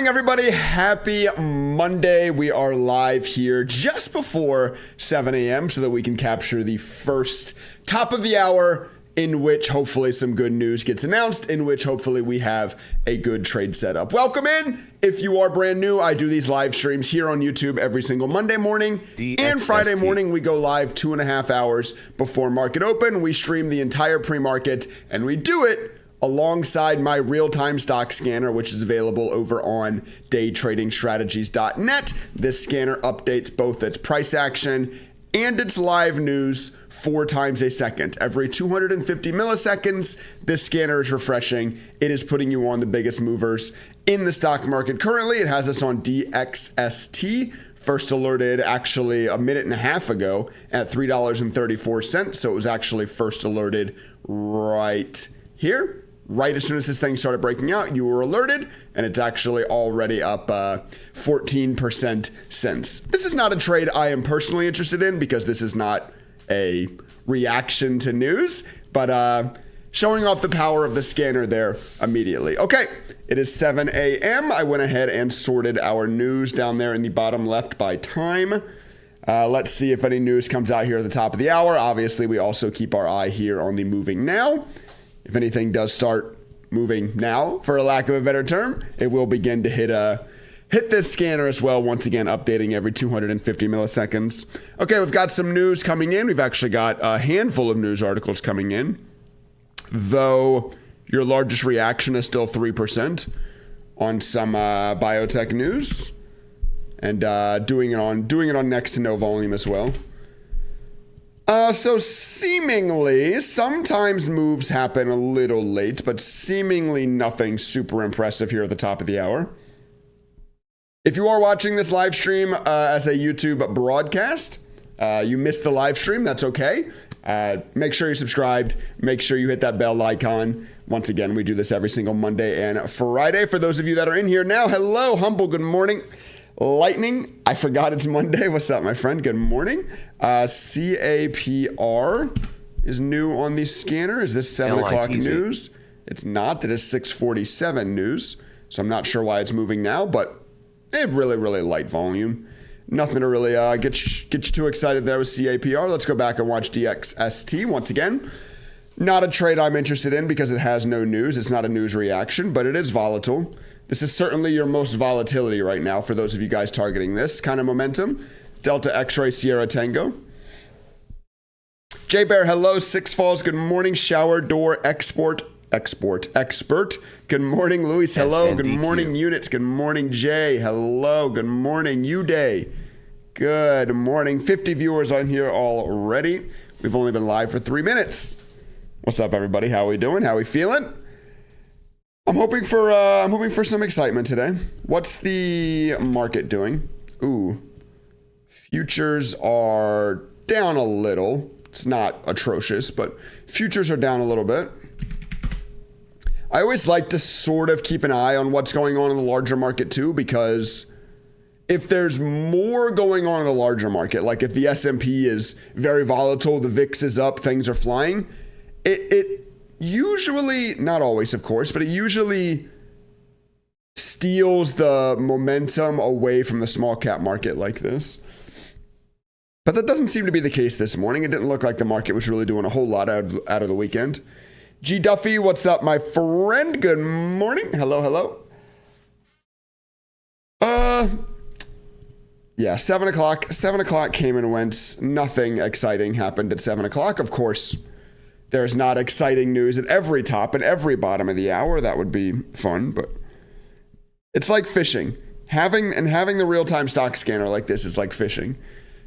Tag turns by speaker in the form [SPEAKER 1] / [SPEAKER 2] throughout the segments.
[SPEAKER 1] morning, everybody. Happy Monday. We are live here just before 7 a.m. so that we can capture the first top of the hour in which hopefully some good news gets announced, in which hopefully we have a good trade setup. Welcome in. If you are brand new, I do these live streams here on YouTube every single Monday morning and Friday morning. We go live 2.5 hours before market open. We stream the entire pre-market and we do it alongside my real-time stock scanner, which is available over on daytradingstrategies.net. This scanner updates both its price action and its live news 4 times a second. Every 250 milliseconds, this scanner is refreshing. It is putting you on the biggest movers in the stock market. Currently, it has us on DXST. First alerted actually a minute and a half ago at $3.34. So it was actually first alerted right here. Right as soon as this thing started breaking out, you were alerted, and it's actually already up 14% since. This is not a trade I am personally interested in because this is not a reaction to news, but showing off the power of the scanner there immediately. Okay, it is 7 a.m. I went ahead and sorted our news down there in the bottom left by time. Let's see if any news comes out here at the top of the hour. Obviously, we also keep our eye here on the moving now. If anything does start moving now, for a lack of a better term, it will begin to hit this scanner as well. Once again, updating every 250 milliseconds. Okay, we've got some news coming in. We've actually got a handful of news articles coming in, though your largest reaction is still 3% on some biotech news, and doing it on next to no volume as well. So seemingly, sometimes moves happen a little late, but seemingly nothing super impressive here at the top of the hour. If you are watching this live stream as a YouTube broadcast, you missed the live stream, that's okay. Make sure you're subscribed. Make sure you hit that bell icon. Once again, we do this every single Monday and Friday. For those of you that are in here now, hello, Humble, good morning. Lightning, I forgot it's Monday. What's up, my friend? Good morning. CAPR is new on the scanner. Is this 7 o'clock news? It's not. It is 6:47 news. So I'm not sure why it's moving now, but really, really light volume. Nothing to really get you too excited there with CAPR. Let's go back and watch DXST once again. Not a trade I'm interested in because it has no news. It's not a news reaction, but it is volatile. This is certainly your most volatility right now for those of you guys targeting this kind of momentum. Delta X-Ray Sierra Tango. J Bear, hello. Six Falls, good morning. Shower door expert. Good morning, Luis. Hello. Good morning, Units. Good morning, Jay. Hello. Good morning, Uday. Good morning. 50 viewers on here already. We've only been live for 3 minutes. What's up, everybody? How we doing? How we feeling? I'm hoping for some excitement today. What's the market doing? Ooh, futures are down a little. It's not atrocious, but futures are down a little bit. I always like to sort of keep an eye on what's going on in the larger market too, because if there's more going on in the larger market, like if the S&P is very volatile, the VIX is up, things are flying, it usually, not always, of course, but it usually steals the momentum away from the small cap market like this. But that doesn't seem to be the case this morning. It didn't look like the market was really doing a whole lot out of the weekend. G Duffy, what's up, my friend? Good morning. Hello. Yeah, 7 o'clock. 7 o'clock came and went. Nothing exciting happened at 7 o'clock. Of course, there's not exciting news at every top and every bottom of the hour. That would be fun, but it's like fishing. Having the real-time stock scanner like this is like fishing.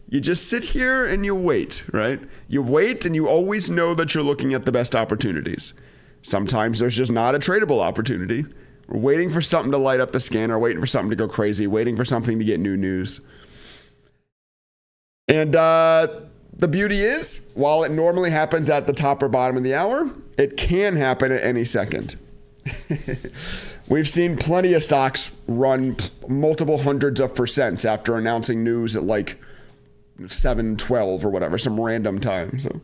[SPEAKER 1] You just sit here and you wait, right? You wait and you always know that you're looking at the best opportunities. Sometimes there's just not a tradable opportunity. We're waiting for something to light up the scanner, waiting for something to go crazy, waiting for something to get new news. And the beauty is, while it normally happens at the top or bottom of the hour, it can happen at any second. We've seen plenty of stocks run multiple hundreds of percents after announcing news at like 7:12 or whatever, some random time. So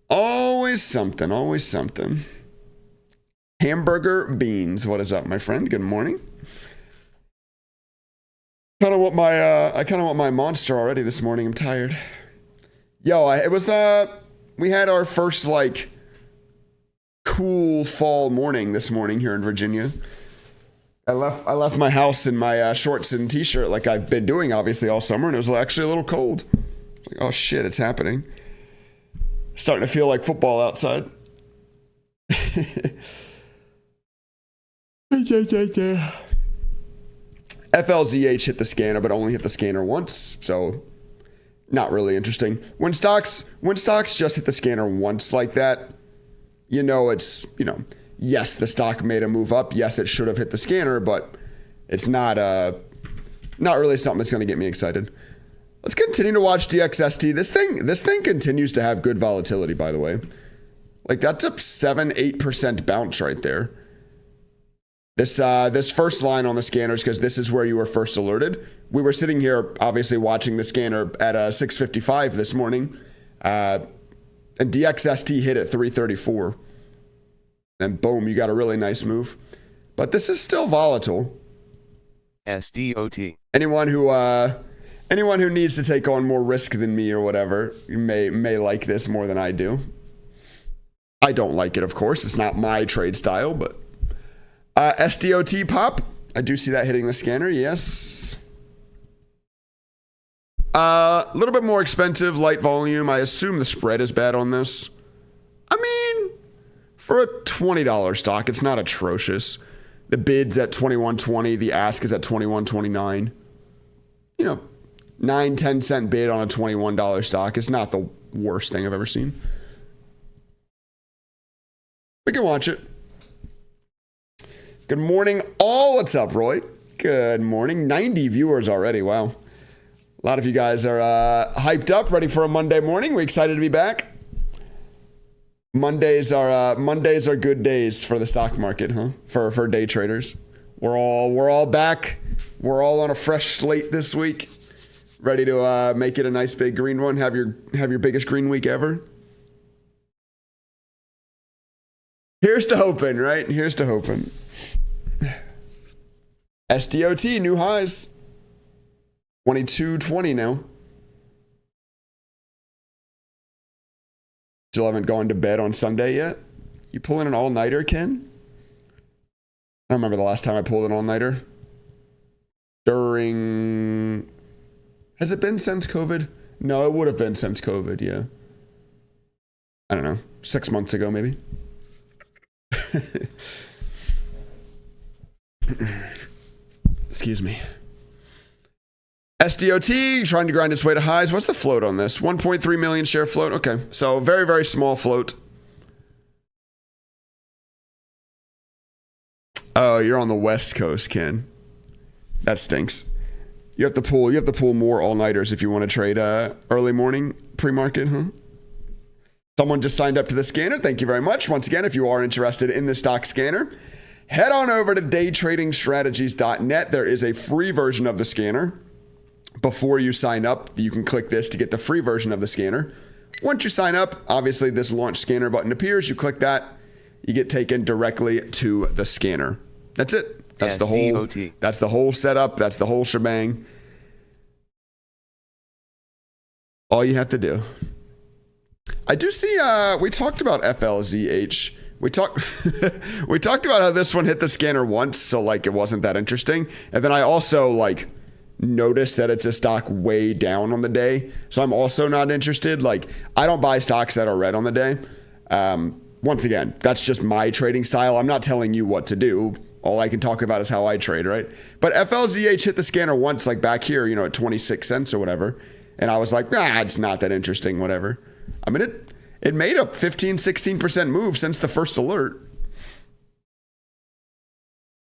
[SPEAKER 1] always something. Hamburger Beans, what is up, my friend? Good morning. I kind of want my monster already this morning. I'm tired. Yo, we had our first like cool fall morning this morning here in Virginia. I left my house in my shorts and t-shirt like I've been doing obviously all summer, and it was actually a little cold. It's like, oh shit, it's happening. Starting to feel like football outside. FLZH hit the scanner, but only hit the scanner once, so not really interesting. When stocks just hit the scanner once like that, it's, yes, the stock made a move up. Yes, it should have hit the scanner, but it's not really something that's going to get me excited. Let's continue to watch DXST. This thing continues to have good volatility, by the way. Like, that's a 7-8% bounce right there. This first line on the scanners, because this is where you were first alerted. We were sitting here, obviously, watching the scanner at 6:55 this morning, and DXST hit at 3:34, and boom, you got a really nice move. But this is still volatile.
[SPEAKER 2] SDOT.
[SPEAKER 1] Anyone who needs to take on more risk than me or whatever may like this more than I do. I don't like it, of course. It's not my trade style, but. SDOT pop. I do see that hitting the scanner. Yes. A little bit more expensive, light volume. I assume the spread is bad on this. I mean, for a $20 stock, it's not atrocious. The bid's at $21.20. The ask is at $21.29. 9-10 cent bid on a $21 stock is not the worst thing I've ever seen. We can watch it. Good morning, all. What's up, Roy? Good morning. 90 viewers already. Wow. A lot of you guys are hyped up, ready for a Monday morning. We're excited to be back. Mondays are good days for the stock market, huh? For day traders. We're all back. We're all on a fresh slate this week, ready to make it a nice big green one. Have your biggest green week ever. Here's to hoping, right? Here's to hoping. SDOT, new highs. 22.20 now. Still haven't gone to bed on Sunday yet? You pulling an all-nighter, Ken? I don't remember the last time I pulled an all-nighter. Has it been since COVID? No, it would have been since COVID, yeah. I don't know. 6 months ago, maybe. Excuse me. SDOT trying to grind its way to highs. What's the float on this? 1.3 million share float. Okay, so very, very small float. Oh, you're on the West Coast, Ken. That stinks. You have to pull more all-nighters if you want to trade early morning pre-market, huh? Someone just signed up to the scanner. Thank you very much. Once again, if you are interested in the stock scanner, head on over to daytradingstrategies.net. There is a free version of the scanner. Before you sign up, you can click this to get the free version of the scanner. Once you sign up, obviously this launch scanner button appears. You click that, you get taken directly to the scanner. That's it. That's the whole setup. That's the whole shebang. All you have to do. I do see we talked about FLZH. We talked about how this one hit the scanner once, so like it wasn't that interesting. And then I also noticed that it's a stock way down on the day, so I'm also not interested. Like, I don't buy stocks that are red on the day. Once again, that's just my trading style. I'm not telling you what to do. All I can talk about is how I trade, right? But FLZH hit the scanner once, like back here, at 26 cents or whatever. And I was like, it's not that interesting, whatever. I mean, it made a 15-16% move since the first alert.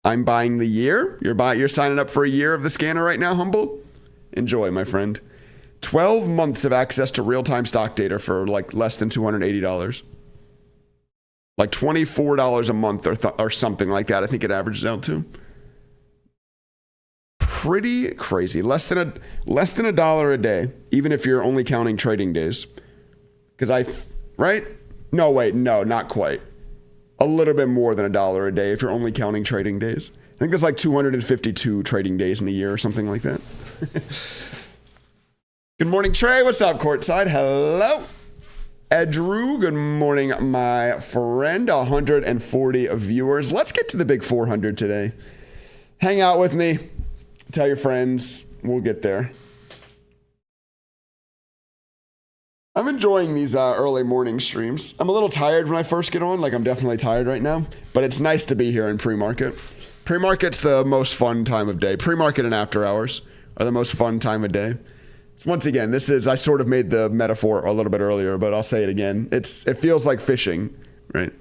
[SPEAKER 1] I'm buying the year. You're signing up for a year of the scanner right now, Humble? Enjoy, my friend. 12 months of access to real-time stock data for less than $280. Like $24 a month or something like that. I think it averages out to. Pretty crazy. Less than a dollar a day, even if you're only counting trading days. Because right? No, wait, no, not quite. a little bit more than $1 a day if you're only counting trading days. I think there's like 252 trading days in a year or something like that. Good morning, Trey. What's up, courtside? Hello. Edrew, good morning, my friend. 140 viewers. Let's get to the big 400 today. Hang out with me. Tell your friends. We'll get there. I'm enjoying these early morning streams. I'm a little tired when I first get on. Like, I'm definitely tired right now. But it's nice to be here in pre-market. Pre-market's the most fun time of day. Pre-market and after hours are the most fun time of day. Once again, I sort of made the metaphor a little bit earlier, but I'll say it again. It feels like fishing, right?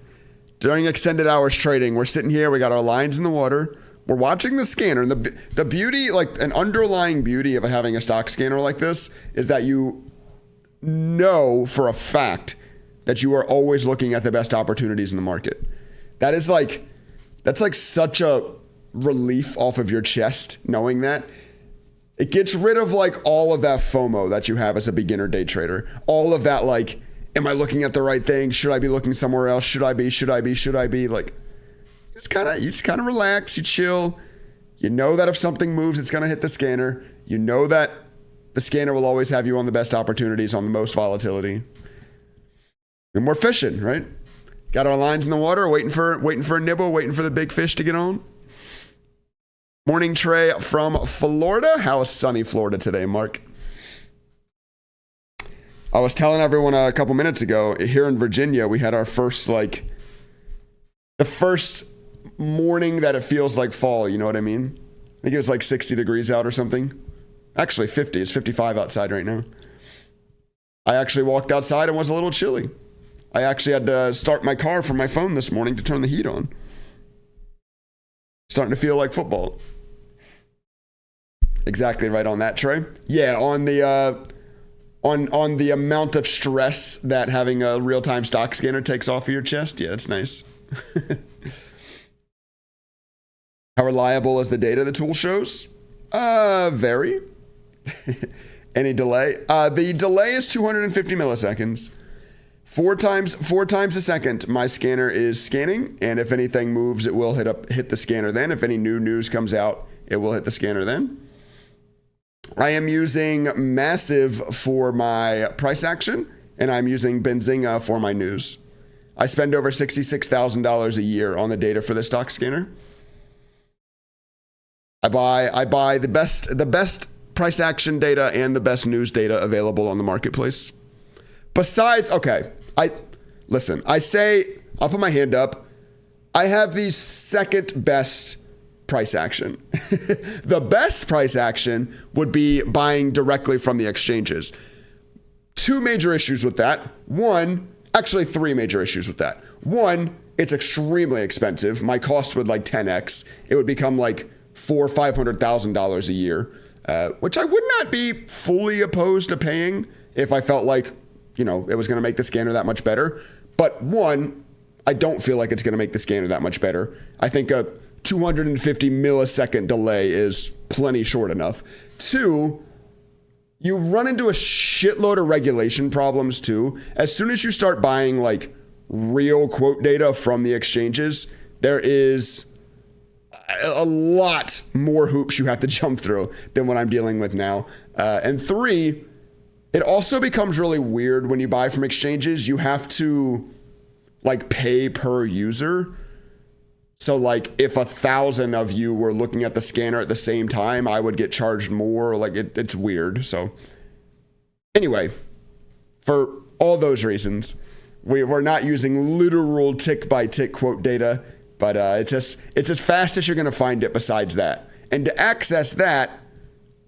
[SPEAKER 1] During extended hours trading, we're sitting here, we got our lines in the water, we're watching the scanner, and the beauty, like an underlying beauty of having a stock scanner like this is that you know for a fact that you are always looking at the best opportunities in the market. That's like such a relief off of your chest, knowing that. It gets rid of like all of that FOMO that you have as a beginner day trader. All of that, like, am I looking at the right thing? Should I be looking somewhere else? Should I be? Like, you just kind of relax, you chill. You know that if something moves, it's going to hit the scanner. You know that the scanner will always have you on the best opportunities on the most volatility. And we're fishing, right? Got our lines in the water, waiting for a nibble, waiting for the big fish to get on. Morning, Trey from Florida. How is sunny Florida today, Mark? I was telling everyone a couple minutes ago, here in Virginia, we had our first, like, the first morning that it feels like fall, you know what I mean? I think it was like 60 degrees out or something. Actually, 50. It's 55 outside right now. I actually walked outside and was a little chilly. I actually had to start my car from my phone this morning to turn the heat on. Starting to feel like football. Exactly right on that, Trey. Yeah, on the amount of stress that having a real-time stock scanner takes off of your chest. Yeah, it's nice. How reliable is the data the tool shows? Very. Any delay? The delay is 250 milliseconds. Four times a second, my scanner is scanning, and if anything moves, it will hit the scanner then. If any new news comes out, it will hit the scanner then. I am using Massive for my price action, and I'm using Benzinga for my news. I spend over $66,000 a year on the data for the stock scanner. I buy the best price action data and the best news data available on the marketplace. Besides, okay, I'll put my hand up. I have the second best price action. The best price action would be buying directly from the exchanges. Two major issues with that. Three major issues with that. One, it's extremely expensive. My cost would like 10x. It would become like $400,000 or $500,000 a year, which I would not be fully opposed to paying if I felt like, it was going to make the scanner that much better. But one, I don't feel like it's going to make the scanner that much better. I think a 250 millisecond delay is plenty short enough. Two, you run into a shitload of regulation problems too. As soon as you start buying like real quote data from the exchanges, there is a lot more hoops you have to jump through than what I'm dealing with now. And three, it also becomes really weird when you buy from exchanges. You have to like pay per user. So like if 1,000 of you were looking at the scanner at the same time, I would get charged more. Like it's weird. So anyway, for all those reasons, we're not using literal tick by tick quote data, but it's as fast as you're going to find it besides that. And to access that,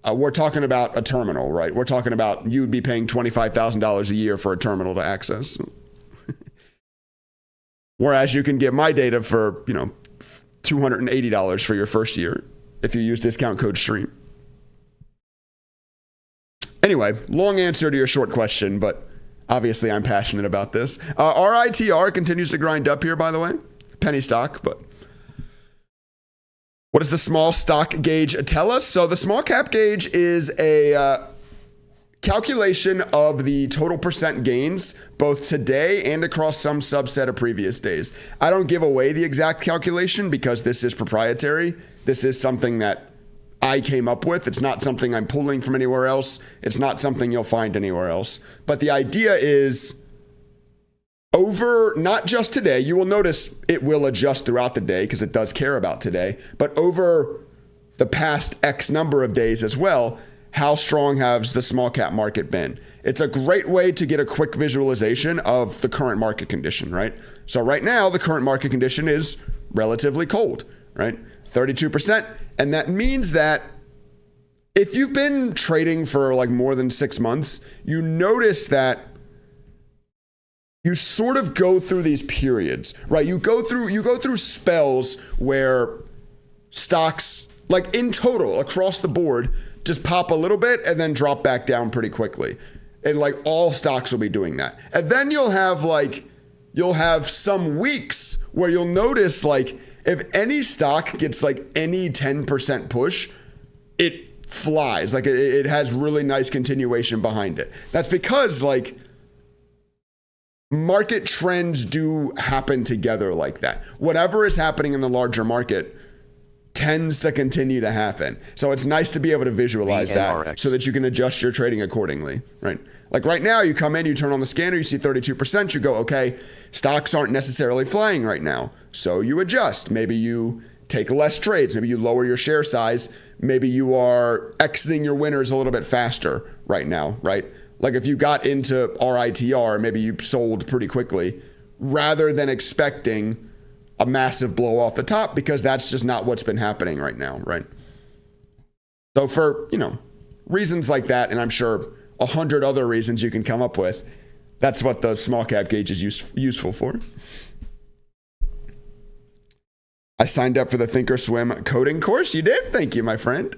[SPEAKER 1] we're talking about a terminal, right? We're talking about you'd be paying $25,000 a year for a terminal to access. Whereas you can get my data for, $280 for your first year if you use discount code STREAM. Anyway, long answer to your short question, but obviously I'm passionate about this. RITR continues to grind up here, by the way. Penny stock, but what does the small stock gauge tell us? So the small cap gauge is a calculation of the total percent gains both today and across some subset of previous days. I don't give away the exact calculation because this is proprietary. This is something that I came up with. It's not something I'm pulling from anywhere else. It's not something you'll find anywhere else. But the idea is over not just today. You will notice it will adjust throughout the day because it does care about today. But over the past X number of days as well, how strong has the small cap market been? It's a great way to get a quick visualization of the current market condition, right? So right now, the current market condition is relatively cold, right? 32%. And that means that if you've been trading for like more than 6 months, you notice that you sort of go through these periods, right? You go through spells where stocks, like in total across the board, just pop a little bit and then drop back down pretty quickly. And like all stocks will be doing that. And then you'll have some weeks where you'll notice like if any stock gets like any 10% push, it flies. Like it has really nice continuation behind it. That's because like market trends do happen together like that. Whatever is happening in the larger market tends to continue to happen. So it's nice to be able to visualize that so that you can adjust your trading accordingly, right? Like right now, you come in, you turn on the scanner, you see 32%, you go, okay, stocks aren't necessarily flying right now. So you adjust. Maybe you take less trades. Maybe you lower your share size. Maybe you are exiting your winners a little bit faster right now, right? Like if you got into RITR, maybe you sold pretty quickly rather than expecting a massive blow off the top because that's just not what's been happening right now, right? So for, reasons like that, and I'm sure 100 other reasons you can come up with, that's what the small cap gauge is useful for. I signed up for the Thinkorswim coding course. You did? Thank you, my friend.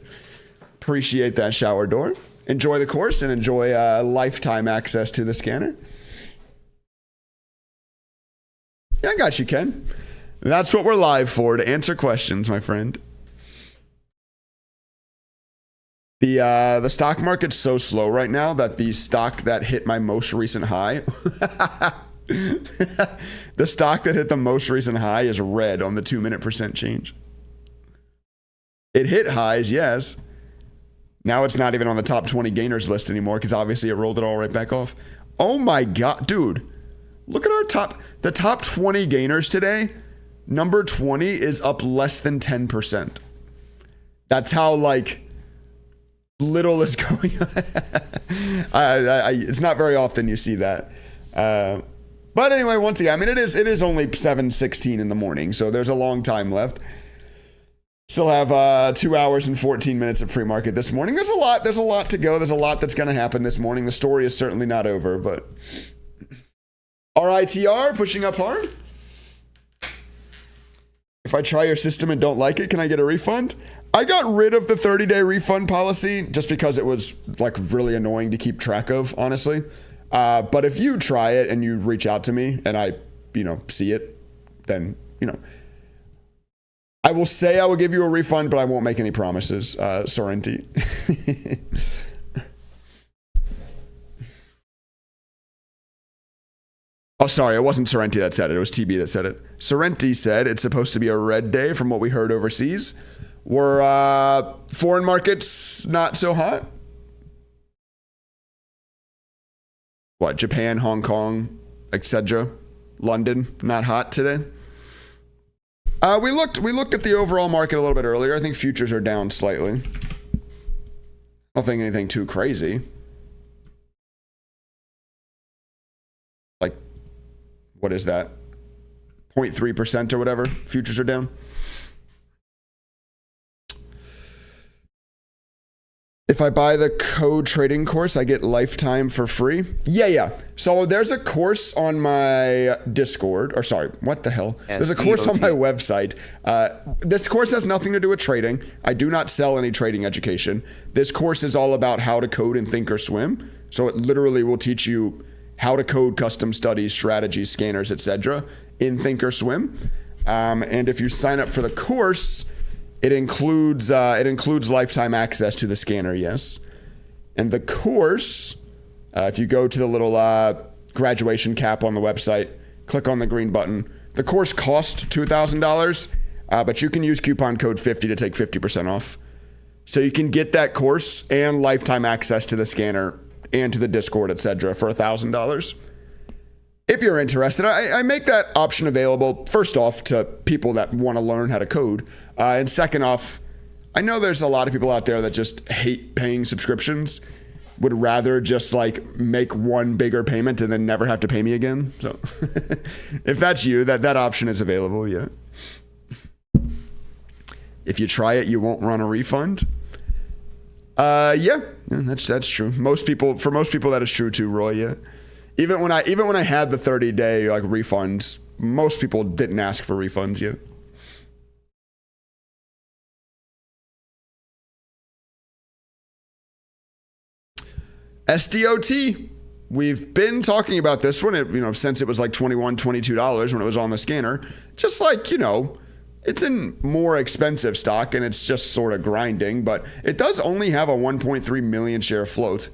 [SPEAKER 1] Appreciate that shower door. Enjoy the course and enjoy lifetime access to the scanner. Yeah, I got you, Ken. That's what we're live for, to answer questions, my friend. The stock market's so slow right now that the stock that hit my most recent high, the stock that hit the most recent high is red on the 2-minute percent change. It hit highs, yes. Now it's not even on the top 20 gainers list anymore because obviously it rolled it all right back off. Oh my God, dude. Look at the top 20 gainers today. Number 20 is up less than 10%. That's how little is going on. It's not very often you see that. But anyway, once again, I mean, it is only 7:16 in the morning, so there's a long time left. Still have 2 hours and 14 minutes of free market this morning. There's a lot to go. There's a lot that's going to happen this morning. The story is certainly not over, but RITR pushing up hard. If I try your system and don't like it, can I get a refund? I got rid of the 30-day refund policy just because it was really annoying to keep track of, honestly. But if you try it and you reach out to me and I, see it, then, I will say I will give you a refund, but I won't make any promises, Sorrenti. Oh, sorry, it wasn't Sorrenti that said it. It was TB that said it. Sorrenti said it's supposed to be a red day from what we heard overseas. Were foreign markets not so hot? What, Japan, Hong Kong, etc.? London, not hot today? We looked at the overall market a little bit earlier. I think futures are down slightly. I don't think anything too crazy. What is that? 0.3% or whatever. Futures are down. If I buy the code trading course, I get lifetime for free. Yeah. So there's a course on my Discord, or sorry, what the hell? There's a course on my website. This course has nothing to do with trading. I do not sell any trading education. This course is all about how to code in Thinkorswim. So it literally will teach you how to code custom studies, strategies, scanners, etc. in Thinkorswim. And if you sign up for the course, it includes lifetime access to the scanner, yes. And the course If you go to the little graduation cap on the website, click on the green button. The course costs $2,000, but you can use coupon code 50 to take 50% off. So you can get that course and lifetime access to the scanner and to the Discord, etc. for $1,000. If you're interested, I make that option available, first off, to people that want to learn how to code. And second off, I know there's a lot of people out there that just hate paying subscriptions, would rather just like make one bigger payment and then never have to pay me again. So if that's you, that option is available, yeah. If you try it, you won't run a refund. Yeah, that's true. For most people that is true too, Roy, yeah. Even when I had the 30-day like refunds, most people didn't ask for refunds yet. SDOT. We've been talking about this one, since it was like $21, $22 when it was on the scanner. Just like, it's in more expensive stock and it's just sort of grinding, but it does only have a 1.3 million share float.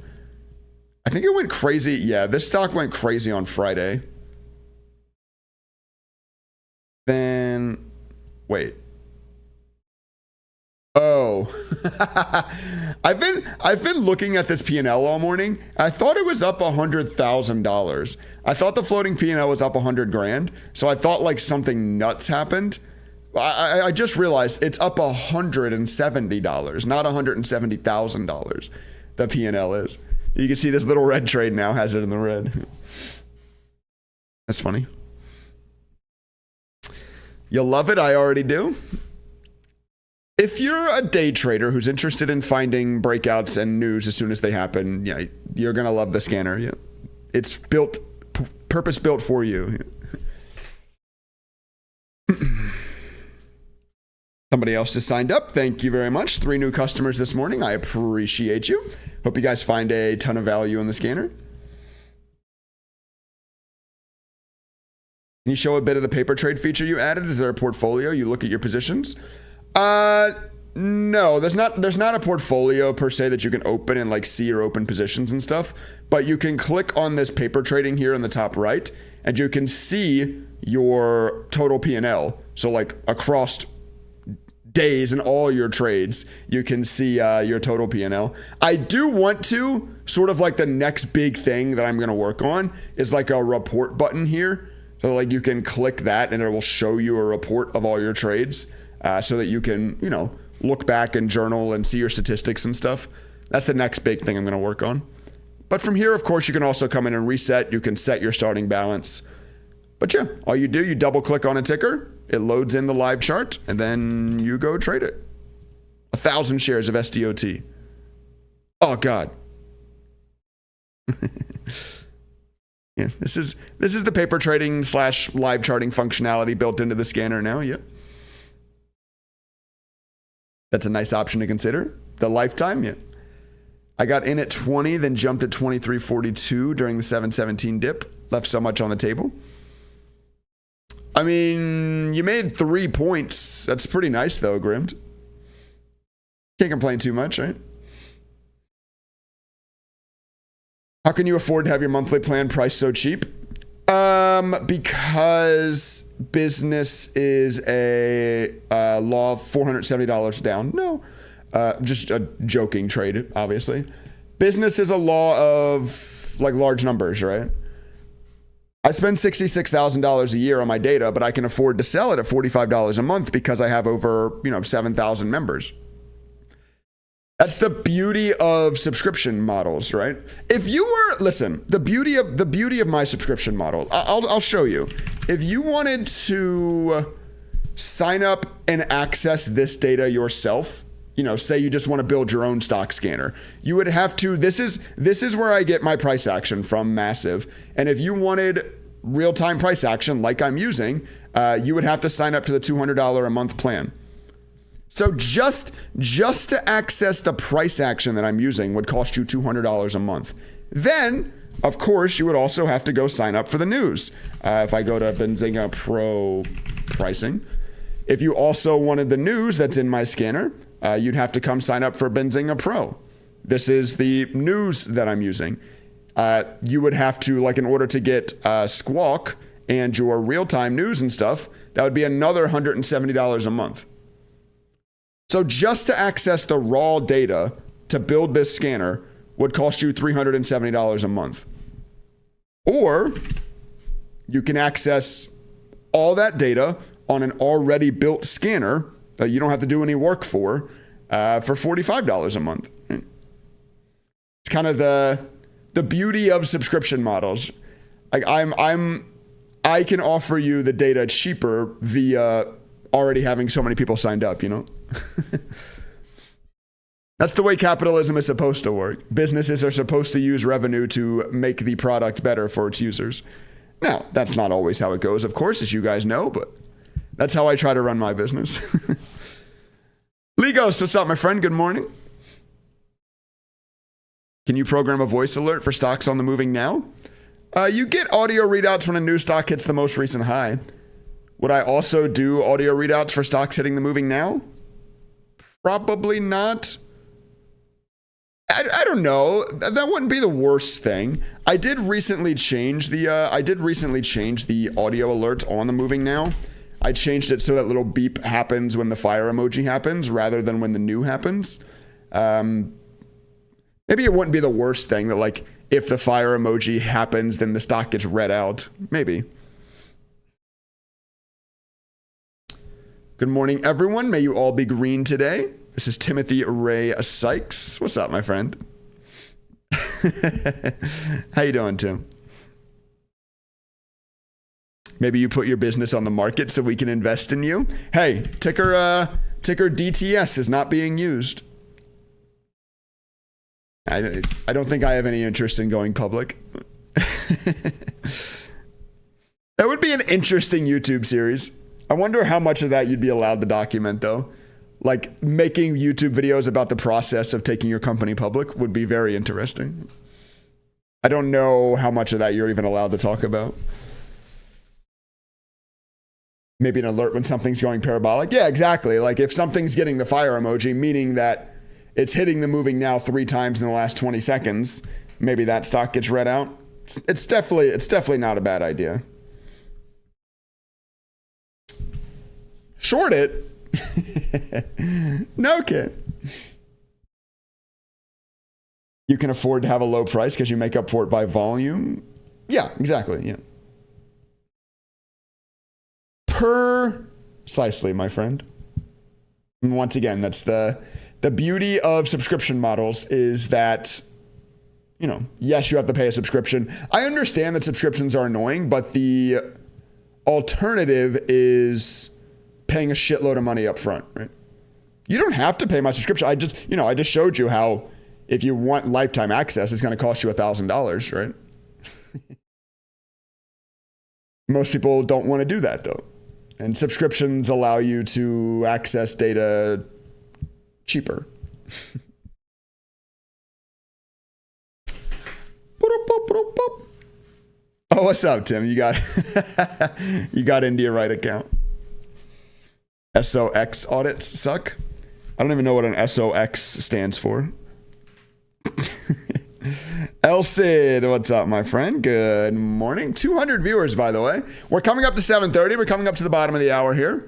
[SPEAKER 1] I think it went crazy. Yeah, this stock went crazy on Friday. Then, wait. Oh, I've been looking at this P&L all morning. I thought it was up $100,000. I thought the floating P&L was up 100 grand. So I thought like something nuts happened. I just realized it's up $170, not $170,000. The P&L is. You can see this little red trade now has it in the red. That's funny. You'll love it. I already do. If you're a day trader who's interested in finding breakouts and news as soon as they happen, yeah, you're going to love the scanner. Yeah. It's purpose built for you. Somebody else just signed up. Thank you very much. 3 new customers this morning. I appreciate you. Hope you guys find a ton of value in the scanner. Can you show a bit of the paper trade feature you added? Is there a portfolio? You look at your positions? No, there's not a portfolio per se that you can open and like see your open positions and stuff, but you can click on this paper trading here in the top right and you can see your total P&L. So like across days and all your trades, you can see your total P&L. I do want to sort of like the next big thing that I'm going to work on is like a report button here. So like you can click that and it will show you a report of all your trades so that you can, look back and journal and see your statistics and stuff. That's the next big thing I'm going to work on. But from here, of course, you can also come in and reset. You can set your starting balance. But yeah, all you do, you double click on a ticker. It loads in the live chart, and then you go trade it. 1,000 shares of SDOT. Oh God. Yeah, this is the paper trading / live charting functionality built into the scanner now. Yep. That's a nice option to consider. The lifetime, yeah. I got in at 20, then jumped at 23.42 during the 717 dip. Left so much on the table. I mean, you made 3 points. That's pretty nice, though, Grimmed. Can't complain too much, right? How can you afford to have your monthly plan priced so cheap? Because business is a law of $470 down. No, just a joking trade, obviously. Business is a law of like large numbers, right? I spend $66,000 a year on my data, but I can afford to sell it at $45 a month because I have over 7,000 members. That's the beauty of subscription models, right? If you were, listen, the beauty of my subscription model, I'll show you. If you wanted to sign up and access this data yourself, say you just want to build your own stock scanner, you would have to, this is where I get my price action from, Massive. And if you wanted real-time price action like I'm using, you would have to sign up to the $200 a month plan. So just to access the price action that I'm using would cost you $200 a month. Then, of course, you would also have to go sign up for the news. If I go to Benzinga Pro pricing, if you also wanted the news that's in my scanner, you'd have to come sign up for Benzinga Pro. This is the news that I'm using. you would have to, like, in order to get Squawk and your real-time news and stuff, that would be another $170 a month. So just to access the raw data to build this scanner would cost you $370 a month. Or you can access all that data on an already built scanner that you don't have to do any work for $45 a month. It's kind of the beauty of subscription models. Like I can offer you the data cheaper via already having so many people signed up, you know? That's the way capitalism is supposed to work. Businesses are supposed to use revenue to make the product better for its users. Now, that's not always how it goes, of course, as you guys know, but that's how I try to run my business. Legos, what's up, my friend? Good morning. Can you program a voice alert for stocks on the moving now? You get audio readouts when a new stock hits the most recent high. Would I also do audio readouts for stocks hitting the moving now? Probably not. I don't know. That wouldn't be the worst thing. I did recently change the audio alert on the moving now. I changed it so that little beep happens when the fire emoji happens rather than when the new happens. Maybe it wouldn't be the worst thing that, like, if the fire emoji happens, then the stock gets read out. Maybe. Good morning, everyone. May you all be green today. This is Timothy Ray Sykes. What's up, my friend? How you doing, Tim? Maybe you put your business on the market so we can invest in you. Hey, ticker DTS is not being used. I don't think I have any interest in going public. That would be an interesting YouTube series. I wonder how much of that you'd be allowed to document, though. Like, making YouTube videos about the process of taking your company public would be very interesting. I don't know how much of that you're even allowed to talk about. Maybe an alert when something's going parabolic. Yeah, exactly. Like, if something's getting the fire emoji, meaning that it's hitting the moving now 3 times in the last 20 seconds, maybe that stock gets read out. It's definitely not a bad idea. Short it. No kid. You can afford to have a low price because you make up for it by volume. Yeah, exactly. Yeah. Precisely, my friend. And once again, that's the beauty of subscription models is that, you know, yes, you have to pay a subscription. I understand that subscriptions are annoying, but the alternative is paying a shitload of money up front, right? You don't have to pay my subscription. I just showed you how if you want lifetime access, it's going to cost you $1,000, right? Most people don't want to do that, though. And subscriptions allow you to access data cheaper. Oh, what's up, Tim? You got into your right account. SOX audits suck. I don't even know what an SOX stands for. El Cid, what's up, my friend? Good morning. 200 viewers, by the way. We're coming up to 7:30. We're coming up to the bottom of the hour here.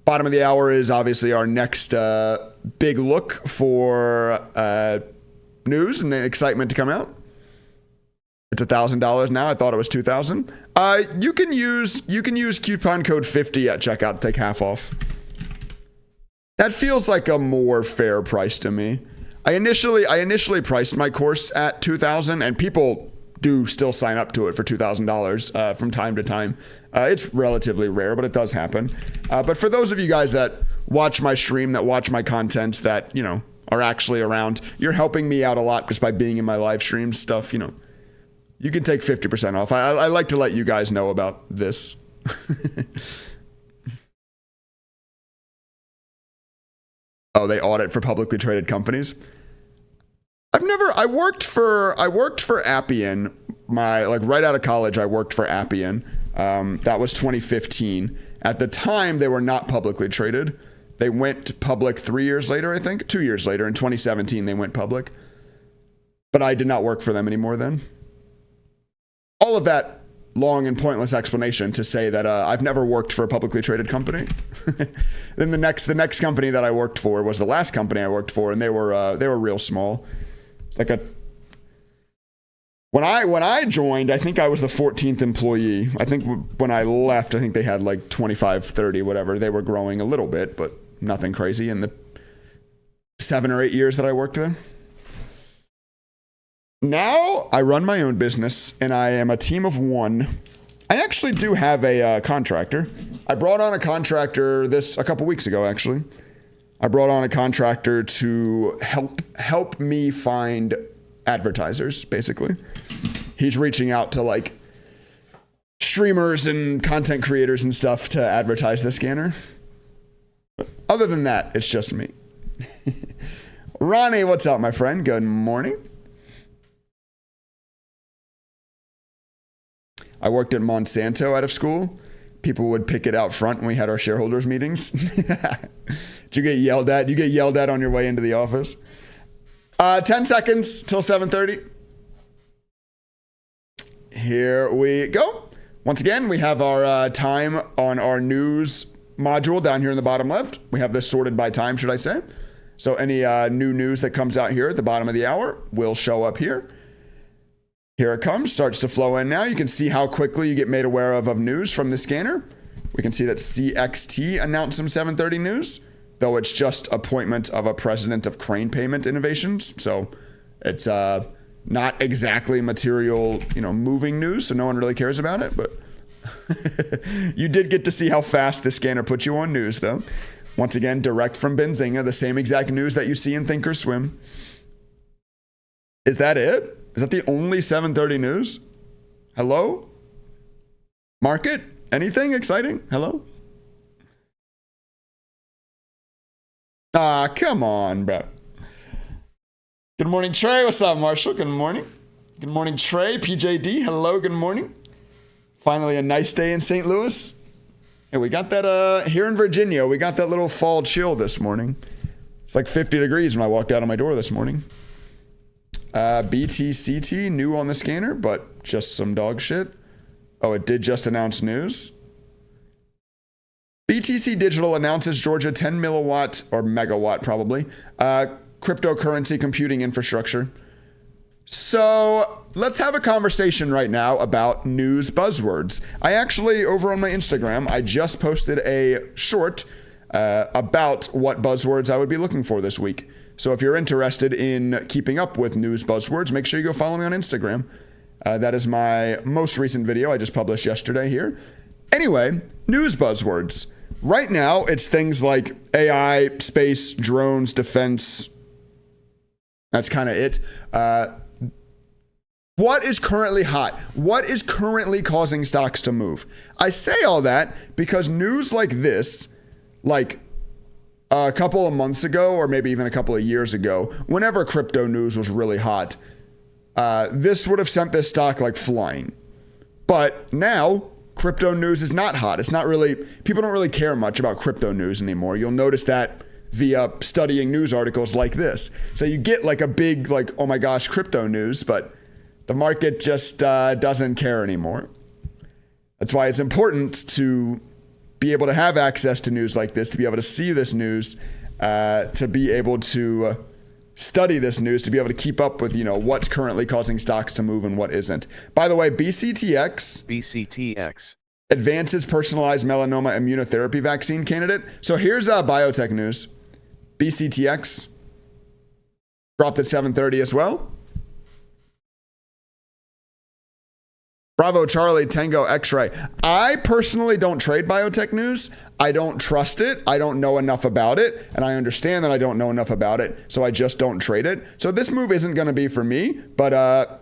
[SPEAKER 1] Bottom of the hour is obviously our next big look for news and excitement to come out. It's $1,000 now. I thought it was $2,000. You can use coupon code 50 at checkout to take half off. That feels like a more fair price to me. I initially priced my course at $2,000, and people do still sign up to it for $2,000 from time to time. It's relatively rare, but it does happen. But for those of you guys that watch my stream, that watch my content, that, you know, are actually around, you're helping me out a lot just by being in my live stream stuff. You know, you can take 50% off. I like to let you guys know about this. Oh, they audit for publicly traded companies. I worked for Appian. Right out of college, I worked for Appian. That was 2015. At the time, they were not publicly traded. They went public 3 years later, I think. 2 years later, in 2017, they went public. But I did not work for them anymore then. all of that long and pointless explanation to say that I've never worked for a publicly traded company. Then the next company that I worked for was the last company I worked for, and they were real small. It's like when I joined, I think I was the 14th employee. I think when I left, I think they had like 25, 30, whatever. They were growing a little bit, but nothing crazy in the 7 or 8 years that I worked there. Now I run my own business and I am a team of one. I actually do have a contractor. I brought on a contractor a couple weeks ago, actually. I brought on a contractor to help me find advertisers, basically. He's reaching out to like streamers and content creators and stuff to advertise the scanner. But other than that, it's just me. Ronnie, what's up, my friend? Good morning. I worked at Monsanto out of school. People would pick it out front when we had our shareholders meetings. Did you get yelled at? You get yelled at on your way into the office? 10 seconds till 7:30. Here we go. Once again, we have our time on our news module down here in the bottom left. We have this sorted by time, should I say. So any new news that comes out here at the bottom of the hour will show up here. Here it comes, starts to flow in now. You can see how quickly you get made aware of news from the scanner. We can see that CXT announced some 7:30 news, though it's just appointment of a president of Crane Payment Innovations. So it's not exactly material, moving news, so no one really cares about it. But you did get to see how fast the scanner put you on news, though. Once again, direct from Benzinga, the same exact news that you see in Thinkorswim. Is that it? Is that the only 7:30 news? Hello? Market? Anything exciting? Hello? Come on, bro. Good morning, Trey. What's up, Marshall? Good morning. Good morning, Trey. PJD. Hello, good morning. Finally, a nice day in St. Louis. Hey, we got that here in Virginia. We got that little fall chill this morning. It's like 50 degrees when I walked out of my door this morning. BTCT, new on the scanner, but just some dog shit. Oh, it did just announce news. BTC Digital announces Georgia 10 milliwatt, or megawatt probably, cryptocurrency computing infrastructure. So let's have a conversation right now about news buzzwords. I actually, over on my Instagram, I just posted a short about what buzzwords I would be looking for this week. So if you're interested in keeping up with news buzzwords, make sure you go follow me on Instagram. That is my most recent video I just published yesterday here. Anyway, news buzzwords. Right now, it's things like AI, space, drones, defense. That's kind of it. What is currently hot? What is currently causing stocks to move? I say all that because news like this, like a couple of months ago, or maybe even a couple of years ago, whenever crypto news was really hot, this would have sent this stock like flying. But now, crypto news is not hot. It's not really, people don't really care much about crypto news anymore. You'll notice that via studying news articles like this. So you get like a big, like, oh my gosh, crypto news, but the market just doesn't care anymore. That's why it's important to be able to have access to news like this, to be able to see this news, to be able to study this news, to be able to keep up with, what's currently causing stocks to move and what isn't. By the way, BCTX advances personalized melanoma immunotherapy vaccine candidate. So here's biotech news. BCTX dropped at 7:30 as well. Bravo Charlie Tango X-Ray. I personally don't trade biotech news. I don't trust it. I don't know enough about it. And I understand that I don't know enough about it. So I just don't trade it. So this move isn't going to be for me. But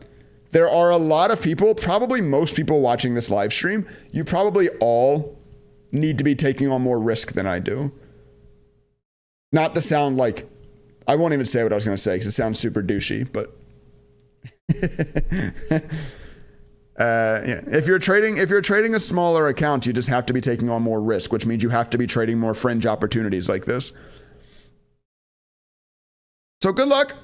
[SPEAKER 1] there are a lot of people, probably most people watching this live stream. You probably all need to be taking on more risk than I do. Not to sound like, I won't even say what I was going to say because it sounds super douchey. But yeah. If you're trading a smaller account, you just have to be taking on more risk, which means you have to be trading more fringe opportunities like this. So good luck.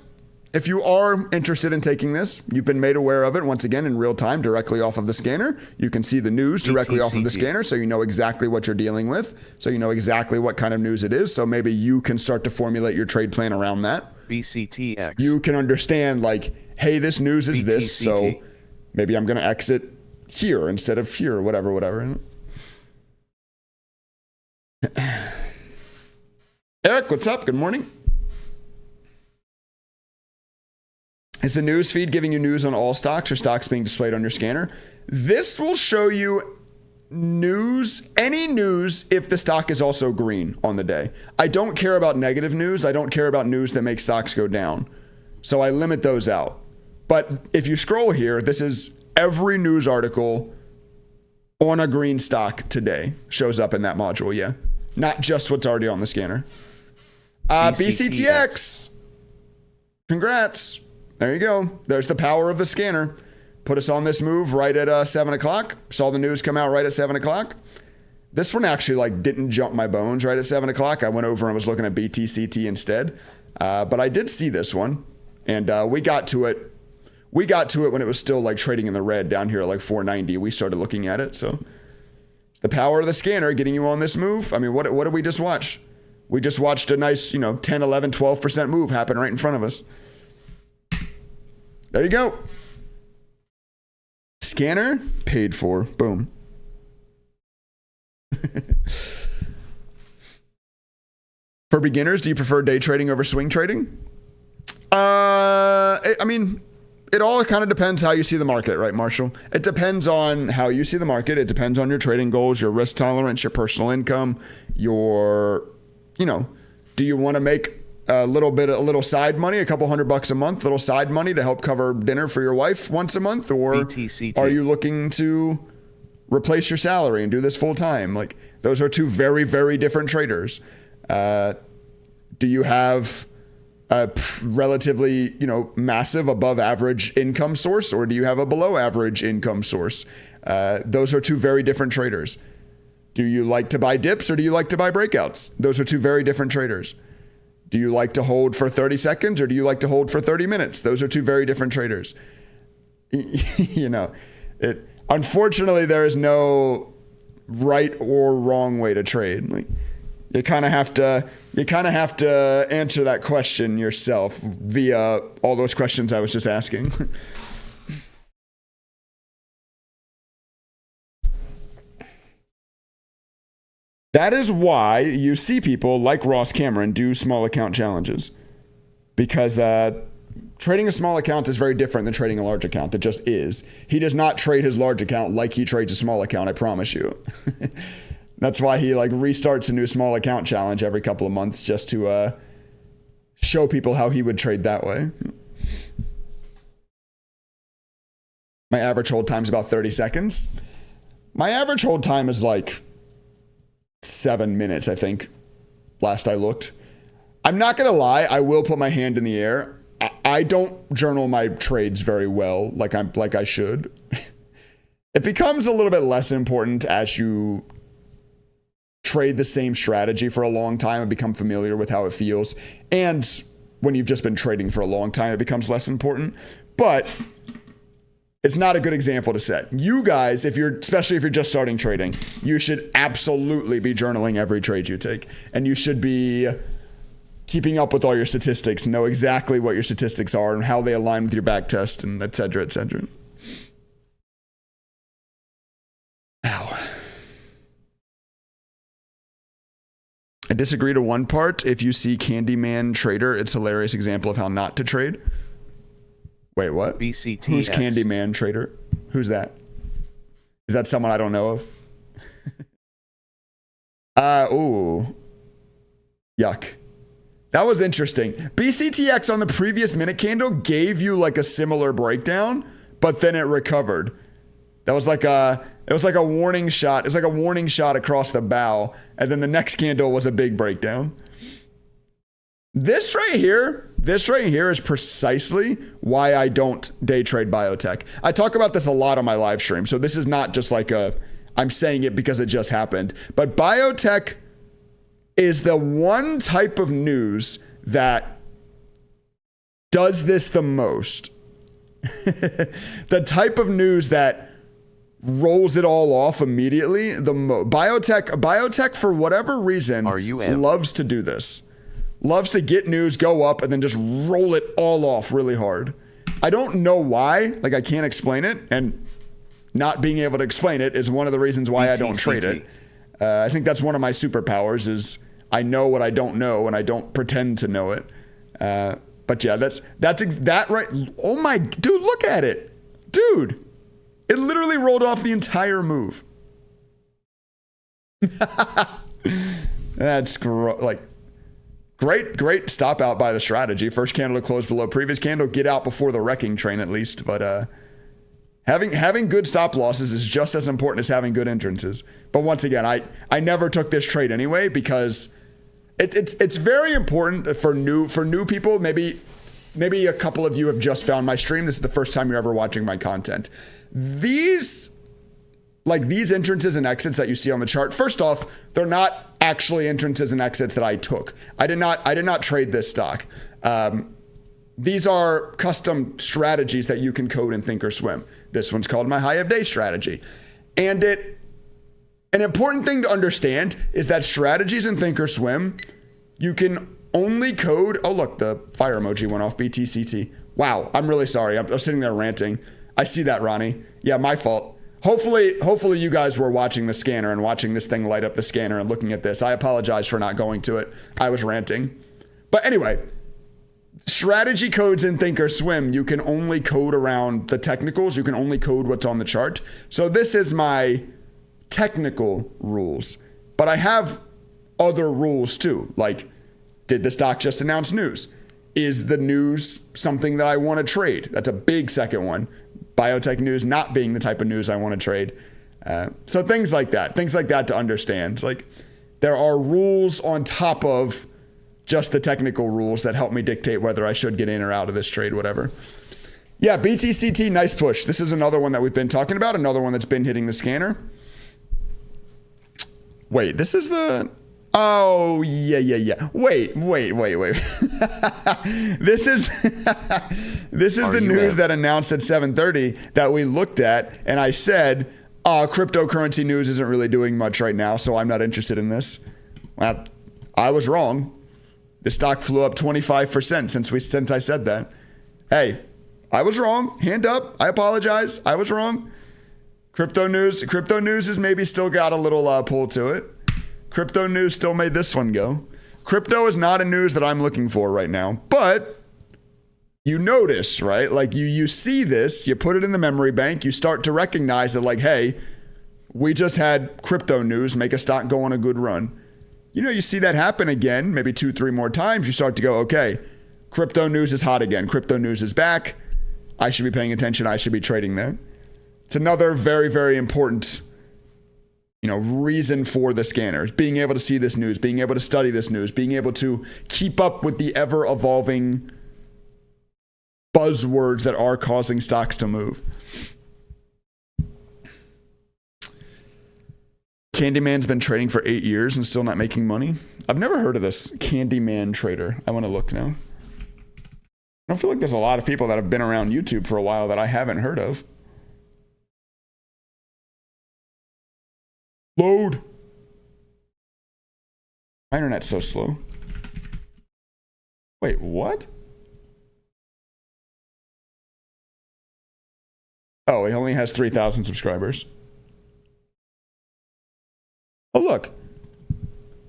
[SPEAKER 1] if you are interested in taking this, you've been made aware of it once again in real time directly off of the scanner. You can see the news directly off of the scanner, so you know exactly what you're dealing with. So you know exactly what kind of news it is. So maybe you can start to formulate your trade plan around that.
[SPEAKER 2] BCTX.
[SPEAKER 1] You can understand like, hey, this news is this, so maybe I'm going to exit here instead of here, whatever. Eric, what's up? Good morning. Is the news feed giving you news on all stocks or stocks being displayed on your scanner? This will show you news, any news, if the stock is also green on the day. I don't care about negative news. I don't care about news that makes stocks go down. So I limit those out. But if you scroll here, this is every news article on a green stock today shows up in that module. Yeah. Not just what's already on the scanner. BCTX. Congrats. There you go. There's the power of the scanner. Put us on this move right at 7 o'clock. Saw the news come out right at 7 o'clock. This one actually like didn't jump my bones right at 7 o'clock. I went over and was looking at BTCT instead. But I did see this one. And we got to it. We got to it when it was still like trading in the red down here at like 490. We started looking at it. So it's the power of the scanner getting you on this move. I mean, what did we just watch? We just watched a nice, 10, 11, 12% move happen right in front of us. There you go. Scanner paid for. Boom. For beginners, do you prefer day trading over swing trading? I mean, it all kind of depends how you see the market, right, Marshall? It depends on how you see the market. It depends on your trading goals, your risk tolerance, your personal income, your, do you want to make a little side money, a couple $100 a month, little side money to help cover dinner for your wife once a month? Or
[SPEAKER 2] BTCT.
[SPEAKER 1] Are you looking to replace your salary and do this full time? Like, those are two very, very different traders. Do you have a relatively, massive above average income source, or do you have a below average income source? Those are two very different traders. Do you like to buy dips or do you like to buy breakouts? Those are two very different traders. Do you like to hold for 30 seconds or do you like to hold for 30 minutes? Those are two very different traders. Unfortunately, there is no right or wrong way to trade. Like, you kind of have to answer that question yourself via all those questions I was just asking. That is why you see people like Ross Cameron do small account challenges, because trading a small account is very different than trading a large account. It just is. He does not trade his large account like he trades a small account, I promise you. That's why he restarts a new small account challenge every couple of months just to show people how he would trade that way. My average hold time is about 30 seconds. My average hold time is 7 minutes, I think, last I looked. I'm not going to lie. I will put my hand in the air. I don't journal my trades very well like I should. It becomes a little bit less important as you trade the same strategy for a long time and become familiar with how it feels. And when you've just been trading for a long time, it becomes less important. But it's not a good example to set. You guys, especially if you're just starting trading, you should absolutely be journaling every trade you take. And you should be keeping up with all your statistics, know exactly what your statistics are and how they align with your back test, and et cetera, et cetera. Ow. I disagree to one part. If you see Candyman Trader, it's a hilarious example of how not to trade. Wait, what?
[SPEAKER 2] BCTX.
[SPEAKER 1] Who's Candyman Trader? Who's that? Is that someone I don't know of? Ooh. Yuck. That was interesting. BCTX on the previous minute candle gave you a similar breakdown, but then it recovered. That was like a warning shot. It was like a warning shot across the bow, and then the next candle was a big breakdown. This right here is precisely why I don't day trade biotech. I talk about this a lot on my live stream, so this is not just I'm saying it because it just happened. But biotech is the one type of news that does this the most. The type of news that rolls it all off immediately. Biotech for whatever reason loves to do this. Loves to get news, go up, and then just roll it all off really hard. I don't know why. Like, I can't explain it, and not being able to explain it is one of the reasons why I don't trade it. I think that's one of my superpowers is I know what I don't know, and I don't pretend to know it. But yeah, that's that right. Oh my, dude, look at it. Dude, it literally rolled off the entire move. That's like great stop out by the strategy. First candle to close below previous candle, get out before the wrecking train at least. But having good stop losses is just as important as having good entrances. But once again, I never took this trade anyway because it's very important for new people. Maybe a couple of you have just found my stream. This is the first time you're ever watching my content. These entrances and exits that you see on the chart, first off, they're not actually entrances and exits that I took. I did not trade this stock. These are custom strategies that you can code in Thinkorswim. This one's called my high of day strategy. And an important thing to understand is that strategies in Thinkorswim, you can only code. Oh, look, the fire emoji went off. BTCT. Wow, I'm really sorry. I'm sitting there ranting. I see that, Ronnie. Yeah, my fault. Hopefully you guys were watching the scanner and watching this thing light up the scanner and looking at this. I apologize for not going to it. I was ranting. But anyway, strategy codes in Thinkorswim, you can only code around the technicals. You can only code what's on the chart. So this is my technical rules. But I have other rules too. Like, did the stock just announce news? Is the news something that I want to trade? That's a big second one. Biotech news not being the type of news I want to trade. So things like that to understand. Like, there are rules on top of just the technical rules that help me dictate whether I should get in or out of this trade, whatever. Yeah, BTCT, nice push. This is another one that we've been talking about, another one that's been hitting the scanner. Wait, this is the... Oh, yeah. Wait. This is the news that announced at 7:30 that we looked at, and I said, cryptocurrency news isn't really doing much right now, so I'm not interested in this. Well, I was wrong. The stock flew up 25% since I said that. Hey, I was wrong. Hand up. I apologize. I was wrong. Crypto news has maybe still got a little pull to it. Crypto news still made this one go. Crypto is not a news that I'm looking for right now, but you notice, right? Like you see this, you put it in the memory bank, you start to recognize that like, hey, we just had crypto news make a stock go on a good run. You know, you see that happen again, maybe 2-3 more times, you start to go, okay, crypto news is hot again. Crypto news is back. I should be paying attention. I should be trading there. It's another very, very important reason for the scanners, being able to see this news, being able to study this news, being able to keep up with the ever evolving buzzwords that are causing stocks to move. Candyman's been trading for 8 years and still not making money. I've never heard of this Candyman trader. I want to look now. I don't feel like there's a lot of people that have been around YouTube for a while that I haven't heard of. Load. My internet's so slow. Wait, what? Oh, he only has 3,000 subscribers. Oh, look.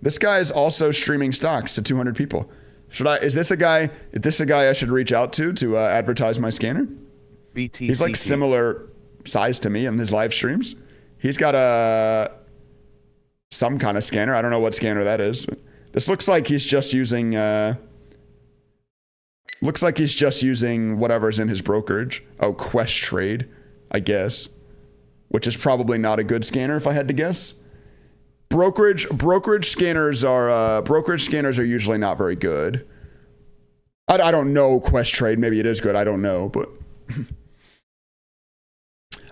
[SPEAKER 1] This guy is also streaming stocks to 200 people. Is this a guy I should reach out to advertise my scanner?
[SPEAKER 2] BTCT.
[SPEAKER 1] He's like similar size to me in his live streams. He's got some kind of scanner. I don't know what scanner that is. This looks like he's just using whatever's in his brokerage. Oh, Quest Trade, I guess, which is probably not a good scanner if I had to guess. Brokerage scanners are usually not very good. I don't know Quest Trade. Maybe it is good. I don't know, but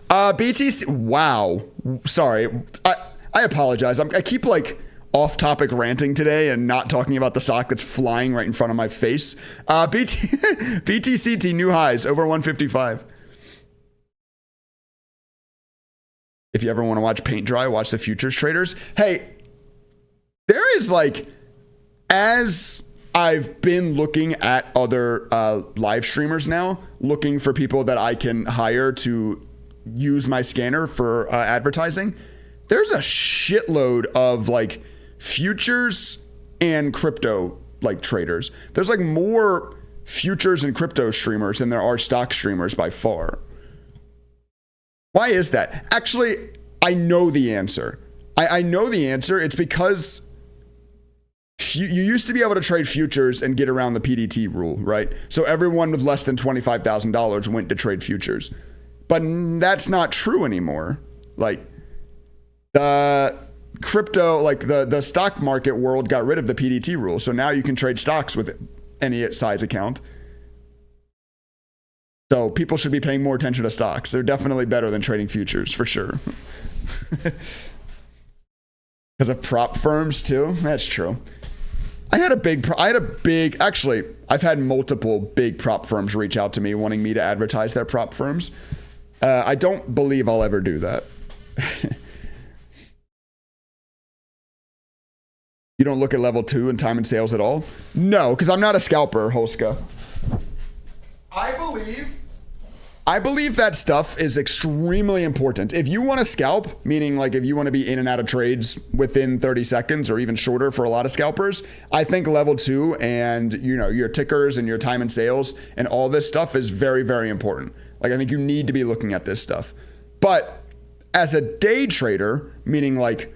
[SPEAKER 1] BTC. Wow. Sorry. I apologize. I keep like off-topic ranting today and not talking about the stock that's flying right in front of my face. BTCT new highs over 155. If you ever want to watch paint dry, watch the futures traders. Hey, there is like, as I've been looking at other live streamers now, looking for people that I can hire to use my scanner for advertising. There's a shitload of like futures and crypto like traders. There's like more futures and crypto streamers than there are stock streamers by far. Why is that? Actually, I know the answer. I know the answer. It's because you used to be able to trade futures and get around the PDT rule, right? So everyone with less than $25,000 went to trade futures. But that's not true anymore. Like the crypto, like the stock market world got rid of the PDT rule. So now you can trade stocks with any size account. So people should be paying more attention to stocks. They're definitely better than trading futures for sure. Because of prop firms too. That's true. Actually, I've had multiple big prop firms reach out to me wanting me to advertise their prop firms. I don't believe I'll ever do that. You don't look at level 2 and time and sales at all? No, because I'm not a scalper, Holska. I believe that stuff is extremely important. If you want to scalp, meaning like if you want to be in and out of trades within 30 seconds or even shorter for a lot of scalpers, I think level 2 and your tickers and your time and sales and all this stuff is very, very important. Like I think you need to be looking at this stuff. But as a day trader, meaning like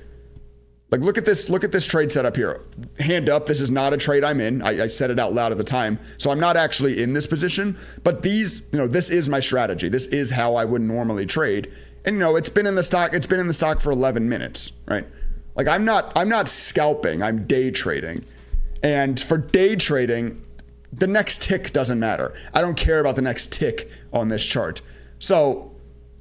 [SPEAKER 1] look at this trade setup here. Hand up, this is not a trade I'm in. I said it out loud at the time. So I'm not actually in this position, but this is my strategy. This is how I would normally trade. And it's been in the stock for 11 minutes, right? Like I'm not scalping, I'm day trading. And for day trading, the next tick doesn't matter. I don't care about the next tick on this chart. So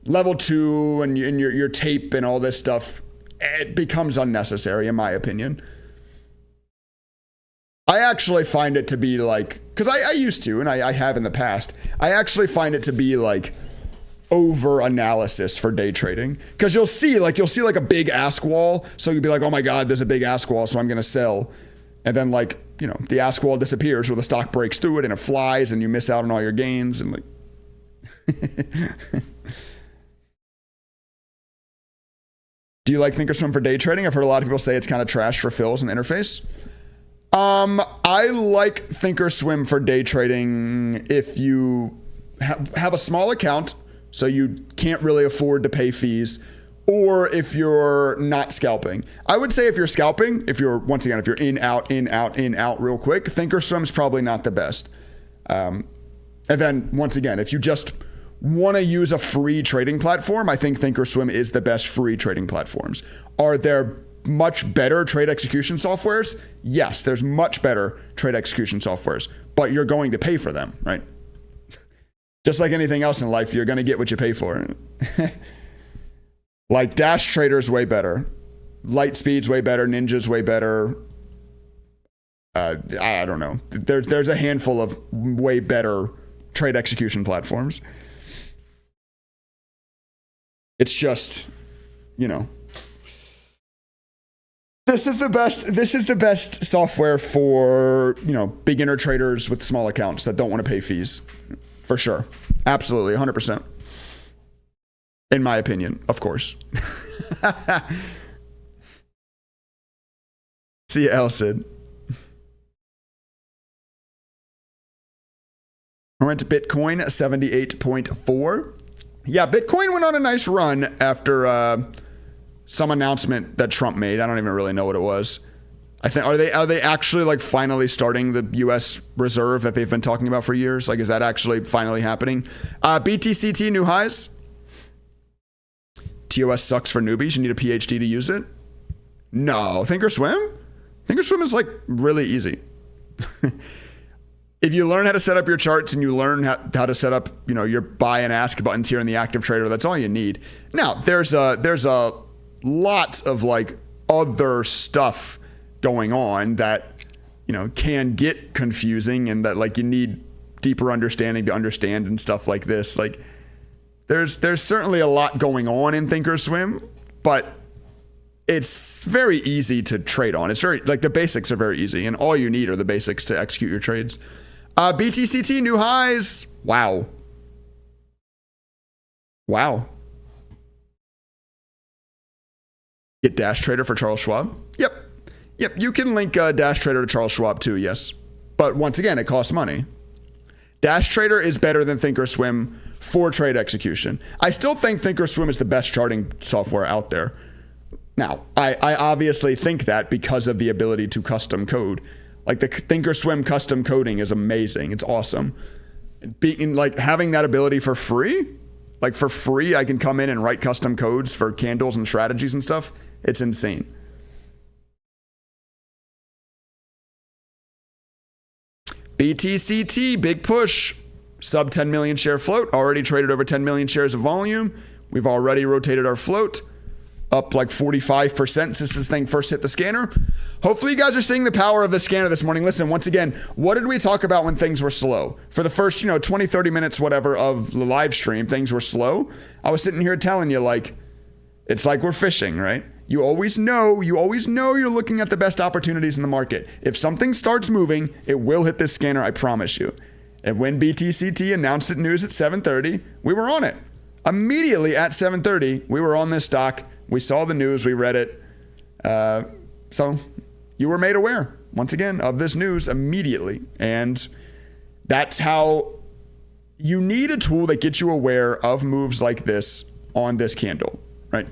[SPEAKER 1] level 2 and your tape and all this stuff, it becomes unnecessary in my opinion. I actually find it to be like, because I used to, and I have in the past, I actually find it to be like over analysis for day trading. Because you'll see like a big ask wall. So you'll be like, oh my God, there's a big ask wall, so I'm going to sell. And then like, the ask wall disappears where the stock breaks through it and it flies and you miss out on all your gains and like. Do you like Thinkorswim for day trading? I've heard a lot of people say it's kind of trash for fills and interface. I like Thinkorswim for day trading if you have a small account, so you can't really afford to pay fees, or if you're not scalping. I would say if you're scalping, if you're in, out, in, out, in, out real quick, Thinkorswim is probably not the best. And then once again, if you just want to use a free trading platform, I think Thinkorswim is the best free trading platforms. Are there much better trade execution softwares? Yes, there's much better trade execution softwares, but you're going to pay for them, right? Just like anything else in life, you're going to get what you pay for. Like Dash Trader's way better. Lightspeed's way better. Ninja's way better. I don't know. There's a handful of way better trade execution platforms. It's just, this is the best software for, beginner traders with small accounts that don't want to pay fees. For sure. Absolutely. 100%. In my opinion, of course. See you, Elsid. I went to Bitcoin 78.4. Yeah, Bitcoin went on a nice run after some announcement that Trump made. I don't even really know what it was. I think are they actually like finally starting the U.S. Reserve that they've been talking about for years? Like, is that actually finally happening? BTCT new highs. TOS sucks for newbies. You need a PhD to use it. No, Thinkorswim. Thinkorswim is like really easy. If you learn how to set up your charts and you learn how to set up, your buy and ask buttons here in the active trader, that's all you need. Now, there's a lot of like other stuff going on that, you know, can get confusing and that like you need deeper understanding to understand and stuff like this. Like there's certainly a lot going on in Thinkorswim, but it's very easy to trade on. It's very, like, the basics are very easy, and all you need are the basics to execute your trades. BTCT new highs. Wow. Get Dash Trader for Charles Schwab. Yep. You can link Dash Trader to Charles Schwab too. Yes, but once again, it costs money. Dash Trader is better than Thinkorswim for trade execution. I still think Thinkorswim is the best charting software out there. Now, I obviously think that because of the ability to custom code. Like, the Thinkorswim custom coding is amazing. It's awesome. Like, having that ability for free, like for free, I can come in and write custom codes for candles and strategies and stuff. It's insane. BTCT, big push. Sub 10 million share float. Already traded over 10 million shares of volume. We've already rotated our float up like 45% since this thing first hit the scanner. Hopefully you guys are seeing the power of the scanner this morning. Listen, once again, what did we talk about when things were slow? For the first, 20, 30 minutes, whatever, of the live stream, things were slow. I was sitting here telling you, like, it's like we're fishing, right? You always know you're looking at the best opportunities in the market. If something starts moving, it will hit this scanner, I promise you. And when BTCT announced it news at 7:30, we were on it. Immediately at 7:30, we were on this stock. We saw the news, we read it. So you were made aware, once again, of this news immediately. And that's how you need a tool that gets you aware of moves like this on this candle, right?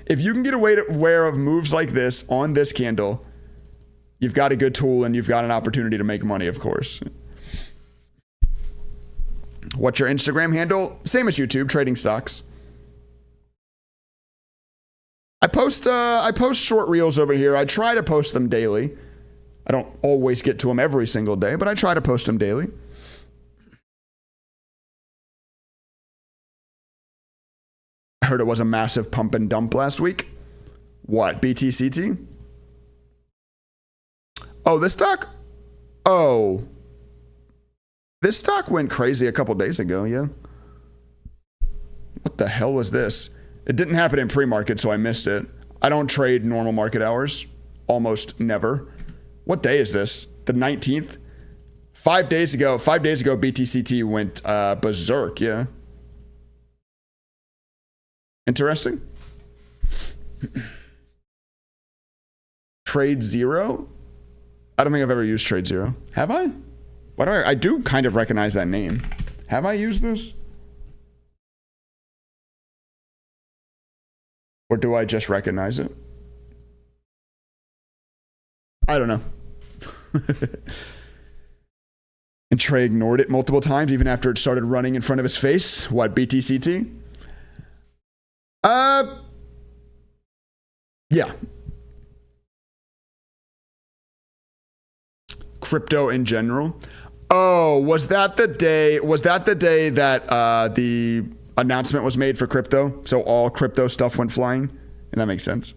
[SPEAKER 1] If you can get aware of moves like this on this candle, you've got a good tool and you've got an opportunity to make money, of course. What's your Instagram handle? Same as YouTube, Trading Stocks. I post short reels over here. I try to post them daily. I don't always get to them every single day, but I try to post them daily. I heard it was a massive pump and dump last week. What, BTCT? Oh, this stock? Oh. This stock went crazy a couple days ago, yeah. What the hell was this? It didn't happen in pre-market, so I missed it. I don't trade normal market hours. Almost never. What day is this? The 19th? 5 days ago, BTCT went berserk, yeah. Interesting. Trade Zero? I don't think I've ever used Trade Zero. Have I? Why do I do kind of recognize that name. Have I used this? Or do I just recognize it? I don't know. And Trey ignored it multiple times, even after it started running in front of his face. What, BTCT? Yeah. Crypto in general. Oh, was that the day that the announcement was made for crypto? So all crypto stuff went flying? And that makes sense.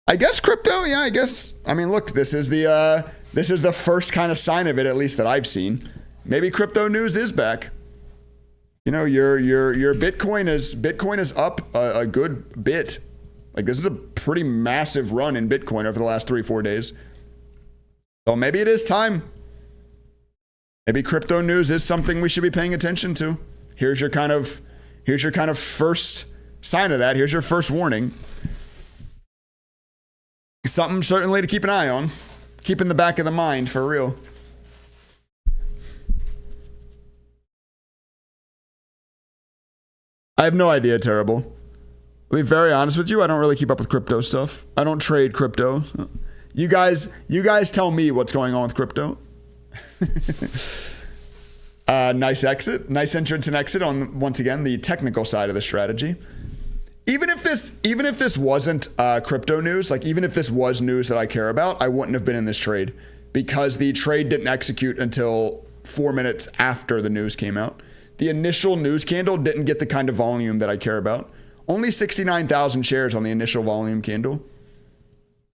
[SPEAKER 1] I guess crypto, yeah, I guess. I mean, look, this is the first kind of sign of it, at least that I've seen. Maybe crypto news is back. You know, your Bitcoin is up a good bit. Like, this is a pretty massive run in Bitcoin over the last 3-4 days. So maybe it is time. Maybe crypto news is something we should be paying attention to. Here's your kind of first sign of that. Here's your first warning. Something certainly to keep an eye on. Keep in the back of the mind, for real. I have no idea, Terrible. To be very honest with you, I don't really keep up with crypto stuff. I don't trade crypto. You guys tell me what's going on with crypto. Nice exit. Nice entrance and exit on, once again, the technical side of the strategy. Even if this wasn't crypto news, like even if this was news that I care about, I wouldn't have been in this trade because the trade didn't execute until 4 minutes after the news came out. The initial news candle didn't get the kind of volume that I care about. Only 69,000 shares on the initial volume candle.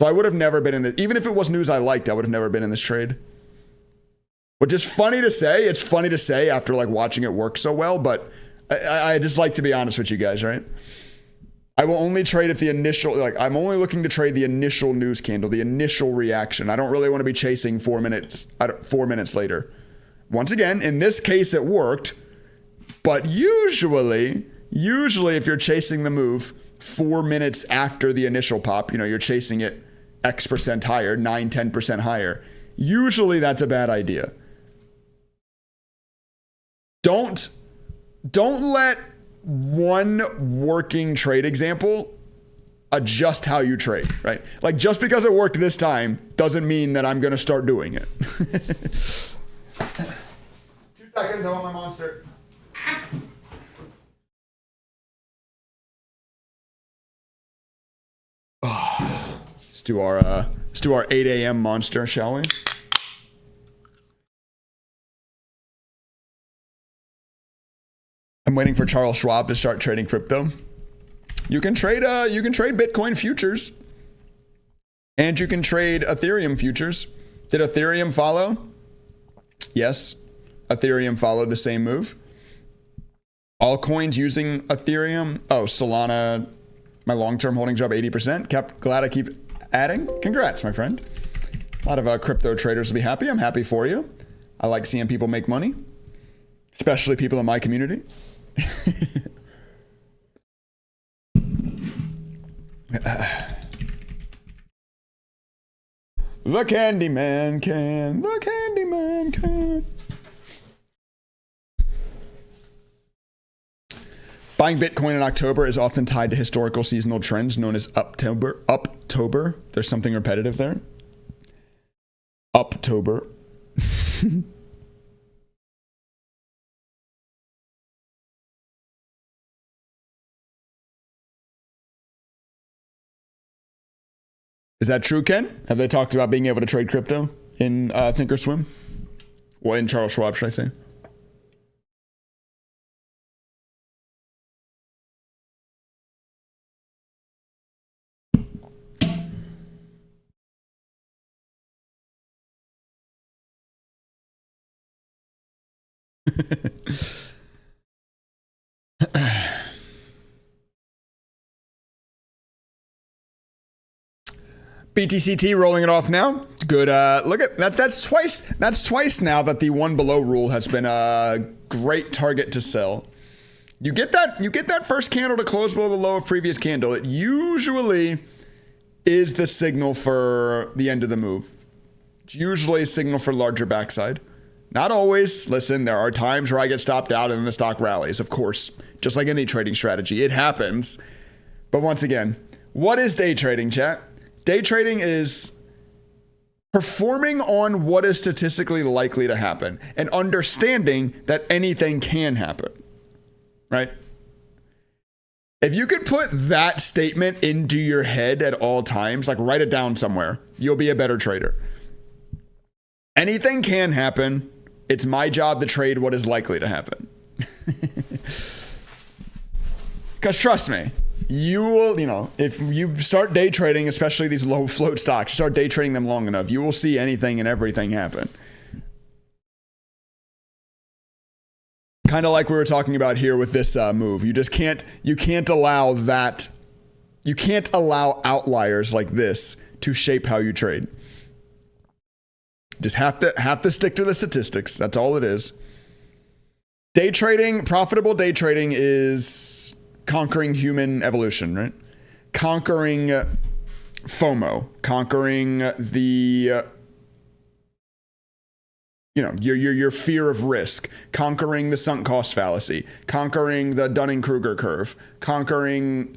[SPEAKER 1] So I would have never been in this. Even if it was news I liked, I would have never been in this trade. Which is funny to say. It's funny to say after like watching it work so well, but I just like to be honest with you guys, right? I will only trade if the initial, like I'm only looking to trade the initial news candle, the initial reaction. I don't really want to be chasing 4 minutes later. Once again, in this case, it worked, but usually if you're chasing the move 4 minutes after the initial pop, you know, you're chasing it X% higher, 9-10% higher. Usually that's a bad idea. Don't let one working trade example adjust how you trade, right? Like just because it worked this time doesn't mean that I'm going to start doing it. 2 seconds, I want my monster. Oh, let's do our 8 a.m. monster, shall we? I'm waiting for Charles Schwab to start trading crypto. You can trade Bitcoin futures, and you can trade Ethereum futures. Did Ethereum follow? Yes, Ethereum followed the same move. All coins using Ethereum. Oh, Solana, my long-term holdings are up 80%. Glad I keep adding. Congrats, my friend. A lot of crypto traders will be happy. I'm happy for you. I like seeing people make money, especially people in my community. The Candyman can. The Candyman can. Buying Bitcoin in October is often tied to historical seasonal trends known as Uptober. There's something repetitive there. Uptober. Is that true, Ken? Have they talked about being able to trade crypto in Thinkorswim? Well, in Charles Schwab, should I say? BTCT rolling it off now. Good. Look at that. That's twice now that the one below rule has been a great target to sell. You get that first candle to close below the low of previous candle. It usually is the signal for the end of the move. It's usually a signal for larger backside. Not always. Listen, there are times where I get stopped out and then the stock rallies. Of course, just like any trading strategy, it happens. But once again, what is day trading, chat? Day trading is performing on what is statistically likely to happen and understanding that anything can happen, right? If you could put that statement into your head at all times, like write it down somewhere, you'll be a better trader. Anything can happen. It's my job to trade what is likely to happen. Because trust me, you will, if you start day trading, especially these low float stocks, start day trading them long enough, you will see anything and everything happen. Kind of like we were talking about here with this move. You can't allow outliers like this to shape how you trade. Just have to stick to the statistics. That's all it is. Day trading, profitable day trading is conquering human evolution, right? Conquering FOMO, conquering the your fear of risk, conquering the sunk cost fallacy, conquering the Dunning-Kruger curve, conquering,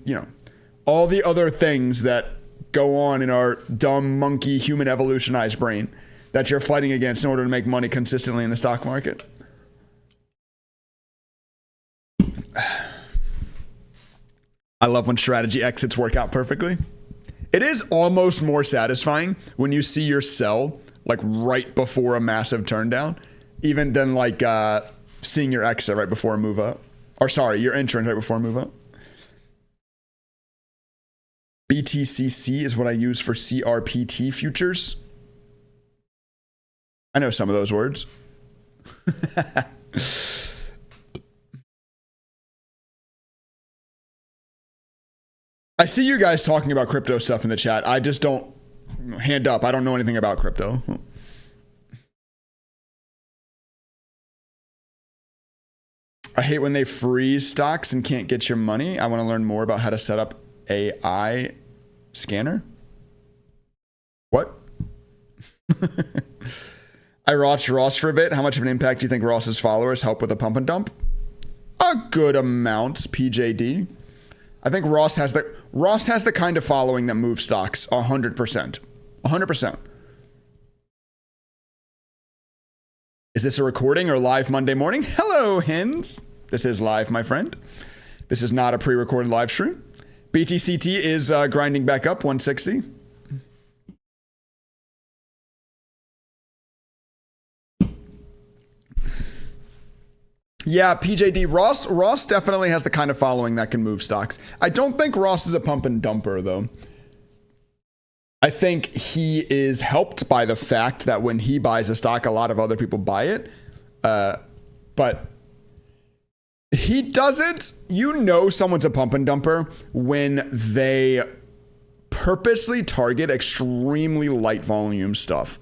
[SPEAKER 1] all the other things that go on in our dumb monkey human evolutionized brain that you're fighting against in order to make money consistently in the stock market. I love when strategy exits work out perfectly. It is almost more satisfying when you see your sell like right before a massive turn down, even than like seeing your exit right before a move up. Or sorry, your entrance right before a move up. BTCC is what I use for CRPT futures. I know some of those words. I see you guys talking about crypto stuff in the chat. I just don't, hand up, I don't know anything about crypto. I hate when they freeze stocks and can't get your money. I want to learn more about how to set up AI scanner. What? I watched Ross for a bit. How much of an impact do you think Ross's followers help with a pump and dump? A good amount, PJD. I think Ross has the kind of following that moves stocks 100%. 100%. Is this a recording or live Monday morning? Hello, hens. This is live, my friend. This is not a pre-recorded live stream. BTCT is grinding back up 160. Yeah, PJD. Ross definitely has the kind of following that can move stocks. I don't think Ross is a pump and dumper, though. I think he is helped by the fact that when he buys a stock, a lot of other people buy it. But he doesn't, someone's a pump and dumper when they purposely target extremely light volume stuff.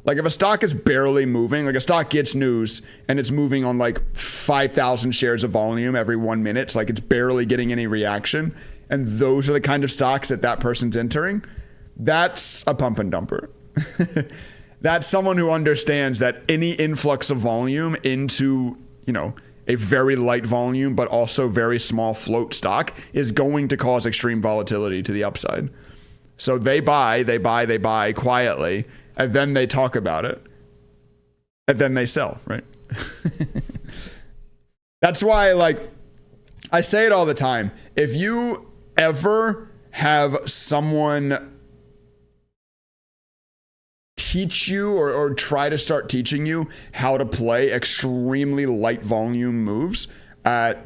[SPEAKER 1] Like if a stock is barely moving, like a stock gets news and it's moving on like 5,000 shares of volume every 1 minute. So like it's barely getting any reaction. And those are the kind of stocks that person's entering. That's a pump and dumper. That's someone who understands that any influx of volume into, a very light volume, but also very small float stock is going to cause extreme volatility to the upside. So they buy quietly, and then they talk about it, and then they sell, right? That's why, I say it all the time. If you ever have someone teach you or try to start teaching you how to play extremely light volume moves,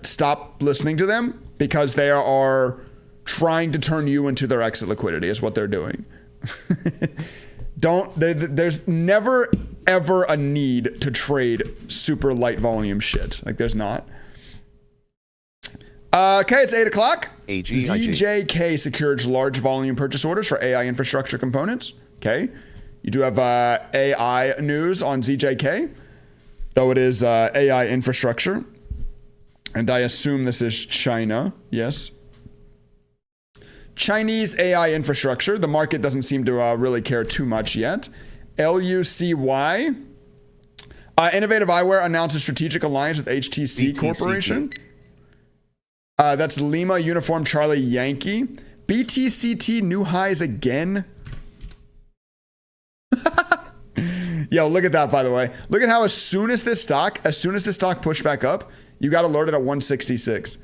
[SPEAKER 1] stop listening to them because they are trying to turn you into their exit liquidity is what they're doing. There's never ever a need to trade super light volume shit. There's not. Okay, it's 8 o'clock. ZJK secured large volume purchase orders for AI infrastructure components. Okay. You do have AI news on ZJK, though it is AI infrastructure. And I assume this is China. Yes. Chinese AI infrastructure. The market doesn't seem to really care too much yet. LUCY. Innovative Eyewear announces strategic alliance with HTC Corporation. That's Lima Uniform Charlie Yankee. BTCT new highs again. Yo, look at that, by the way. Look at how as soon as this stock pushed back up, you got alerted at 166.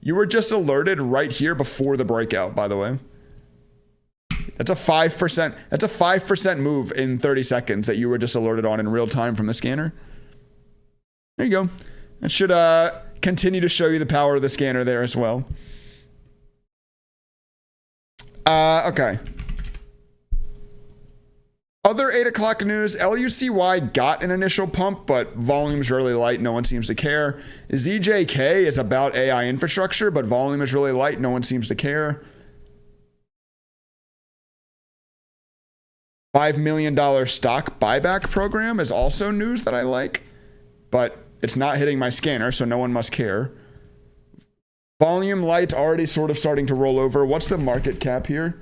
[SPEAKER 1] You were just alerted right here before the breakout, by the way. That's a 5%. That's a 5% move in 30 seconds that you were just alerted on in real time from the scanner. There you go. That should continue to show you the power of the scanner there as well. Okay. Other 8 o'clock news, LUCY got an initial pump, but volume's really light. No one seems to care. ZJK is about AI infrastructure, but volume is really light. No one seems to care. $5 million stock buyback program is also news that I like, but it's not hitting my scanner, so no one must care. Volume light already sort of starting to roll over. What's the market cap here?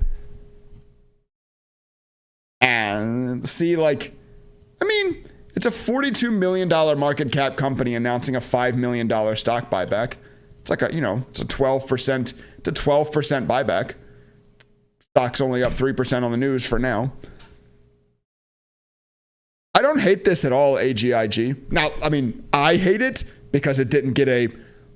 [SPEAKER 1] And see, it's a $42 million market cap company announcing a $5 million stock buyback. It's like it's a 12%, it's a 12% buyback. Stock's only up 3% on the news for now. I don't hate this at all, AGIG. Now, I hate it because it didn't get a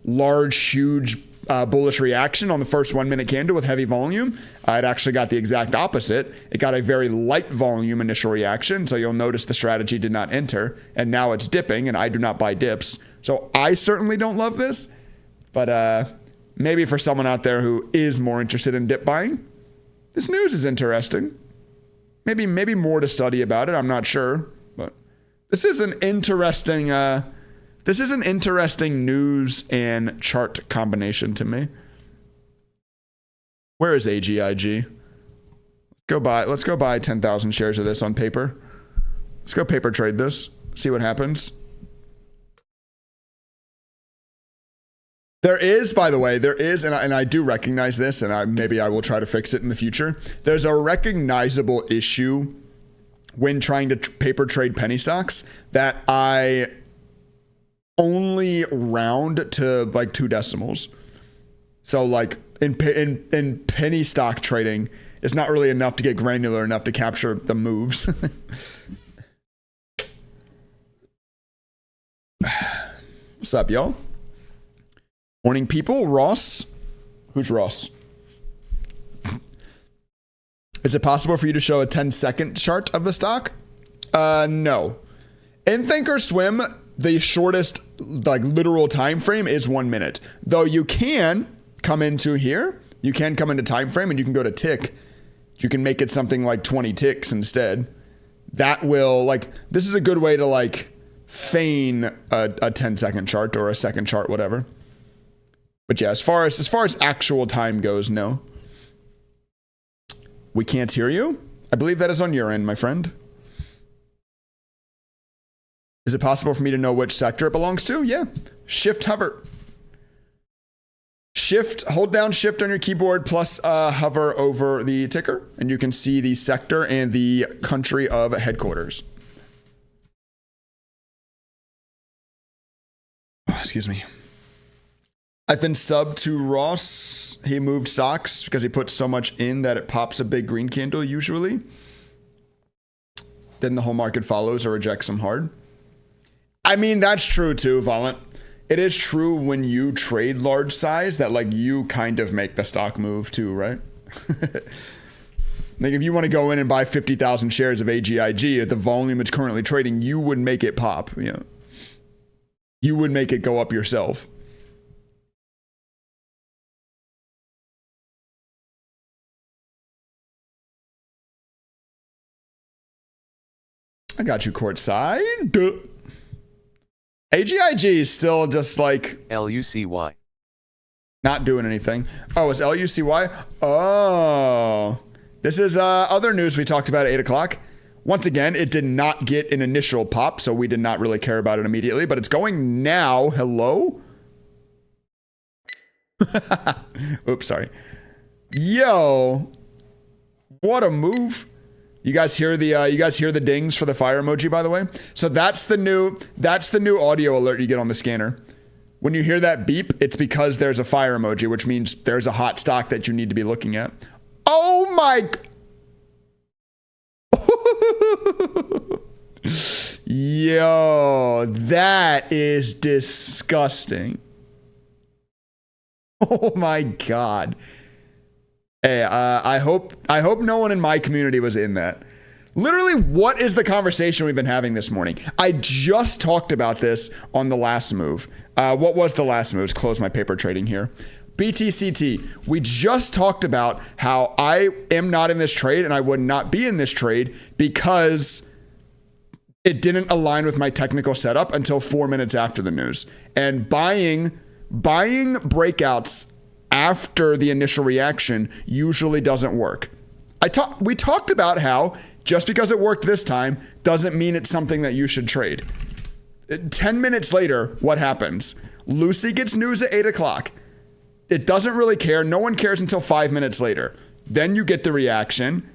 [SPEAKER 1] large, huge bullish reaction on the first 1 minute candle with heavy volume. It actually got the exact opposite. It got a very light volume initial reaction. So you'll notice the strategy did not enter and now it's dipping and I do not buy dips. So I certainly don't love this, but maybe for someone out there who is more interested in dip buying, This news is interesting. Maybe more to study about it. I'm not sure, but this is an interesting news and chart combination to me. Where is AGIG? Let's go buy 10,000 shares of this on paper. Let's go paper trade this. See what happens. There is, by the way, and I do recognize this, and maybe I will try to fix it in the future. There's a recognizable issue when trying to paper trade penny stocks that I only round to like 2 decimals. So like in penny stock trading, it's not really enough to get granular enough to capture the moves. What's up, y'all? Morning, people. Ross. Who's Ross? Is it possible for you to show a 10-second chart of the stock? No. In Thinkorswim, the shortest, like, literal time frame is 1 minute. Though you can come into here. You can come into time frame and you can go to tick. You can make it something like 20 ticks instead. That will, like, this is a good way to, like, feign a 10-second chart or a second chart, whatever. But yeah, as far as actual time goes, no. We can't hear you? I believe that is on your end, my friend. Is it possible for me to know which sector it belongs to? Yeah. Shift hover. Hold down shift on your keyboard plus hover over the ticker, and you can see the sector and the country of headquarters. Oh, excuse me. I've been subbed to Ross. He moved socks because he puts so much in that it pops a big green candle usually. Then the whole market follows or rejects him hard. I mean, that's true too, Violent. It is true when you trade large size that like you kind of make the stock move too, right? Like if you want to go in and buy 50,000 shares of AGIG at the volume it's currently trading, you would make it pop. You know, you would make it go up yourself. I got you courtside. AGIG is still just like
[SPEAKER 2] LUCY.
[SPEAKER 1] Not doing anything. Oh, it's LUCY? Oh. This is other news we talked about at 8 o'clock. Once again, it did not get an initial pop, so we did not really care about it immediately, but it's going now. Hello? Oops, sorry. Yo. What a move. You guys hear the dings for the fire emoji, by the way? So that's the new audio alert you get on the scanner. When you hear that beep, it's because there's a fire emoji, which means there's a hot stock that you need to be looking at. Oh my. Yo, that is disgusting. Oh my God. Hey, I hope no one in my community was in that. Literally, what is the conversation we've been having this morning? I just talked about this on the last move. What was the last move? Let's close my paper trading here. BTCT. We just talked about how I am not in this trade and I would not be in this trade because it didn't align with my technical setup until 4 minutes after the news. And buying breakouts after the initial reaction usually doesn't work. We talked about how just because it worked this time doesn't mean it's something that you should trade. 10 minutes later, what happens? Lucy gets news at 8 o'clock. It doesn't really care. No one cares until 5 minutes later. Then you get the reaction.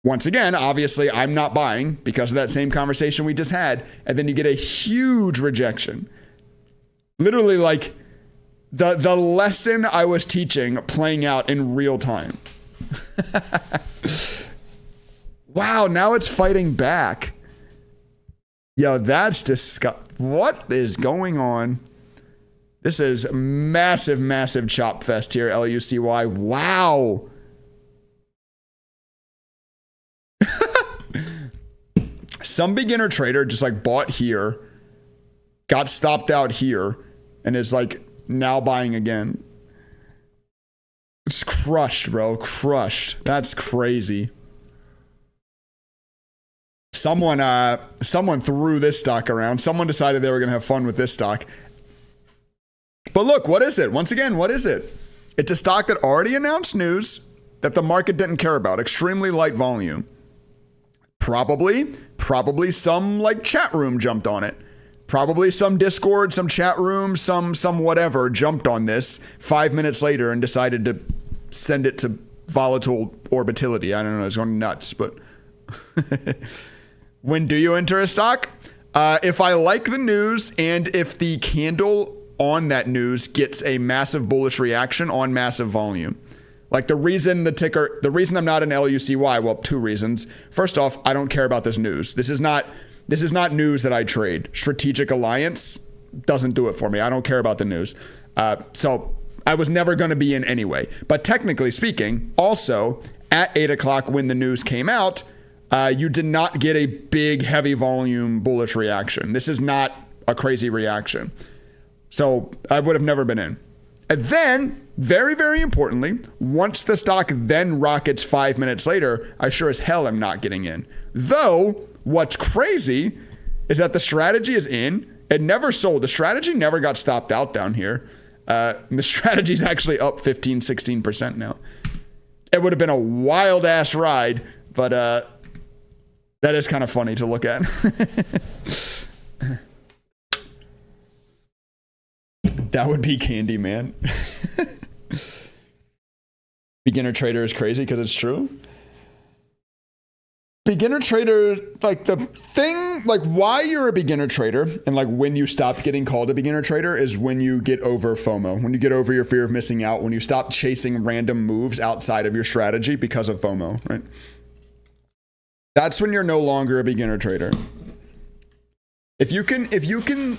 [SPEAKER 1] Once again, obviously, I'm not buying because of that same conversation we just had. And then you get a huge rejection. Literally like the lesson I was teaching playing out in real time. Wow, now it's fighting back. Yo, that's disgusting. What is going on? This is massive, massive chop fest here, LUCY. Wow. Some beginner trader just like bought here, got stopped out here, and is like now buying again. It's crushed, bro. Crushed. That's crazy. Someone threw this stock around. Someone decided they were going to have fun with this stock. But look, what is it? Once again, what is it? It's a stock that already announced news that the market didn't care about. Extremely light volume. Probably some like chat room jumped on it. Probably some Discord, some chat room, some whatever jumped on this 5 minutes later and decided to send it to volatile orbitality. I don't know, it's going nuts, but when do you enter a stock? If I like the news and if the candle on that news gets a massive bullish reaction on massive volume. Like the reason I'm not an LUCY, well, two reasons. First off, I don't care about this news. This is not news that I trade. Strategic Alliance doesn't do it for me. I don't care about the news. So I was never going to be in anyway. But technically speaking, also at 8 o'clock when the news came out, you did not get a big, heavy volume bullish reaction. This is not a crazy reaction. So I would have never been in. And then, very, very importantly, once the stock then rockets 5 minutes later, I sure as hell am not getting in. Though, what's crazy is that the strategy is in. It never sold. The strategy never got stopped out down here. The strategy is actually up 15, 16% now. It would have been a wild ass ride, but that is kind of funny to look at. That would be candy, man. Beginner trader is crazy because it's true. Beginner trader, like the thing, like why you're a beginner trader and like when you stop getting called a beginner trader is when you get over FOMO, when you get over your fear of missing out, when you stop chasing random moves outside of your strategy because of FOMO, right? That's when you're no longer a beginner trader. If you can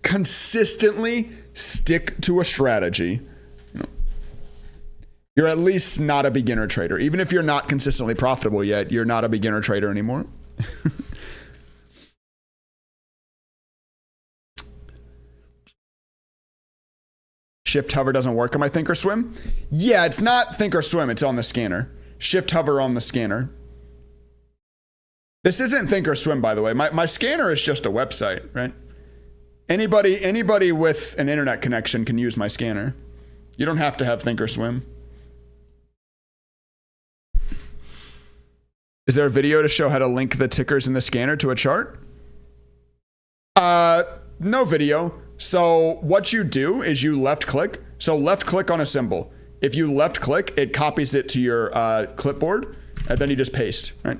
[SPEAKER 1] consistently stick to a strategy, you're at least not a beginner trader. Even if you're not consistently profitable yet, you're not a beginner trader anymore. Shift hover doesn't work on my Thinkorswim? Yeah, it's not Thinkorswim, it's on the scanner. Shift hover on the scanner. This isn't Thinkorswim, by the way. My scanner is just a website, right? Anybody with an internet connection can use my scanner. You don't have to have Thinkorswim. Is there a video to show how to link the tickers in the scanner to a chart? No video. So what you do is you left click. So left click on a symbol. If you left click, it copies it to your clipboard, and then you just paste, right?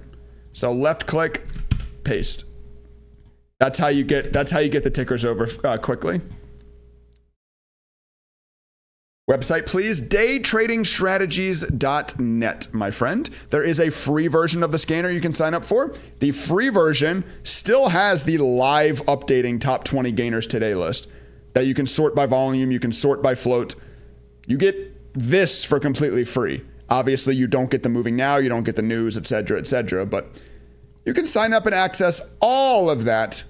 [SPEAKER 1] So left click, paste. That's how you get the tickers over quickly. Website, please. Daytradingstrategies.net, my friend. There is a free version of the scanner you can sign up for. The free version still has the live updating top 20 gainers today list that you can sort by volume, you can sort by float. You get this for completely free. Obviously, you don't get the moving now, you don't get the news, etc., but you can sign up and access all of that.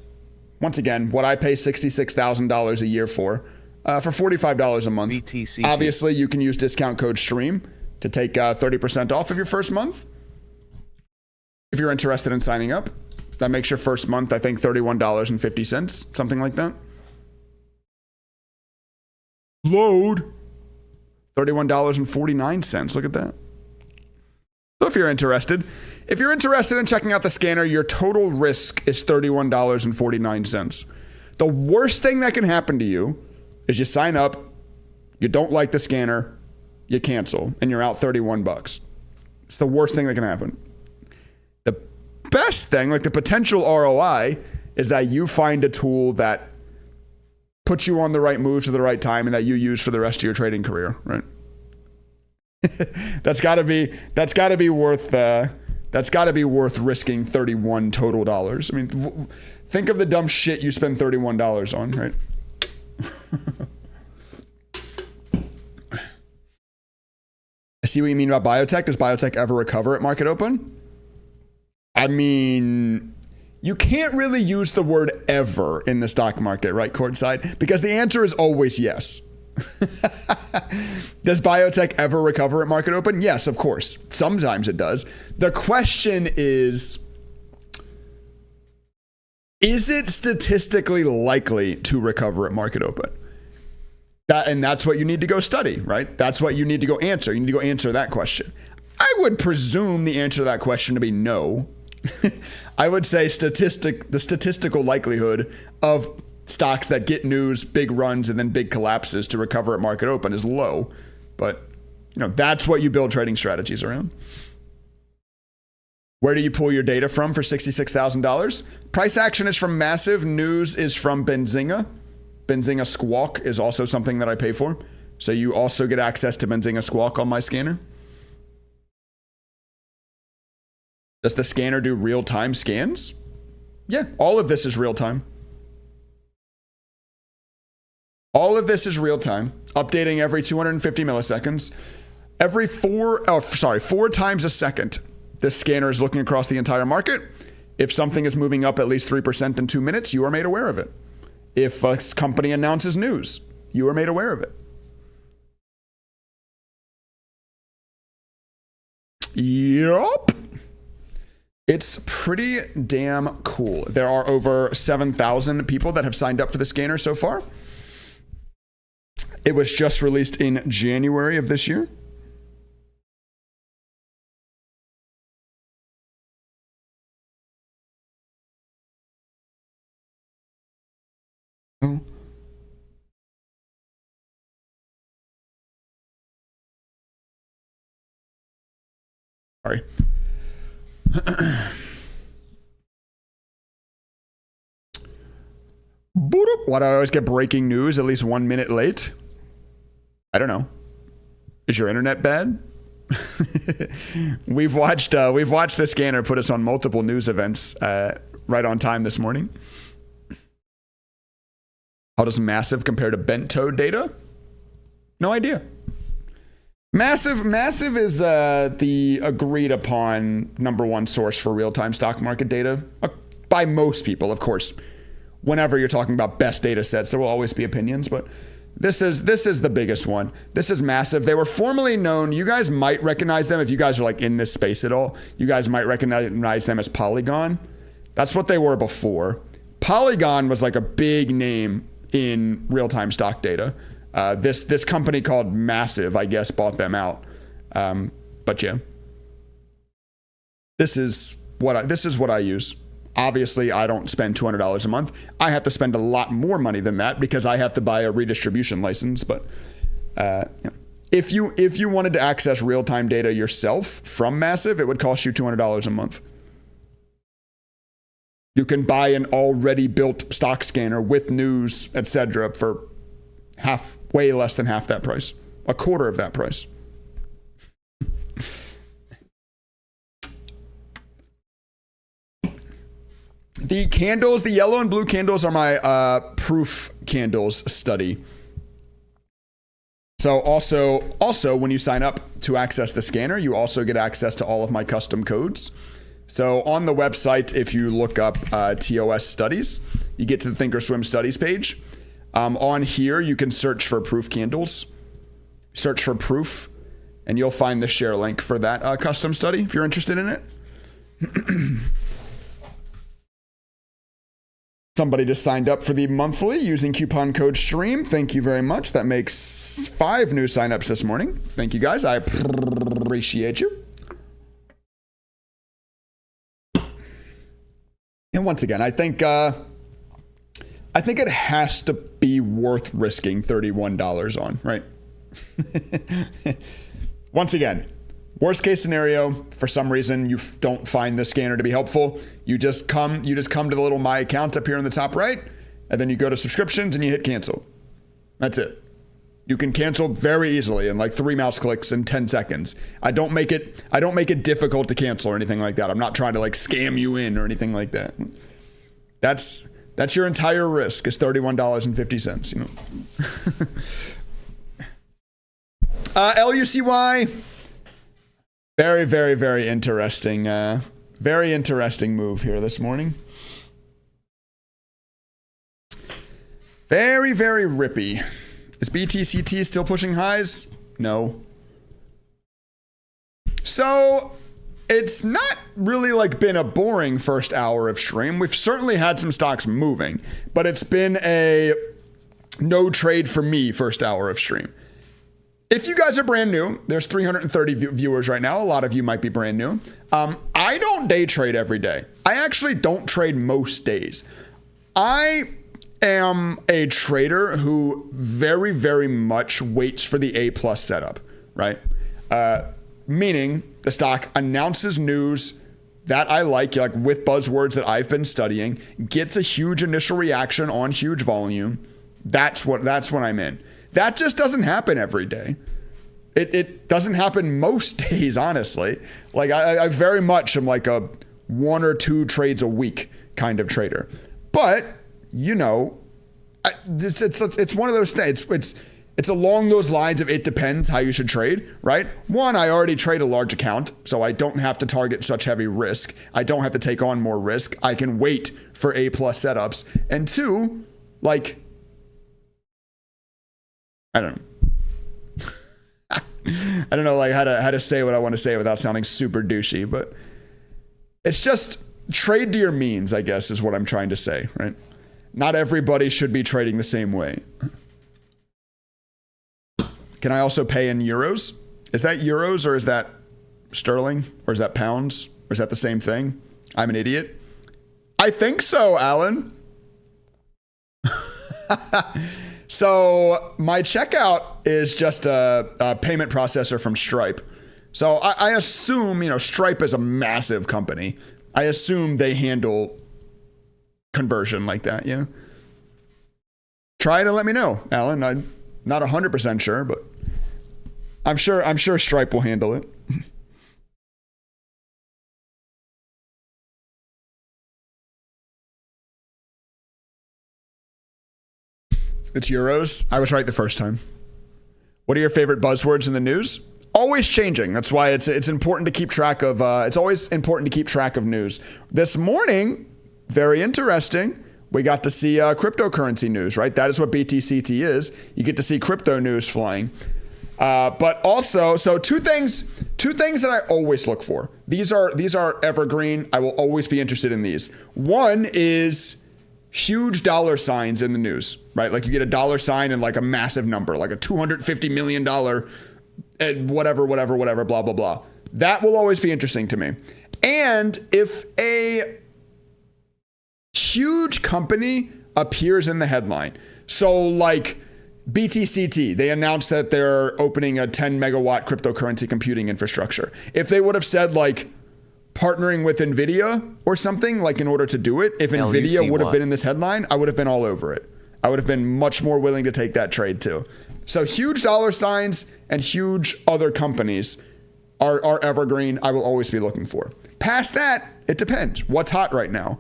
[SPEAKER 1] Once again, what I pay $66,000 a year for $45 a month.
[SPEAKER 2] BTCT.
[SPEAKER 1] Obviously, you can use discount code STREAM to take 30% off of your first month. If you're interested in signing up, that makes your first month, I think, $31.50, something like that. Load. $31.49. Look at that. So if you're interested in checking out the scanner, your total risk is $31.49. The worst thing that can happen to you is you sign up, you don't like the scanner, you cancel, and you're out $31. It's the worst thing that can happen. The best thing, like the potential ROI, is that you find a tool that puts you on the right moves at the right time and that you use for the rest of your trading career, right? That's got to be worth risking $31 total dollars. I mean, think of the dumb shit you spend $31 on, right? I see what you mean about biotech. Does biotech ever recover at market open? I mean, you can't really use the word ever in the stock market, right, courtside? Because the answer is always yes. Does biotech ever recover at market open? Yes, of course. Sometimes it does. The question is it statistically likely to recover at market open? That's what you need to go study, right? That's what you need to go answer. You need to go answer that question. I would presume the answer to that question to be no. I would say the statistical likelihood of stocks that get news, big runs, and then big collapses to recover at market open is low. But that's what you build trading strategies around. Where do you pull your data from for $66,000? Price action is from Massive. News is from Benzinga. Benzinga Squawk is also something that I pay for. So you also get access to Benzinga Squawk on my scanner. Does the scanner do real-time scans? Yeah, all of this is real-time. All of this is real-time, updating every 250 milliseconds. Every 4 times a second, this scanner is looking across the entire market. If something is moving up at least 3% in 2 minutes, you are made aware of it. If a company announces news, you are made aware of it. Yup. It's pretty damn cool. There are over 7,000 people that have signed up for the scanner so far. It was just released in January of this year. Oh. Sorry. Why do I always get breaking news at least 1 minute late? I don't know. Is your internet bad? We've watched the scanner put us on multiple news events right on time this morning. How does Massive compare to bent toed data? No idea. Massive is the agreed upon number one source for real-time stock market data by most people, of course. Whenever you're talking about best data sets, there will always be opinions, but this is the biggest one. This is Massive. They were formerly known, you guys might recognize them if you guys are like in this space at all. You guys might recognize them as Polygon. That's what they were before. Polygon was like a big name in real-time stock data. This company called Massive, I guess, bought them out. But yeah, this is what I use. Obviously, I don't spend $200 a month. I have to spend a lot more money than that because I have to buy a redistribution license. But if you wanted to access real-time data yourself from Massive, it would cost you $200 a month. You can buy an already built stock scanner with news, etc., for way less than half that price, a quarter of that price. The candles, the yellow and blue candles are my proof candles study. So also when you sign up to access the scanner, you also get access to all of my custom codes. So on the website, if you look up TOS studies, you get to the Thinkorswim studies page. On here, you can search for proof candles, search for proof, and you'll find the share link for that custom study if you're interested in it. Somebody just signed up for the monthly using coupon code STREAM. Thank you very much. That makes 5 new signups this morning. Thank you guys. I appreciate you. And once again, I think it has to be worth risking $31 on, right? Once again, worst case scenario, for some reason you don't find the scanner to be helpful, you just come to the little My Account up here in the top right, and then you go to subscriptions and you hit cancel. That's it. You can cancel very easily in like 3 mouse clicks in 10 seconds. I don't make it difficult to cancel or anything like that. I'm not trying to like scam you in or anything like that. That's your entire risk is $31.50, you know. LUCY. Very, very, very interesting move here this morning. Very, very rippy Is BTCT still pushing highs? No. So it's not really like been a boring first hour of stream. We've certainly had some stocks moving, but it's been a no trade for me first hour of stream. If you guys are brand new, there's 330 viewers right now. A lot of you might be brand new. I don't day trade every day. I actually don't trade most days. I am a trader who very, very much waits for the A+ setup, right? Meaning the stock announces news that I like with buzzwords that I've been studying, gets a huge initial reaction on huge volume. That's when I'm in. That just doesn't happen every day. It doesn't happen most days, honestly. Like I very much am like a 1 or 2 trades a week kind of trader. But you know, it's one of those things. It's along those lines of it depends how you should trade, right? One, I already trade a large account, so I don't have to target such heavy risk. I don't have to take on more risk. I can wait for A+ setups. And two, like, I don't know. I don't know like how to say what I want to say without sounding super douchey, but it's just trade to your means, I guess, is what I'm trying to say, right? Not everybody should be trading the same way. Can I also pay in euros? Is that euros or is that sterling or is that pounds or is that the same thing? I'm an idiot. I think so, Alan. So my checkout is just a payment processor from Stripe. So I assume, Stripe is a massive company. I assume they handle conversion like that, yeah. Try to let me know, Alan. I'm not 100% sure, but I'm sure Stripe will handle it. It's euros. I was right the first time. What are your favorite buzzwords in the news? Always changing. That's why it's important to keep track of. It's always important to keep track of news. This morning, very interesting. We got to see cryptocurrency news, right? That is what BTCT is. You get to see crypto news flying. But also, so two things that I always look for. These are evergreen. I will always be interested in these. One is huge dollar signs in the news, right? Like you get a dollar sign and like a massive number, like a $250 million, whatever, blah, blah, blah. That will always be interesting to me. And if a huge company appears in the headline, so like BTCT, they announced that they're opening a 10 megawatt cryptocurrency computing infrastructure. If they would have said like partnering with NVIDIA or something like in order to do it, if NVIDIA would have been in this headline, I would have been all over it. I would have been much more willing to take that trade too. So huge dollar signs and huge other companies are evergreen. I will always be looking for. Past that, it depends. What's hot right now?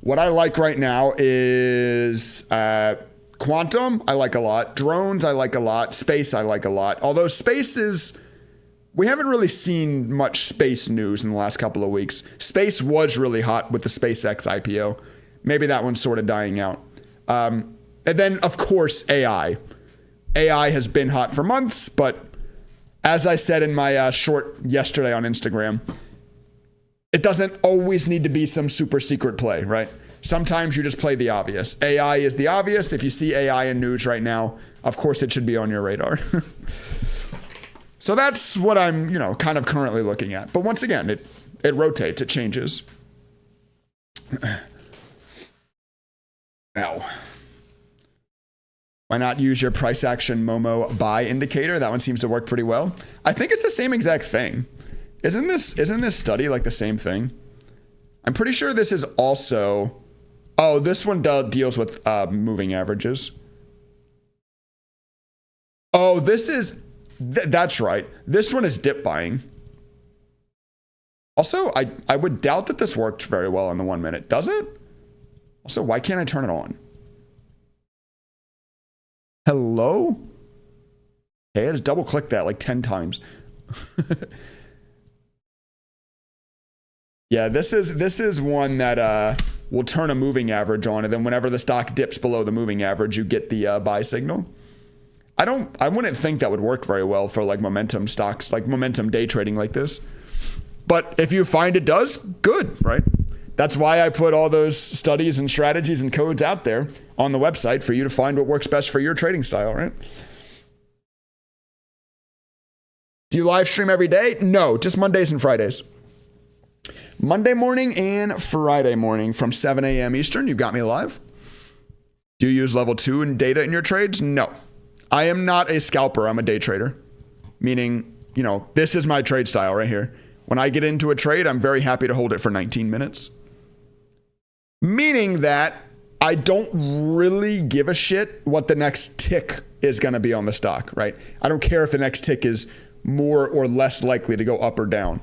[SPEAKER 1] What I like right now is quantum, I like a lot. Drones, I like a lot. Space, I like a lot. Although space is, we haven't really seen much space news in the last couple of weeks. Space was really hot with the SpaceX IPO. Maybe that one's sort of dying out. And then, of course, AI. AI has been hot for months, but as I said in my short yesterday on Instagram, it doesn't always need to be some super secret play, right? Sometimes you just play the obvious. AI is the obvious. If you see AI in news right now, of course it should be on your radar. So that's what I'm, kind of currently looking at. But once again, it rotates, it changes. Now, why not use your price action Momo buy indicator? That one seems to work pretty well. I think it's the same exact thing. Isn't this study like the same thing? I'm pretty sure this is also, this one deals with moving averages. Oh, this is, that's right. This one is dip buying. Also, I would doubt that this worked very well in the 1 minute. Does it? Also, why can't I turn it on? Hello? Okay, I just double click that like 10 times. Yeah, this is one that will turn a moving average on, and then whenever the stock dips below the moving average, you get the buy signal. I wouldn't think that would work very well for like momentum stocks, like momentum day trading like this. But if you find it does, good, right? That's why I put all those studies and strategies and codes out there on the website for you to find what works best for your trading style, right? Do you live stream every day? No, just Mondays and Fridays. Monday morning and Friday morning from 7 a.m. Eastern, you've got me live. Do you use level 2 in data in your trades? No. I am not a scalper. I'm a day trader. Meaning, you know, this is my trade style right here. When I get into a trade, I'm very happy to hold it for 19 minutes. Meaning that I don't really give a shit what the next tick is going to be on the stock, right? I don't care if the next tick is more or less likely to go up or down.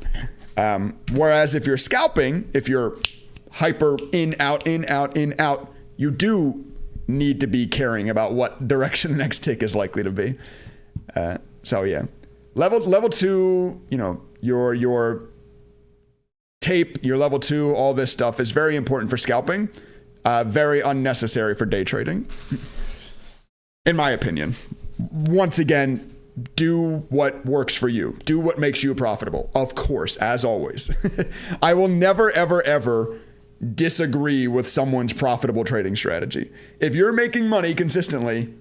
[SPEAKER 1] Whereas if you're scalping, if you're hyper in, out, you do need to be caring about what direction the next tick is likely to be. So yeah, level 2, you know, your tape, your level 2, all this stuff is very important for scalping. Very unnecessary for day trading, in my opinion. Once again, do what works for you. Do what makes you profitable. Of course, as always. I will never, ever, ever disagree with someone's profitable trading strategy. If you're making money consistently,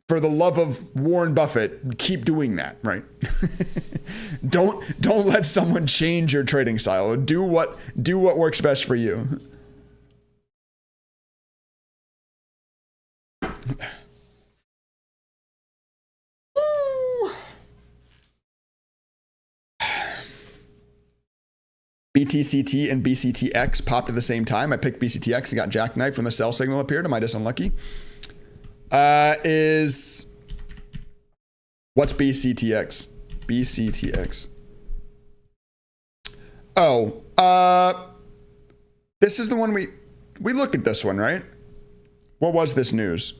[SPEAKER 1] for the love of Warren Buffett, keep doing that, right? Don't let someone change your trading style. Do what works best for you. BTCT and BCTX popped at the same time. I picked BCTX and got jackknifed when the sell signal appeared. Am I just unlucky? What's BCTX? BCTX. Oh, this is the one we looked at this one, right? What was this news?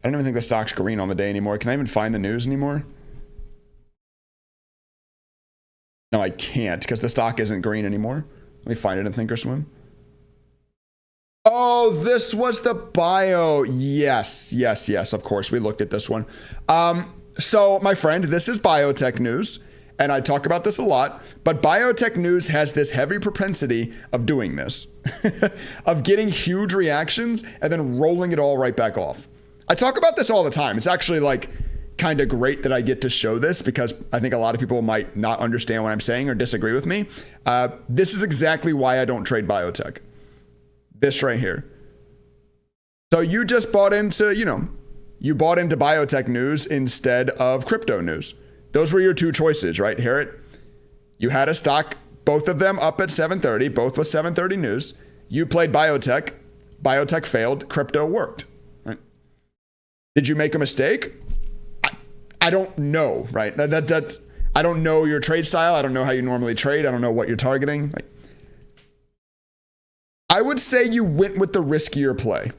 [SPEAKER 1] I don't even think the stock's green on the day anymore. Can I even find the news anymore? No, I can't because the stock isn't green anymore. Let me find it in Thinkorswim. Oh, this was the bio. Yes. Of course, we looked at this one. So, my friend, this is biotech news, and I talk about this a lot, but biotech news has this heavy propensity of doing this, of getting huge reactions and then rolling it all right back off. I talk about this all the time. It's actually like kind of great that I get to show this because I think a lot of people might not understand what I'm saying or disagree with me. This is exactly why I don't trade biotech. This right here. So you just bought into, you bought into biotech news instead of crypto news. Those were your two choices, right, Harriet? You had a stock, both of them up at 730, both with 730 news. You played biotech. Biotech failed. Crypto worked. Right? Did you make a mistake? I don't know, right? I don't know your trade style. I don't know how you normally trade. I don't know what you're targeting. I would say you went with the riskier play.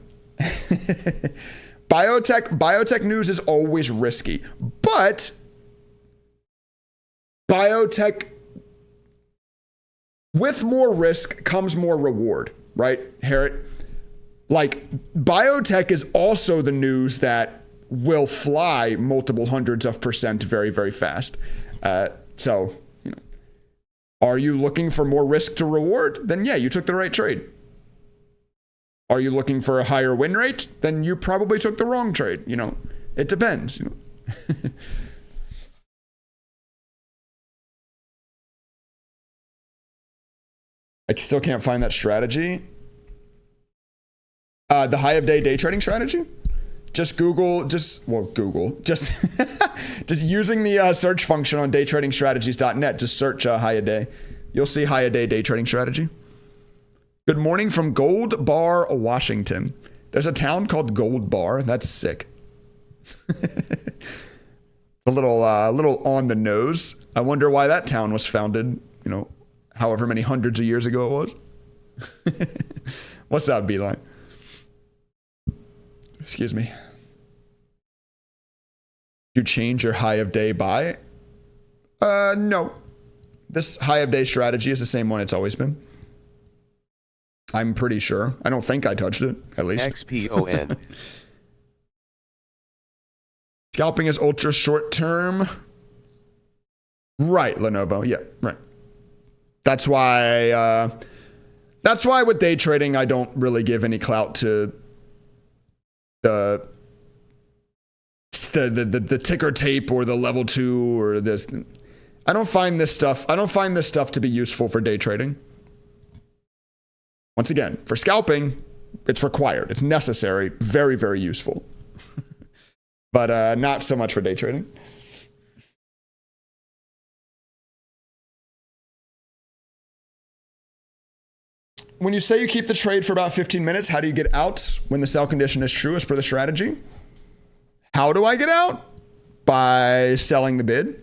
[SPEAKER 1] Biotech news is always risky, but biotech, with more risk comes more reward, right, Harriet? Like, biotech is also the news that will fly multiple hundreds of % very, very fast. So, are you looking for more risk to reward? Then yeah, you took the right trade. Are you looking for a higher win rate? Then you probably took the wrong trade. It depends. I still can't find that strategy. The high of day trading strategy? Just Google, just using the search function on daytradingstrategies.net. Just search high a day. You'll see high a day trading strategy. Good morning from Gold Bar, Washington. There's a town called Gold Bar. That's sick. A little on the nose. I wonder why that town was founded, however many hundreds of years ago it was. What's up, Beeline? Excuse me. You change your high of day buy? No. This high of day strategy is the same one it's always been. I'm pretty sure. I don't think I touched it, at least.
[SPEAKER 2] XPON.
[SPEAKER 1] Scalping is ultra short term. Right, Lenovo. Yeah, right. That's why with day trading, I don't really give any clout to the ticker tape or the level 2 or this. I don't find this stuff to be useful for day trading. Once again, for scalping, it's required. It's necessary. Very, very useful. But not so much for day trading. When you say you keep the trade for about 15 minutes, how do you get out when the sell condition is true as per the strategy? How do I get out? By selling the bid.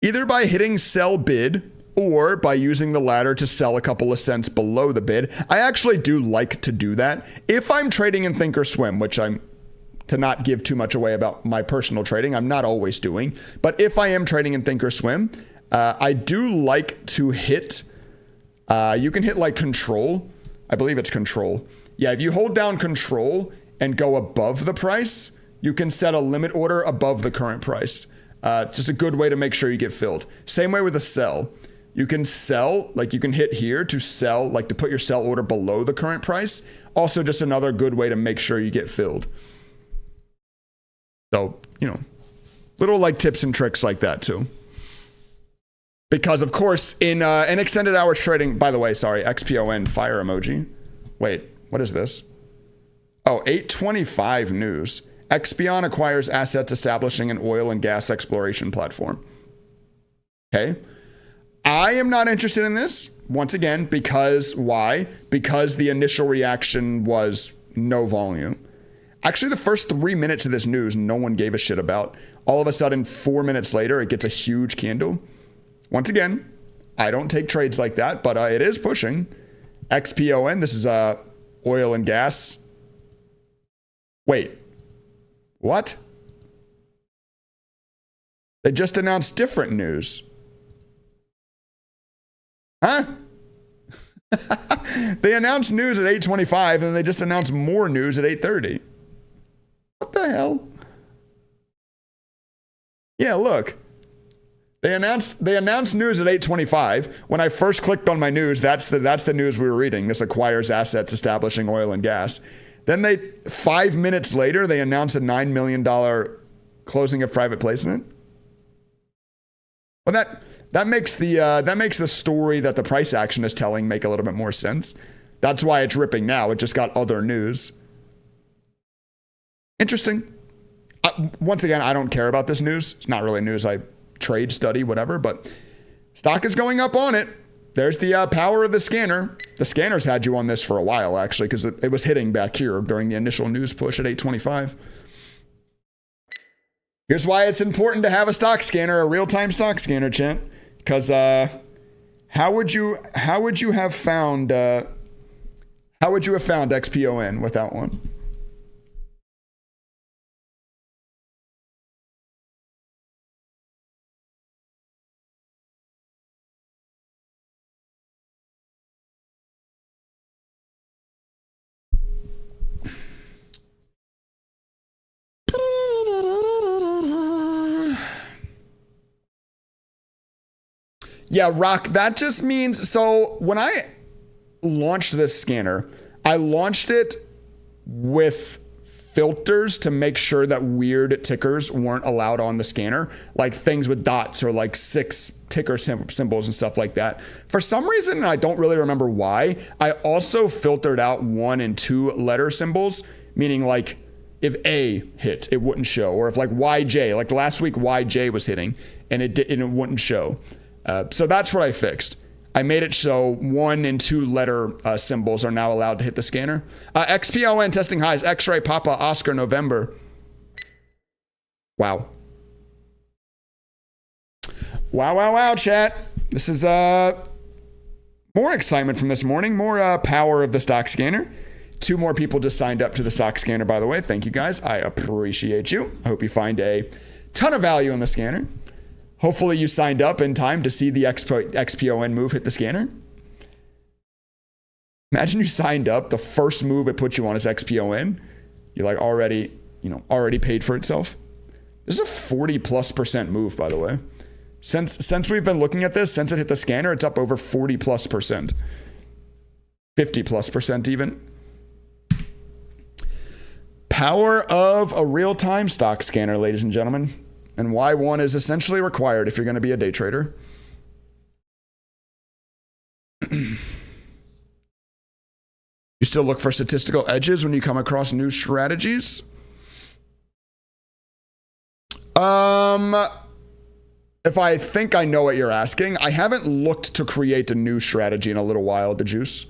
[SPEAKER 1] Either by hitting sell bid or by using the ladder to sell a couple of cents below the bid. I actually do like to do that. If I'm trading in Thinkorswim, which I'm, to not give too much away about my personal trading, I'm not always doing. But if I am trading in Thinkorswim, I do like to hit, you can hit like control. I believe it's control. Yeah, if you hold down control and go above the price, you can set a limit order above the current price. It's just a good way to make sure you get filled. Same way with a sell. You can sell, like you can hit here to sell, like to put your sell order below the current price. Also just another good way to make sure you get filled. So, you know, little like tips and tricks like that too. Because of course in extended hours trading, by the way, sorry, XPON fire emoji. Wait, what is this? Oh, 825 news. Expion acquires assets establishing an oil and gas exploration platform. Okay. I am not interested in this, once again, because why? Because the initial reaction was no volume. Actually, the first 3 minutes of this news, no one gave a shit about. All of a sudden, 4 minutes later, it gets a huge candle. Once again, I don't take trades like that, but it is pushing. XPON, this is oil and gas. Wait, what? They just announced different news. Huh? They announced news at 8:25 and they just announced more news at 8:30. What the hell? Yeah, look. They announced news at 8:25. When I first clicked on my news, that's the news we were reading. This acquires assets establishing oil and gas. Then 5 minutes later, they announced a $9 million closing of private placement. Well, that makes the story that the price action is telling make a little bit more sense. That's why it's ripping now. It just got other news. Interesting. Once again, I don't care about this news. It's not really news I trade, study, whatever, but stock is going up on it. There's the power of the scanner. The scanner's had you on this for a while, actually, because it was hitting back here during the initial news push at 8:25. Here's why it's important to have a stock scanner, a real-time stock scanner, chat. Because how would you have found XPON without one? Yeah, Rock, that just means, so when I launched this scanner, I launched it with filters to make sure that weird tickers weren't allowed on the scanner, like things with dots or like 6 ticker symbols and stuff like that. For some reason, I don't really remember why, I also filtered out 1 and 2 letter symbols, meaning like if A hit, it wouldn't show, or if like YJ, like last week YJ was hitting and it wouldn't show. So that's what I fixed. I made it so 1 and 2 letter symbols are now allowed to hit the scanner. XPON testing highs, X-ray, Papa, Oscar, November. Wow. Wow, chat. This is more excitement from this morning, more power of the stock scanner. 2 more people just signed up to the stock scanner, by the way. Thank you, guys. I appreciate you. I hope you find a ton of value in the scanner. Hopefully you signed up in time to see the XPON move hit the scanner. Imagine you signed up, the first move it put you on is XPON. you like already, already paid for itself. This is a 40+% move, by the way. Since we've been looking at this, since it hit the scanner, it's up over 40+%. 50+% even. Power of a real-time stock scanner, ladies and gentlemen, and why one is essentially required if you're going to be a day trader. You still look for statistical edges when you come across new strategies? If I think I know what you're asking, I haven't looked to create a new strategy in a little while, the juice.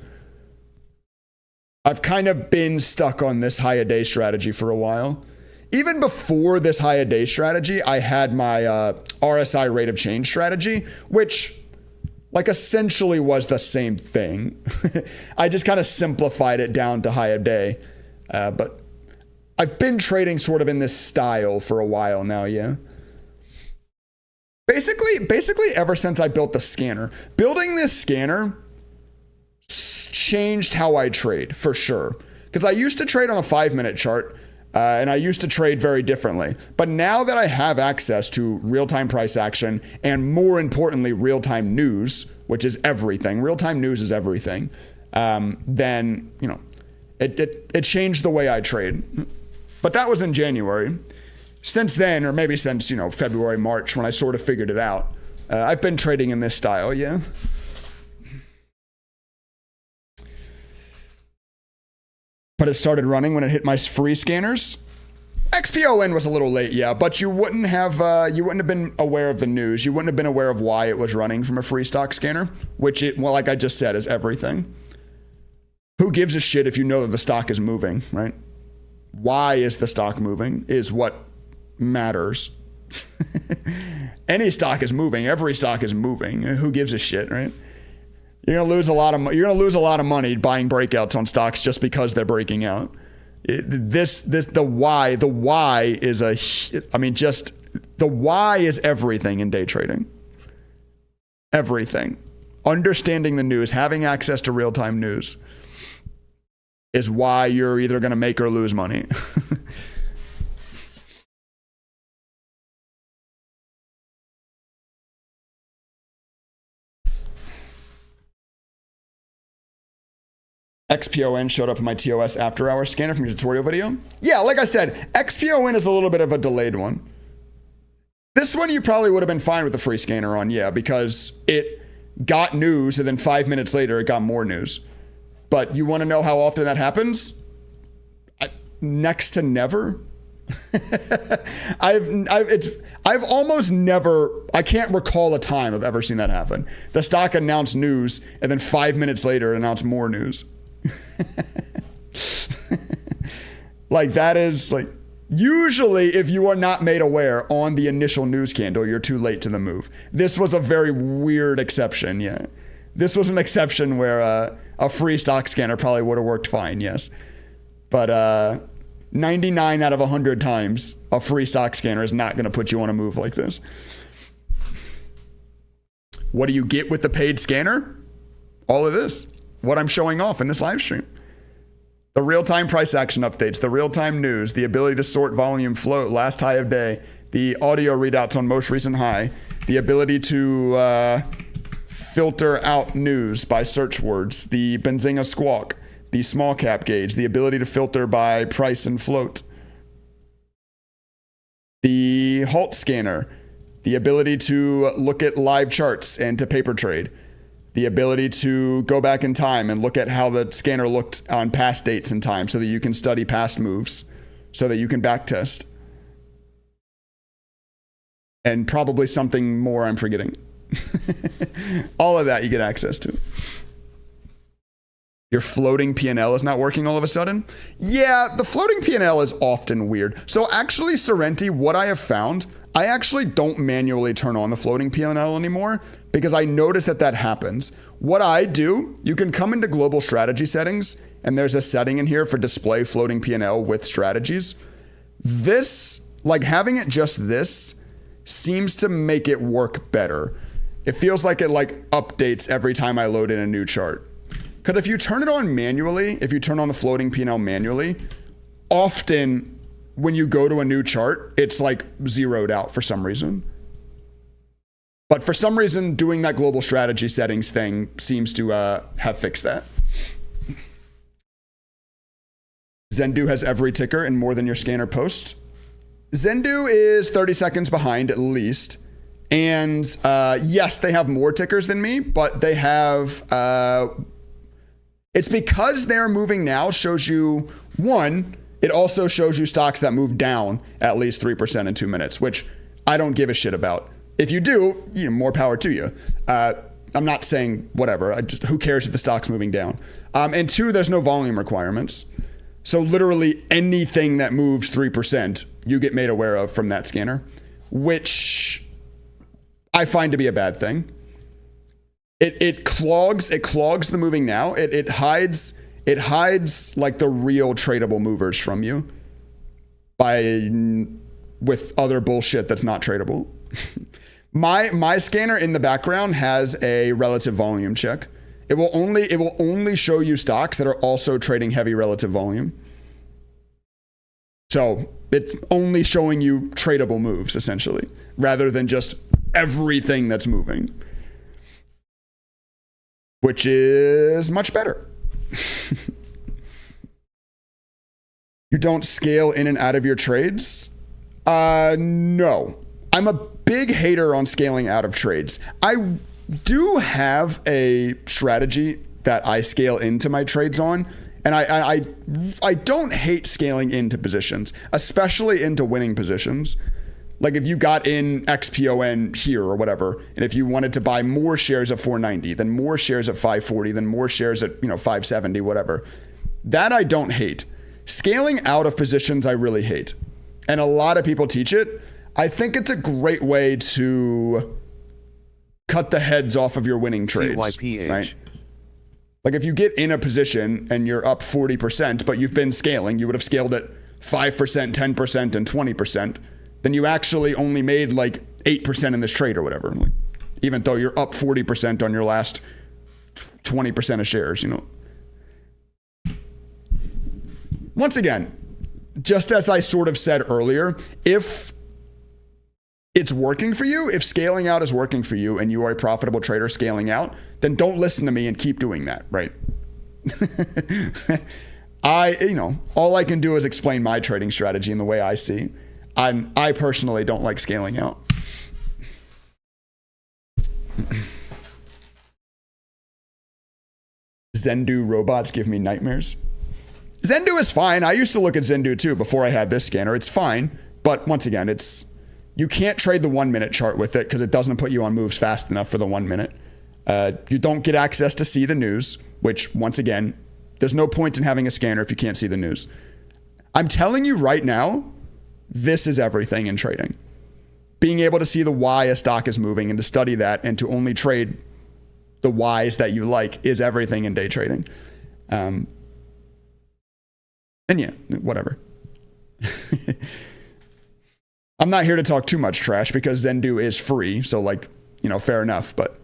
[SPEAKER 1] I've kind of been stuck on this high a day strategy for a while. Even before this high a day strategy, I had my RSI rate of change strategy, which like essentially was the same thing. I just kind of simplified it down to high a day. But I've been trading sort of in this style for a while now, yeah. Basically ever since I built the scanner. Building this scanner changed how I trade, for sure. Because I used to trade on a 5-minute chart, and I used to trade very differently. But now that I have access to real-time price action, and more importantly, real-time news, which is everything. Real-time news is everything. Then, it changed the way I trade. But that was in January. Since then, or maybe since, February, March, when I sort of figured it out, I've been trading in this style, yeah. But it started running when it hit my free scanners. XPON was a little late, yeah, but you wouldn't have been aware of the news. You wouldn't have been aware of why it was running from a free stock scanner, which like I just said, is everything. Who gives a shit if you know that the stock is moving, right? Why is the stock moving is what matters. Any stock is moving. Every stock is moving. Who gives a shit, right? You're gonna lose a lot of money buying breakouts on stocks just because they're breaking out. The why is everything in day trading. Everything. Understanding the news, having access to real-time news is why you're either gonna make or lose money. XPON showed up in my TOS after hours scanner from your tutorial video. Yeah, like I said, XPON is a little bit of a delayed one. This one you probably would have been fine with the free scanner on, yeah, because it got news and then 5 minutes later it got more news. But you want to know how often that happens? Next to never. I've almost never, I can't recall a time I've ever seen that happen. The stock announced news and then 5 minutes later it announced more news. Like that is like, usually if you are not made aware on the initial news candle, you're too late to the move. This was a very weird exception, yeah. This was an exception where a free stock scanner probably would have worked fine, yes. But 99 out of 100 times, a free stock scanner is not going to put you on a move like this. What do you get with the paid scanner? All of this. What I'm showing off in this live stream. The real-time price action updates, the real-time news, the ability to sort volume float, last high of day, the audio readouts on most recent high, the ability to filter out news by search words, the Benzinga squawk, the small cap gauge, the ability to filter by price and float, the halt scanner, the ability to look at live charts and to paper trade, the ability to go back in time and look at how the scanner looked on past dates in time so that you can study past moves, so that you can backtest. And probably something more I'm forgetting. All of that you get access to. Your floating P&L is not working all of a sudden? Yeah, the floating P&L is often weird. So actually, Sorrenti, what I have found, I actually don't manually turn on the floating P&L anymore because I notice that happens. What I do, you can come into global strategy settings and there's a setting in here for display floating P&L with strategies. This, like having it just this, seems to make it work better. It feels like it like updates every time I load in a new chart. Because if you turn it on manually, if you turn on the floating P&L manually, often when you go to a new chart, it's like zeroed out for some reason. But for some reason, doing that global strategy settings thing seems to have fixed that. Zendu has every ticker and more than your scanner post. Zendu is 30 seconds behind at least. And yes, they have more tickers than me, but they have... it's because they're moving now shows you, one, it also shows you stocks that move down at least 3% in 2 minutes, which I don't give a shit about. If you do, more power to you. I'm not saying whatever. Who cares if the stock's moving down? And two, there's no volume requirements. So literally anything that moves 3%, you get made aware of from that scanner, which I find to be a bad thing. It clogs the moving now. It hides like the real tradable movers from you with other bullshit that's not tradable. My scanner in the background has a relative volume check. It will only show you stocks that are also trading heavy relative volume. So it's only showing you tradable moves essentially, rather than just everything that's moving, which is much better. You don't scale in and out of your trades? No. I'm a big hater on scaling out of trades. I do have a strategy that I scale into my trades on, and I don't hate scaling into positions, especially into winning positions. Like if you got in XPON here or whatever, and if you wanted to buy more shares at 490, then more shares at 540, then more shares at 570, whatever. That I don't hate. Scaling out of positions I really hate. And a lot of people teach it. I think it's a great way to cut the heads off of your winning trades. CYPH. Right? Like if you get in a position and you're up 40%, but you've been scaling, you would have scaled at 5%, 10%, and 20%, then you actually only made like 8% in this trade or whatever. Like, even though you're up 40% on your last 20% of shares, Once again, just as I sort of said earlier, if it's working for you, if scaling out is working for you and you are a profitable trader scaling out, then don't listen to me and keep doing that, right? All I can do is explain my trading strategy and the way I see. I personally don't like scaling out. Zendu robots give me nightmares. Zendu is fine. I used to look at Zendu too before I had this scanner. It's fine. But once again, you can't trade the 1 minute chart with it because it doesn't put you on moves fast enough for the 1 minute. You don't get access to see the news, which once again, there's no point in having a scanner if you can't see the news. I'm telling you right now, this is everything in trading. Being able to see the why a stock is moving and to study that and to only trade the whys that you like is everything in day trading. And yeah, whatever. I'm not here to talk too much trash because Zendu is free. So fair enough. But,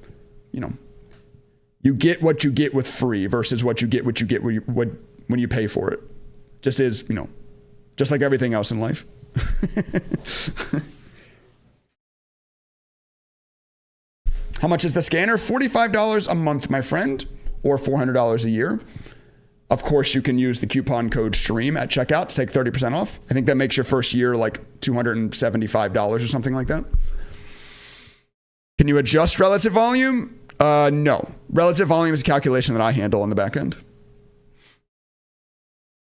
[SPEAKER 1] you get what you get with free versus what you get when you pay for it. Just is, just like everything else in life. How much is the scanner? $45 a month, my friend, or $400 a year. Of course, you can use the coupon code STREAM at checkout to take 30% off. I think that makes your first year like $275 or something like that. Can you adjust relative volume? No. Relative volume is a calculation that I handle on the back end.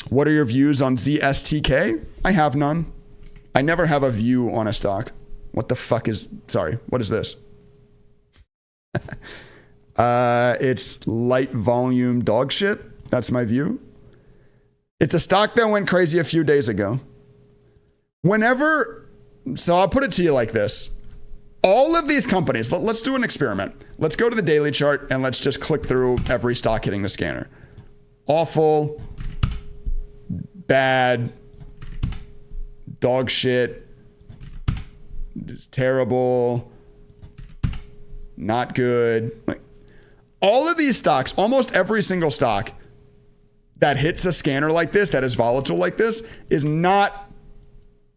[SPEAKER 1] What are your views on ZSTK? I have none. I never have a view on a stock. What the fuck what is this? It's light volume dog shit. That's my view. It's a stock that went crazy a few days ago. So I'll put it to you like this. All of these companies, let's do an experiment. Let's go to the daily chart and let's just click through every stock hitting the scanner. Awful, bad, dog shit, just terrible, not good. Like all of these stocks, almost every single stock that hits a scanner like this, that is volatile like this, is not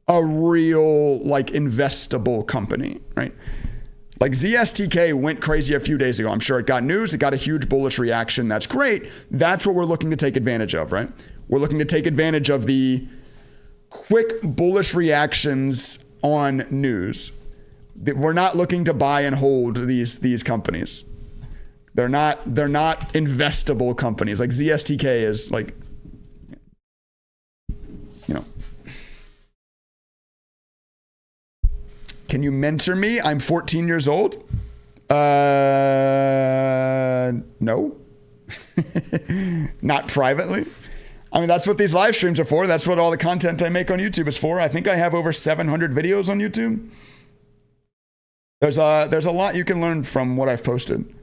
[SPEAKER 1] a real like investable company, right? Like ZSTK went crazy a few days ago. I'm sure it got news. It got a huge bullish reaction. That's great. That's what we're looking to take advantage of, right? We're looking to take advantage of the quick bullish reactions on news. We're not looking to buy and hold these companies. They're not investable companies. Like ZSTK is like, you know. Can you mentor me? I'm 14 years old. No. Not privately. I mean, that's what these live streams are for. That's what all the content I make on YouTube is for. I think I have over 700 videos on YouTube. There's a lot you can learn from what I've posted.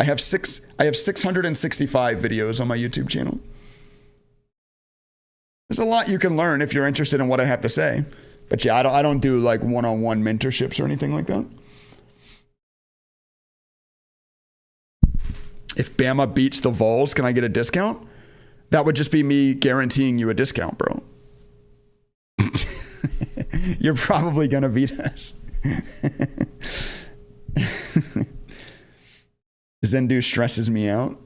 [SPEAKER 1] I have 665 videos on my YouTube channel. There's a lot you can learn if you're interested in what I have to say. But yeah, I don't do like one-on-one mentorships or anything like that. If Bama beats the Vols, can I get a discount? That would just be me guaranteeing you a discount, bro. You're probably going to beat us. Zendu stresses me out.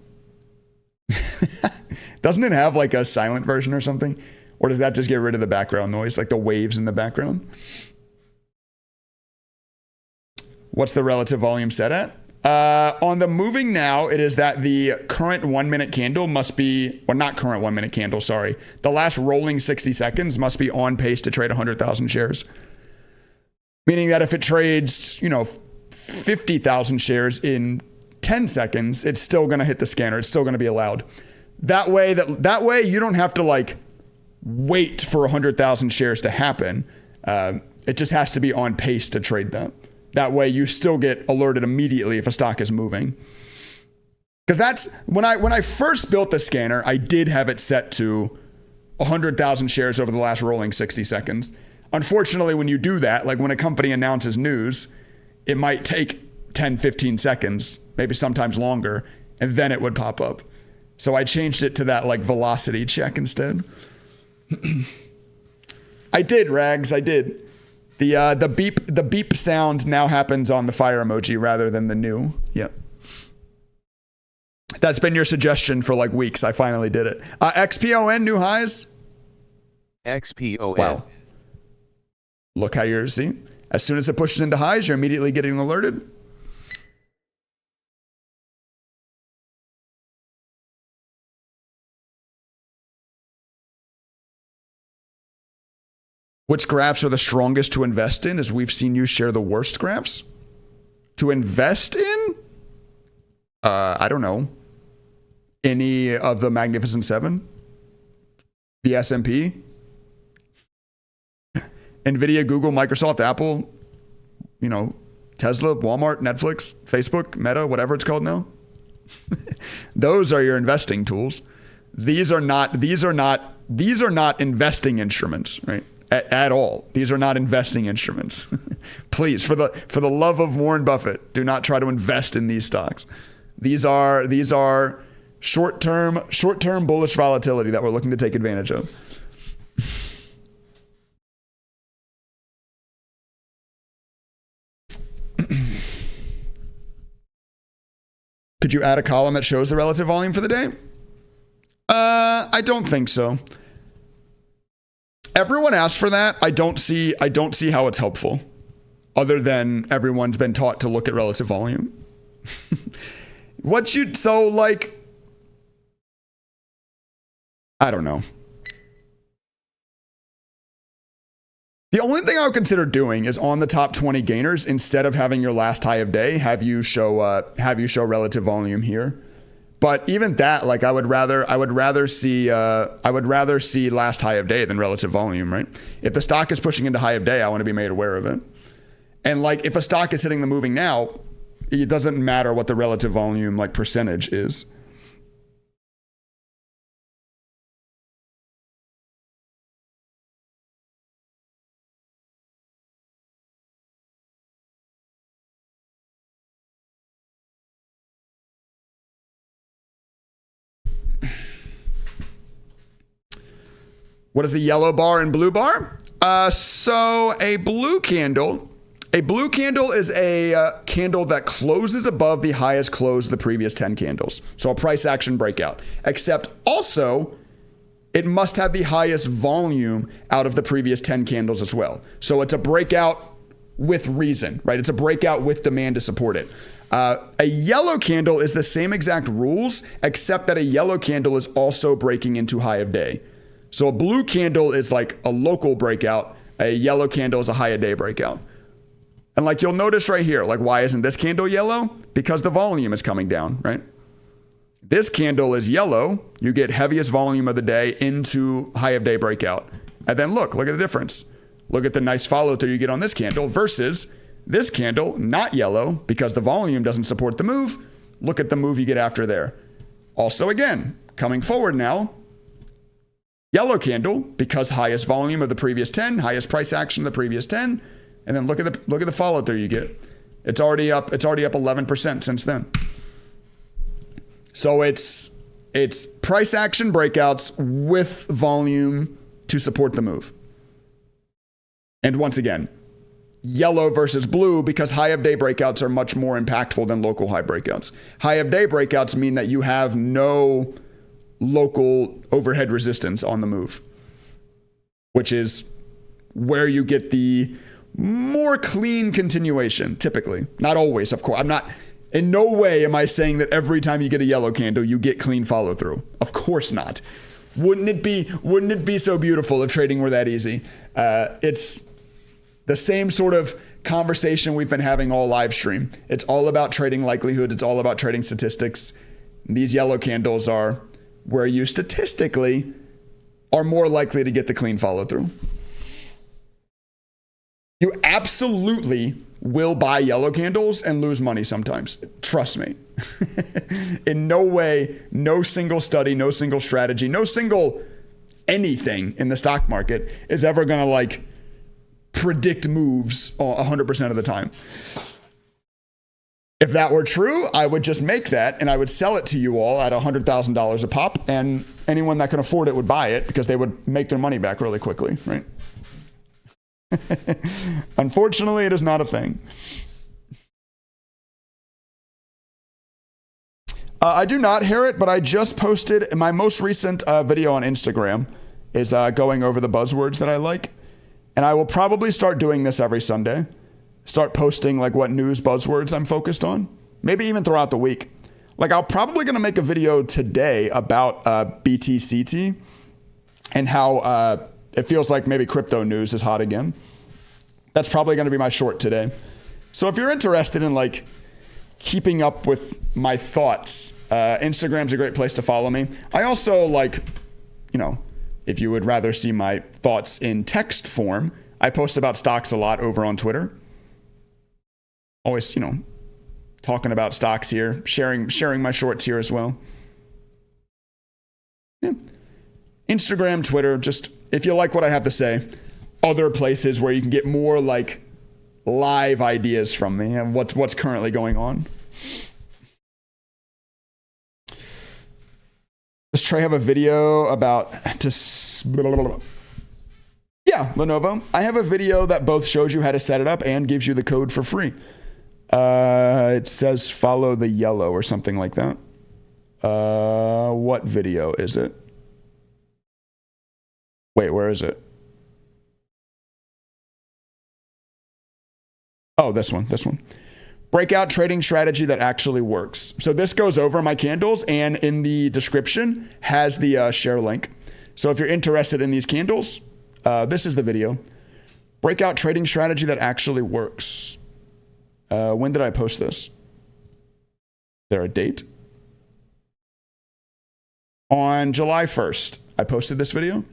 [SPEAKER 1] Doesn't it have like a silent version or something? Or does that just get rid of the background noise, like the waves in the background? What's the relative volume set at? On the moving now, it is that the current 1 minute candle must be, or not current 1 minute candle, sorry. The last rolling 60 seconds must be on pace to trade 100,000 shares. Meaning that if it trades, 50,000 shares in 10 seconds, it's still going to hit the scanner. It's still going to be allowed. That way you don't have to like wait for 100,000 shares to happen. It just has to be on pace to trade that. That way you still get alerted immediately if a stock is moving. Because that's when I first built the scanner, I did have it set to 100,000 shares over the last rolling 60 seconds. Unfortunately, when you do that, like when a company announces news, it might take 10, 15 seconds, maybe sometimes longer, and then it would pop up. So I changed it to that like velocity check instead. I did, Rags, I did. The beep sound now happens on the fire emoji rather than the new. Yep. That's been your suggestion for like weeks. I finally did it. XPON new highs.
[SPEAKER 2] XPON.
[SPEAKER 1] Wow. Look how you're seeing. As soon as it pushes into highs, you're immediately getting alerted. Which graphs are the strongest to invest in, as we've seen you share the worst graphs? To invest in? I don't know. Any of the Magnificent Seven? The S&P? NVIDIA, Google, Microsoft, Apple, Tesla, Walmart, Netflix, Facebook, Meta, whatever it's called now. Those are your investing tools. These are not investing instruments, right? At all. These are not investing instruments. Please, for the love of Warren Buffett, do not try to invest in these stocks. These are short-term bullish volatility that we're looking to take advantage of. Could you add a column that shows the relative volume for the day? I don't think so. Everyone asked for that. I don't see how it's helpful, other than everyone's been taught to look at relative volume. I don't know. The only thing I would consider doing is on the top 20 gainers, instead of having your last high of day, have you show relative volume here. But even that, like I would rather see last high of day than relative volume, right? If the stock is pushing into high of day, I want to be made aware of it. And like if a stock is hitting the moving now, it doesn't matter what the relative volume like percentage is. What is the yellow bar and blue bar? So a blue candle is a candle that closes above the highest close of the previous 10 candles. So a price action breakout, except also it must have the highest volume out of the previous 10 candles as well. So it's a breakout with reason, right? It's a breakout with demand to support it. A yellow candle is the same exact rules, except that a yellow candle is also breaking into high of day. So a blue candle is like a local breakout. A yellow candle is a high of day breakout. And like you'll notice right here, like why isn't this candle yellow? Because the volume is coming down, right? This candle is yellow. You get heaviest volume of the day into high of day breakout. And then look at the difference. Look at the nice follow through you get on this candle versus this candle, not yellow because the volume doesn't support the move. Look at the move you get after there. Also, again, coming forward now, yellow candle because highest volume of the previous 10, highest price action of the previous 10. And then look at the follow through you get. It's already up 11% since then. So it's price action breakouts with volume to support the move. And once again, yellow versus blue because high of day breakouts are much more impactful than local high breakouts. High of day breakouts mean that you have no local overhead resistance on the move, which is where you get the more clean continuation, typically. Not always, of course. I'm not, in no way am I saying that every time you get a yellow candle, you get clean follow through. Of course not. Wouldn't it be so beautiful if trading were that easy? It's the same sort of conversation we've been having all live stream. It's all about trading likelihoods. It's all about trading statistics. These yellow candles are where you statistically are more likely to get the clean follow through. You absolutely will buy yellow candles and lose money sometimes. Trust me. In no way, no single study, no single strategy, no single anything in the stock market is ever going to like predict moves 100% of the time. If that were true, I would just make that and I would sell it to you all at $100,000 a pop, and anyone that can afford it would buy it because they would make their money back really quickly, right? Unfortunately, it is not a thing. I do not hear it, but I just posted my most recent video on Instagram is going over the buzzwords that I like. And I will probably start doing this every Sunday. Start posting like what news buzzwords I'm focused on. Maybe even throughout the week. Like I'm probably going to make a video today about BTCT and how it feels like maybe crypto news is hot again. That's probably going to be my short today. So if you're interested in like keeping up with my thoughts, Instagram's a great place to follow me. I also like, if you would rather see my thoughts in text form, I post about stocks a lot over on Twitter. Always, talking about stocks here, sharing my shorts here as well. Yeah. Instagram, Twitter, just if you like what I have to say, other places where you can get more like live ideas from me and what's currently going on. Does Trey have a video about Lenovo? I have a video that both shows you how to set it up and gives you the code for free. It says follow the yellow or something like that. What video is it? Wait, where is it? Oh, this one. Breakout trading strategy that actually works. So this goes over my candles, and in the description has the share link. So if you're interested in these candles, this is the video. Breakout trading strategy that actually works. When did I post this? Is there a date? On July 1st, I posted this video.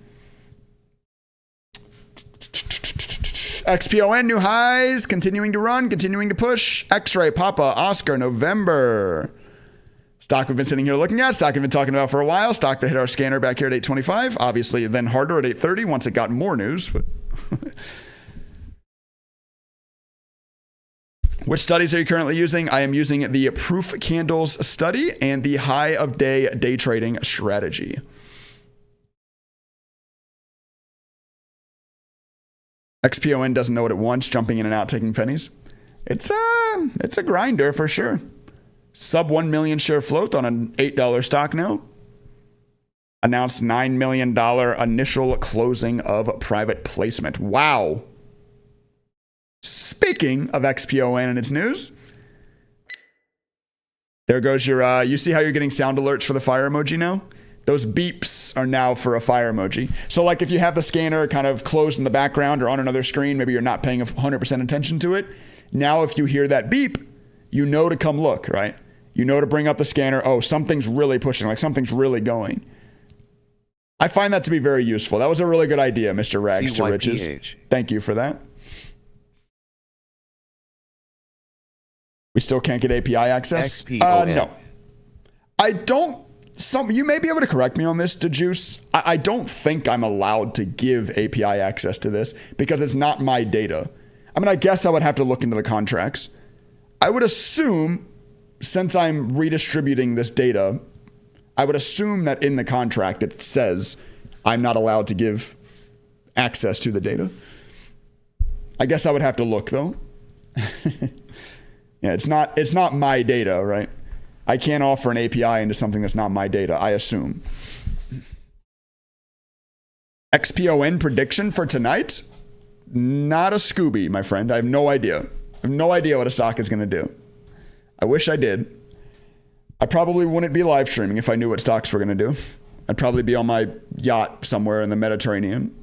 [SPEAKER 1] XPON, new highs, continuing to run, continuing to push. X-ray, Papa, Oscar, November. Stock we've been sitting here looking at. Stock we've been talking about for a while. Stock that hit our scanner back here at 825. Obviously, then harder at 830 once it got more news. But which studies are you currently using? I am using the proof candles study and the high of day trading strategy. XPON doesn't know what it wants, jumping in and out, taking pennies. It's a grinder for sure. Sub 1 million share float on an $8 stock now. Announced $9 million initial closing of private placement. Wow. Speaking of XPON and its news, there goes your, you see how you're getting sound alerts for the fire emoji now? Those beeps are now for a fire emoji. So like if you have the scanner kind of closed in the background or on another screen, maybe you're not paying 100% attention to it. Now if you hear that beep, you know to come look, right? You know to bring up the scanner. Oh, something's really pushing, like something's really going. I find that to be very useful. That was a really good idea, Mr. Rags to Riches. Thank you for that. We still can't get API access? No. I don't. You may be able to correct me on this, DeJuice. I don't think I'm allowed to give API access to this because it's not my data. I mean, I guess I would have to look into the contracts. I would assume, since I'm redistributing this data, I would assume that in the contract it says I'm not allowed to give access to the data. I guess I would have to look though. Yeah, it's not my data, right? I can't offer an API into something that's not my data, I assume. XPON prediction for tonight? Not a Scooby, my friend. I have no idea. I have no idea what a stock is going to do. I wish I did. I probably wouldn't be live streaming if I knew what stocks were going to do. I'd probably be on my yacht somewhere in the Mediterranean.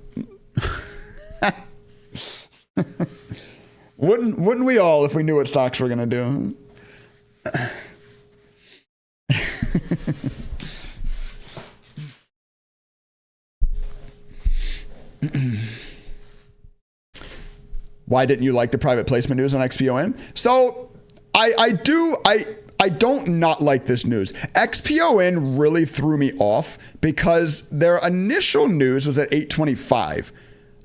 [SPEAKER 1] Wouldn't we all if we knew what stocks were going to do? Why didn't you like the private placement news on XPON? So I don't not like this news. XPON really threw me off because their initial news was at 825.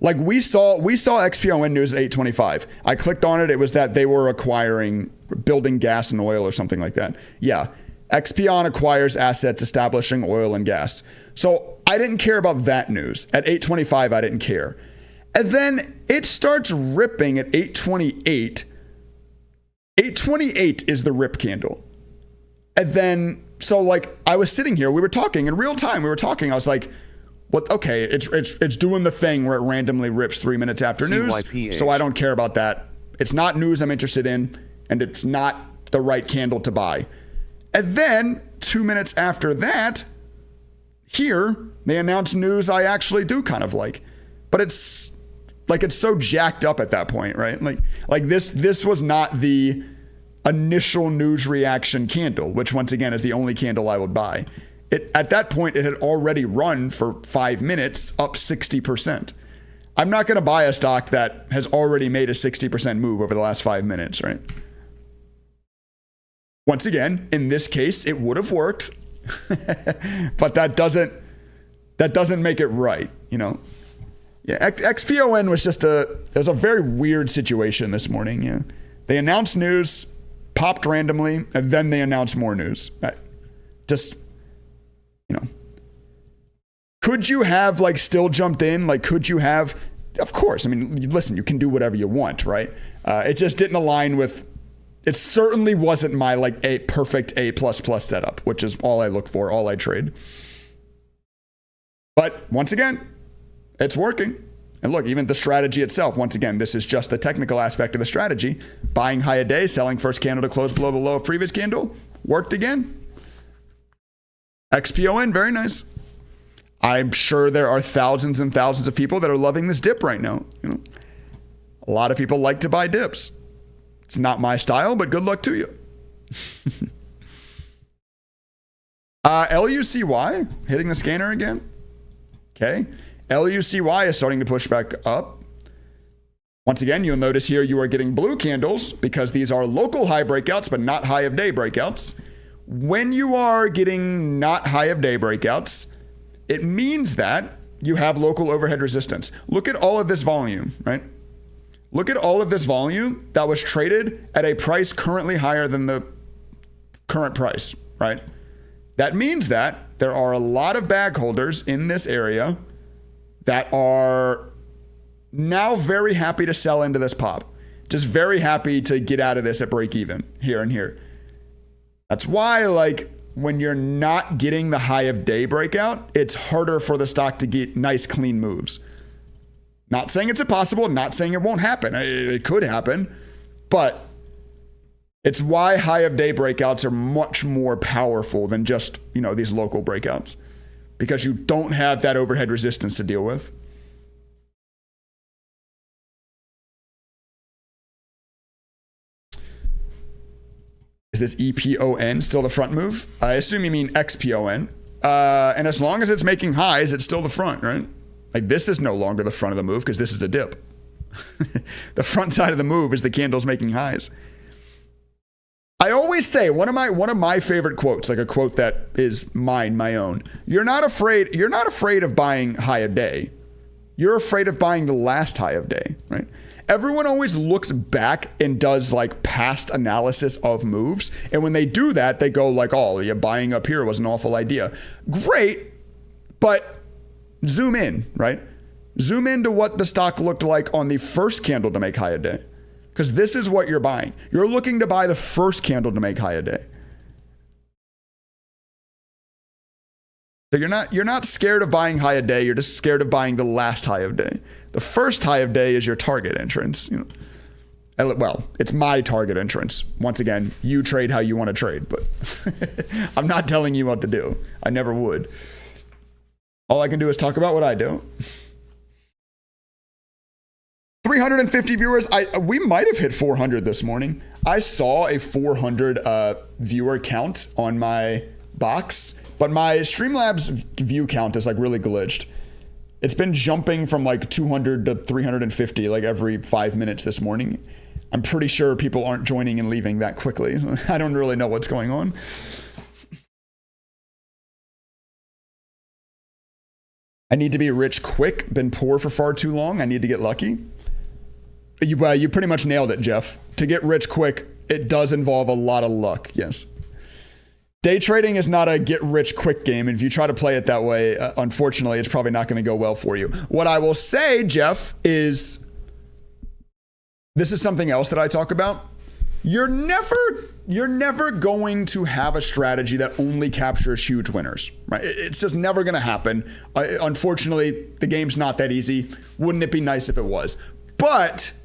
[SPEAKER 1] Like we saw XPON news at 825. I clicked on it. It was that they were building gas and oil or something like that. Yeah. XPON acquires assets establishing oil and gas. So I didn't care about that news. At 825, I didn't care. And then it starts ripping at 828. 828 is the rip candle. And then, so like I was sitting here, we were talking in real time. I was like, what? Okay, it's doing the thing where it randomly rips 3 minutes after news. So I don't care about that. It's not news I'm interested in, and it's not the right candle to buy. And then 2 minutes after that, here they announce news I actually do kind of like, but it's so jacked up at that point, right? Like this was not the initial news reaction candle, which once again is the only candle I would buy. At that point, it had already run for 5 minutes, up 60%. I'm not going to buy a stock that has already made a 60% move over the last 5 minutes, right? Once again, in this case, it would have worked, but that doesn't make it right, you know? Yeah, XPON was it was a very weird situation this morning. Yeah, they announced news, popped randomly, and then they announced more news. Just, you know, could you have like still jumped in? Like, could you have? Of course. I mean, listen, you can do whatever you want, right? It just didn't align with. It certainly wasn't my like a perfect A++ setup, which is all I look for, all I trade. But once again, it's working. And look, even the strategy itself, once again, this is just the technical aspect of the strategy. Buying high a day, selling first candle to close below the low of previous candle. Worked again. XPON, very nice. I'm sure there are thousands and thousands of people that are loving this dip right now. You know, a lot of people like to buy dips. It's not my style, but good luck to you. LUCY hitting the scanner again. Okay. LUCY is starting to push back up. Once again, you'll notice here you are getting blue candles because these are local high breakouts, but not high of day breakouts. When you are getting not high of day breakouts, it means that you have local overhead resistance. Look at all of this volume, right? Look at all of this volume that was traded at a price currently higher than the current price, right? That means that there are a lot of bag holders in this area that are Now very happy to sell into this pop. Just very happy to get out of this at break even here and here. That's why, like, when you're not getting the high of day breakout, it's harder for the stock to get nice, clean moves. Not saying it's impossible, not saying it won't happen. It could happen, but it's why high of day breakouts are much more powerful than just, these local breakouts, because you don't have that overhead resistance to deal with. Is this EPON still the front move? I assume you mean XPON. And as long as it's making highs, it's still the front, right? Like, this is no longer the front of the move because this is a dip. The front side of the move is the candles making highs. I always say one of my favorite quotes, like a quote that is my own. You're not afraid of buying high of day. You're afraid of buying the last high of day, right? Everyone always looks back and does like past analysis of moves. And when they do that, they go like, oh, yeah, buying up here was an awful idea. Great, but zoom in, right? Zoom into what the stock looked like on the first candle to make high of day. Because this is what you're buying. You're looking to buy the first candle to make high of day. So you're not scared of buying high of day. You're just scared of buying the last high of day. The first high of day is your target entrance. Well, it's my target entrance. Once again, you trade how you want to trade, but I'm not telling you what to do. I never would. All I can do is talk about what I do. 350 viewers. We might have hit 400 this morning. I saw a 400 viewer count on my box, but my Streamlabs view count is like really glitched. It's been jumping from like 200 to 350 like every 5 minutes this morning. I'm pretty sure people aren't joining and leaving that quickly. I don't really know what's going on. I need to be rich quick. Been poor for far too long. I need to get lucky. You pretty much nailed it, Jeff. To get rich quick, it does involve a lot of luck. Yes. Day trading is not a get rich quick game. And if you try to play it that way, unfortunately, it's probably not going to go well for you. What I will say, Jeff, is this is something else that I talk about. You're never going to have a strategy that only captures huge winners, right? It's just never going to happen. Unfortunately, the game's not that easy. Wouldn't it be nice if it was? But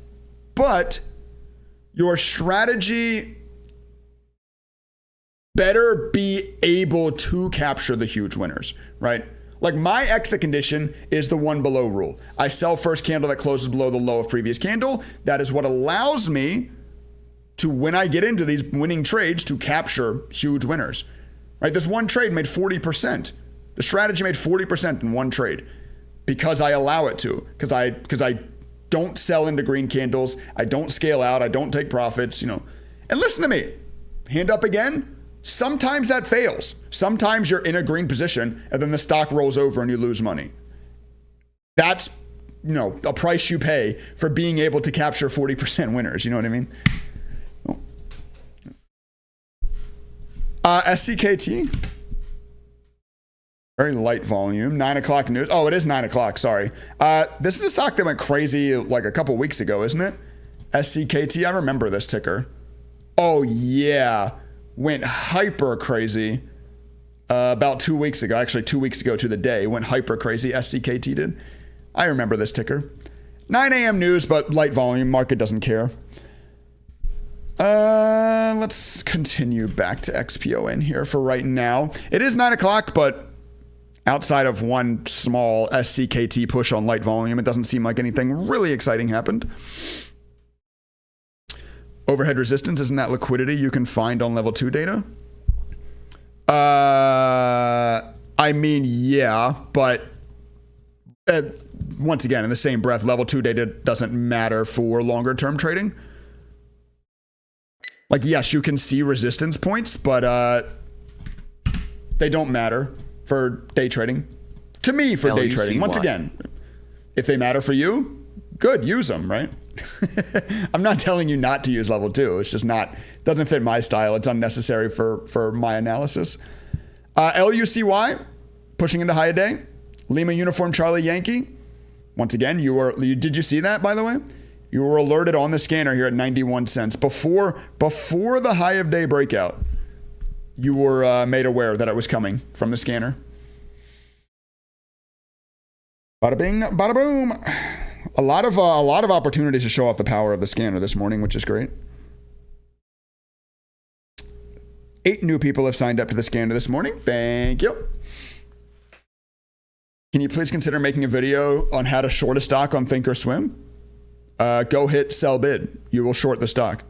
[SPEAKER 1] your strategy better be able to capture the huge winners, right? Like my exit condition is the one below rule. I sell first candle that closes below the low of previous candle. That is what allows me to, when I get into these winning trades, to capture huge winners, right? This one trade made 40%. The strategy made 40% in one trade because I allow it to, because I don't sell into green candles. I don't scale out. I don't take profits, And listen to me, hand up again. Sometimes that fails. Sometimes you're in a green position and then the stock rolls over and you lose money. That's, a price you pay for being able to capture 40% winners. You know what I mean? SCKT. Very light volume. 9 o'clock news. Oh, it is 9 o'clock. Sorry. This is a stock that went crazy like a couple weeks ago, isn't it? SCKT. I remember this ticker. Oh, yeah. Went hyper crazy about 2 weeks ago. Actually, 2 weeks ago to the day. Went hyper crazy. SCKT did. I remember this ticker. 9 a.m. news, but light volume. Market doesn't care. Let's continue back to XPON here for right now. It is 9 o'clock, but outside of one small SCKT push on light volume, it doesn't seem like anything really exciting happened. Overhead resistance, isn't that liquidity you can find on level 2 data? I mean, yeah, but once again, in the same breath, level 2 data doesn't matter for longer term trading. Like, yes, you can see resistance points, but they don't matter for day trading. To me, for day trading. Once again, if they matter for you, good, use them, right? I'm not telling you not to use level 2. It's just doesn't fit my style. It's unnecessary for my analysis. LUCY, pushing into high day. Lima Uniform Charlie Yankee. Once again, did you see that, by the way? You were alerted on the scanner here at 91 cents. Before the high of day breakout, you were made aware that it was coming from the scanner. Bada bing, bada boom. A lot of opportunities to show off the power of the scanner this morning, which is great. 8 new people have signed up to the scanner this morning. Thank you. Can you please consider making a video on how to short a stock on Thinkorswim? Go hit sell bid. You will short the stock.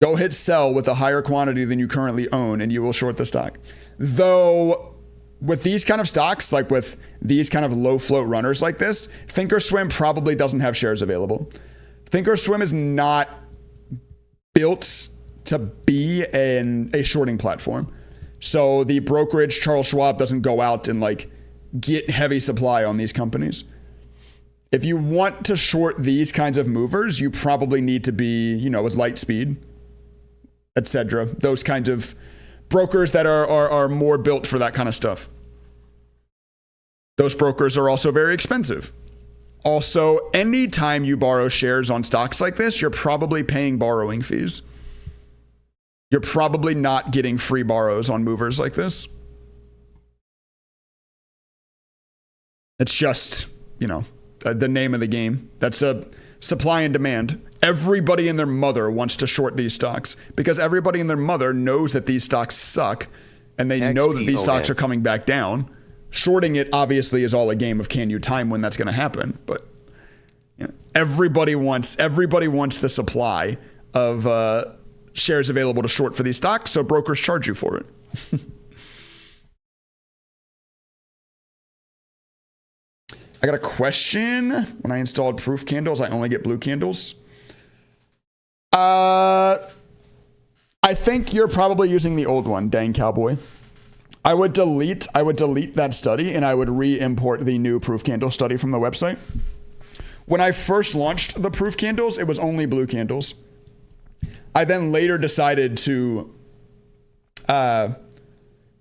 [SPEAKER 1] Go hit sell with a higher quantity than you currently own, and you will short the stock. Though, with these kind of stocks, like with these kind of low float runners like this, Thinkorswim probably doesn't have shares available. Thinkorswim is not built to be a shorting platform. So the brokerage, Charles Schwab, doesn't go out and like get heavy supply on these companies. If you want to short these kinds of movers, you probably need to be, with Lightspeed, etc. Those kinds of brokers that are more built for that kind of stuff. Those brokers are also very expensive. Also, anytime you borrow shares on stocks like this, you're probably paying borrowing fees. You're probably not getting free borrows on movers like this. It's just, the name of the game. That's a supply and demand. Everybody and their mother wants to short these stocks because everybody and their mother knows that these stocks suck and they know that these stocks are coming back down. Shorting it obviously is all a game of can you time when that's going to happen, but everybody wants the supply of shares available to short for these stocks, so brokers charge you for it. I got a question. When I installed proof candles, I only get blue candles. I think you're probably using the old one, dang cowboy. I would delete that study and I would re-import the new proof candle study from the website. When I first launched the proof candles, it was only blue candles. I then later decided to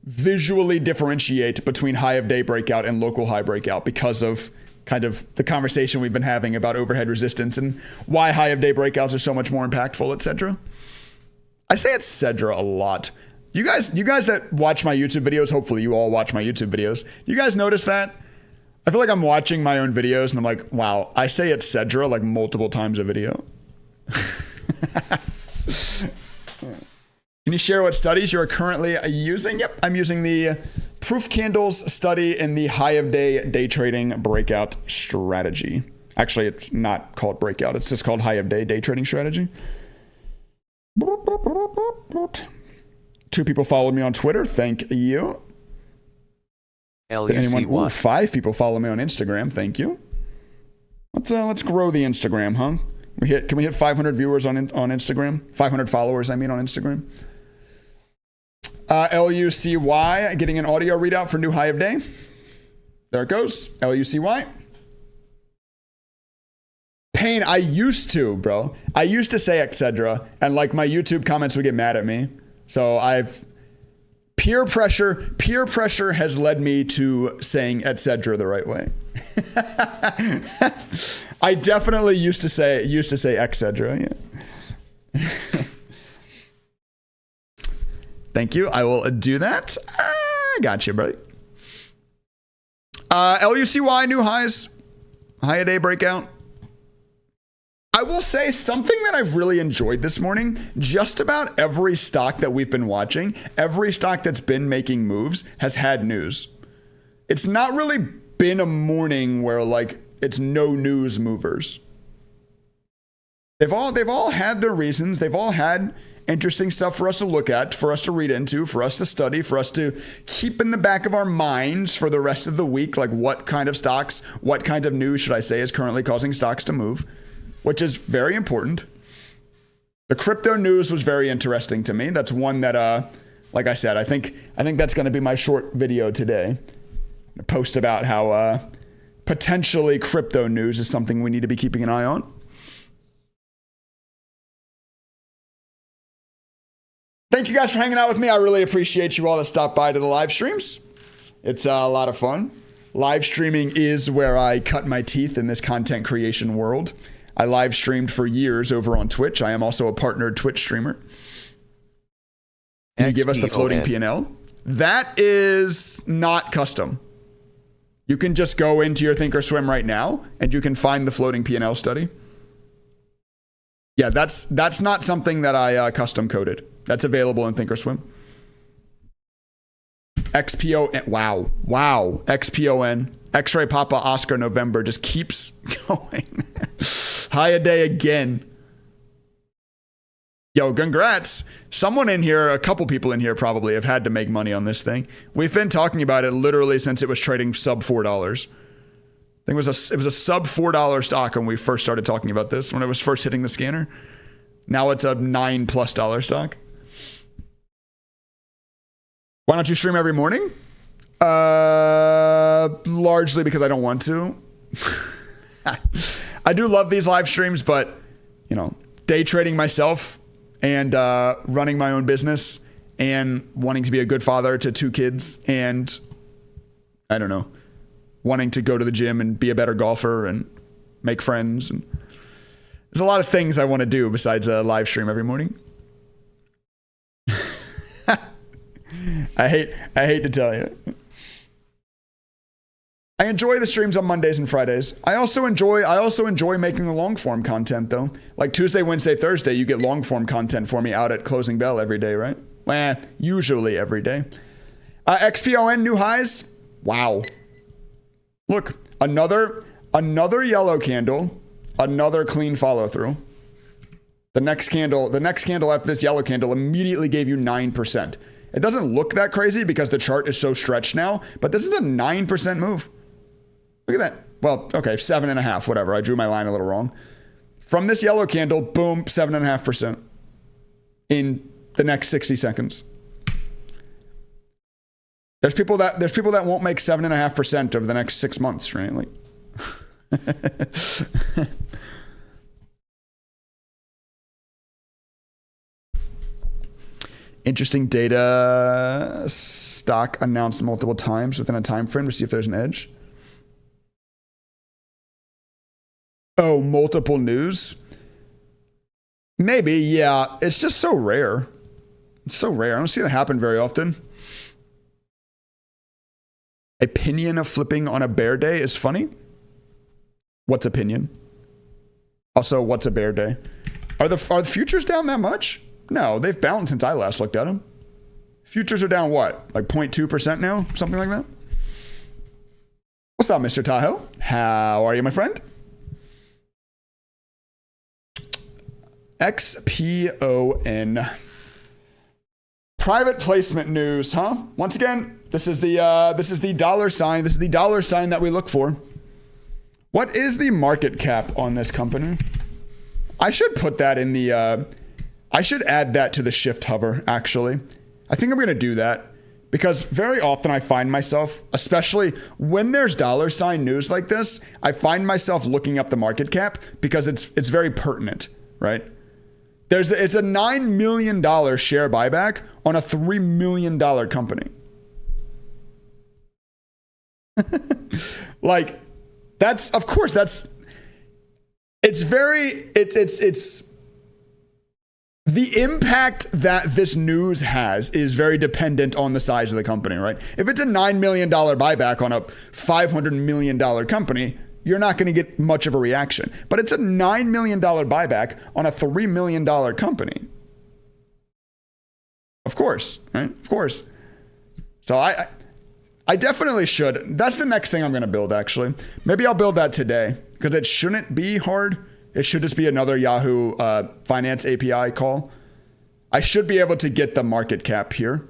[SPEAKER 1] visually differentiate between high of day breakout and local high breakout because of kind of the conversation we've been having about overhead resistance and why high of day breakouts are so much more impactful, etc. I say etc. a lot. You guys that watch my YouTube videos, hopefully you all watch my YouTube videos. You guys notice that? I feel like I'm watching my own videos and I'm like, wow, I say etc. like multiple times a video. Can you share what studies you are currently using? Yep, I'm using the proof candles study in the high of day trading breakout strategy. Actually, it's not called breakout. It's just called high of day trading strategy. 2 people followed me on Twitter. Thank you. Anyone? 5 people follow me on Instagram. Thank you. Let's grow the Instagram, huh? Can we hit 500 viewers on Instagram? 500 followers, I mean, on Instagram. LUCY getting an audio readout for new high of day. There it goes. LUCY. Pain. I used to, bro. I used to say etc. And like my YouTube comments would get mad at me. So peer pressure has led me to saying etc. the right way. I definitely used to say etc. Yeah. Thank you. I will do that. I got you, buddy. LUCY new highs. High a day breakout. I will say something that I've really enjoyed this morning. Just about every stock that we've been watching, every stock that's been making moves has had news. It's not really been a morning where like it's no news movers. They've all had their reasons. They've all had interesting stuff for us to look at, for us to read into, for us to study, for us to keep in the back of our minds for the rest of the week. Like what kind of stocks, what kind of news should I say is currently causing stocks to move, which is very important. The crypto news was very interesting to me. That's one that, like I said, I think that's going to be my short video today. A post about how potentially crypto news is something we need to be keeping an eye on. Thank you guys for hanging out with me. I really appreciate you all that stopped by to the live streams. It's a lot of fun. live streaming is where I cut my teeth in this content creation world. I live streamed for years over on Twitch. I am also a partnered Twitch streamer. Can you give us the floating P&L? That is not custom. You can just go into your Thinkorswim right now and you can find the floating P&L study. Yeah, that's not something that I custom coded. That's available in Thinkorswim. XPO, wow. XPON, X-Ray Papa Oscar November just keeps going. High a day again. Yo, congrats. Someone in here, a couple people in here probably have had to make money on this thing. We've been talking about it literally since it was trading sub $4. I think it was a sub $4 stock when we first started talking about this, when it was first hitting the scanner. Now it's a $9+ stock. Why don't you stream every morning? Largely because I don't want to. I do love these live streams, but you know, day trading myself and running my own business and wanting to be a good father to 2 kids and I don't know, wanting to go to the gym and be a better golfer and make friends. And there's a lot of things I want to do besides a live stream every morning. I hate to tell you. I enjoy the streams on Mondays and Fridays. I also enjoy making the long form content though. Like Tuesday, Wednesday, Thursday, you get long form content for me out at Closing Bell every day, right? Well, usually every day. XPON new highs. Wow. Look, another yellow candle, another clean follow through. The next candle after this yellow candle immediately gave you 9%. It doesn't look that crazy because the chart is so stretched now, but this is a 9% move. Look at that. Well, okay, 7.5, whatever. I drew my line a little wrong. From this yellow candle, boom, 7.5% in the next 60 seconds. There's people that won't make 7.5% over the next 6 months, right? Like, interesting data. Stock announced multiple times within a time frame to see if there's an edge. Oh, multiple news? Maybe, yeah. It's just so rare. It's so rare. I don't see that happen very often. Opinion of flipping on a bear day is funny. What's opinion? Also, what's a bear day? Are the futures down that much? No, they've bounced since I last looked at them. Futures are down what? Like 0.2% now? Something like that? What's up, Mr. Tahoe? How are you, my friend? XPON. Private placement news, huh? Once again, this is the dollar sign. This is the dollar sign that we look for. What is the market cap on this company? I should put that in the... I should add that to the shift hover, actually. I think I'm going to do that because very often I find myself, especially when there's dollar sign news like this, I find myself looking up the market cap because it's very pertinent, right? It's a $9 million share buyback on a $3 million company. Like, it's the impact that this news has is very dependent on the size of the company, right? If it's a $9 million buyback on a $500 million company, you're not going to get much of a reaction. But it's a $9 million buyback on a $3 million company. Of course, right? Of course. So I definitely should. That's the next thing I'm going to build, actually. Maybe I'll build that today because it shouldn't be hard. It should just be another Yahoo Finance API call. I should be able to get the market cap here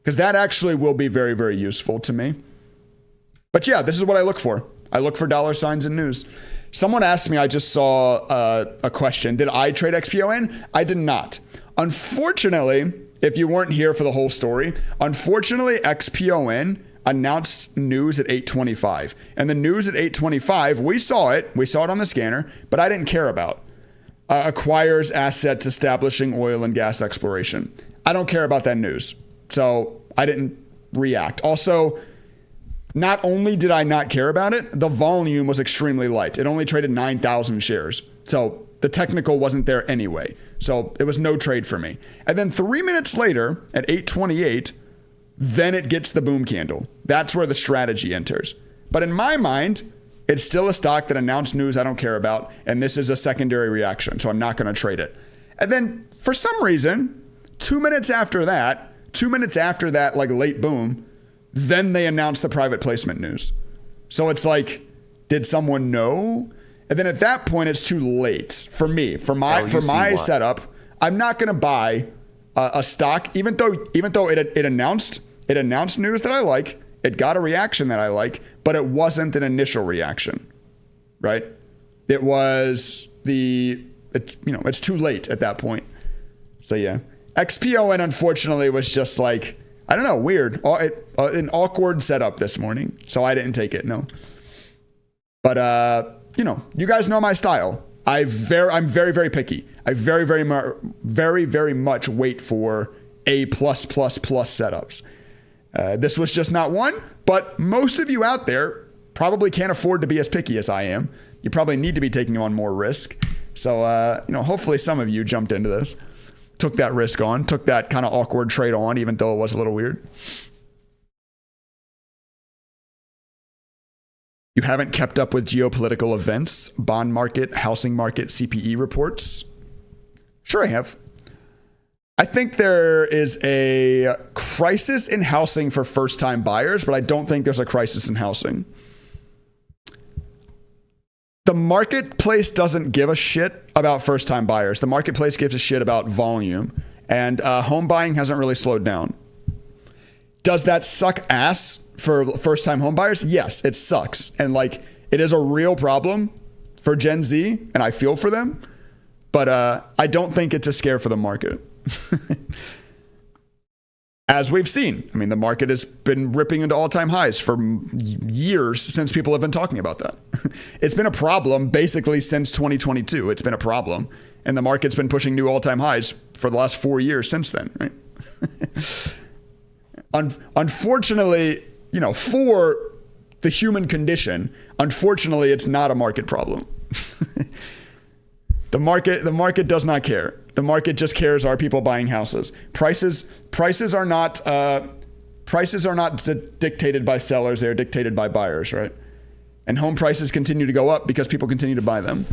[SPEAKER 1] because that actually will be very, very useful to me. But yeah, this is what I look for. I look for dollar signs in news. Someone asked me, I just saw a question. Did I trade XPON? I did not. Unfortunately, if you weren't here for the whole story, unfortunately, XPON announced news at 8:25. And the news at 8:25, we saw it on the scanner, but I didn't care about. Acquires assets establishing oil and gas exploration. I don't care about that news. So I didn't react. Also, not only did I not care about it, the volume was extremely light. It only traded 9,000 shares. So the technical wasn't there anyway. So it was no trade for me. And then 3 minutes later at 8:28, then it gets the boom candle. That's where the strategy enters. But in my mind, it's still a stock that announced news I don't care about. And this is a secondary reaction. So I'm not going to trade it. And then for some reason, 2 minutes after that, like late boom, then they announced the private placement news. So it's like, did someone know? And then at that point, it's too late for me, for my setup. I'm not going to buy a stock, even though it announced news that I like. It got a reaction that I like, but it wasn't an initial reaction, right? It was it's too late at that point. So yeah, XPON unfortunately was just like, I don't know, weird. An awkward setup this morning. So I didn't take it, no. But, you guys know my style. I'm very, very picky. I very, very much wait for A+++ setups. This was just not one, but most of you out there probably can't afford to be as picky as I am. You probably need to be taking on more risk. So, hopefully some of you jumped into this. Took that risk on, took that kind of awkward trade on, even though it was a little weird. You haven't kept up with geopolitical events, bond market, housing market, CPE reports? Sure I have. I think there is a crisis in housing for first-time buyers, but I don't think there's a crisis in housing. The marketplace doesn't give a shit about first-time buyers. The marketplace gives a shit about volume, and home buying hasn't really slowed down. Does that suck ass for first-time home buyers? Yes, it sucks. And it is a real problem for Gen Z, and I feel for them, but I don't think it's a scare for the market. As we've seen, the market has been ripping into all-time highs for years since people have been talking about that. It's been a problem basically since 2022. It's been a problem. And the market's been pushing new all-time highs for the last 4 years since then, right? Unfortunately, for the human condition, unfortunately, it's not a market problem. The market does not care. The market just cares, are people buying houses? Prices are not dictated by sellers, they're dictated by buyers, right? And home prices continue to go up because people continue to buy them.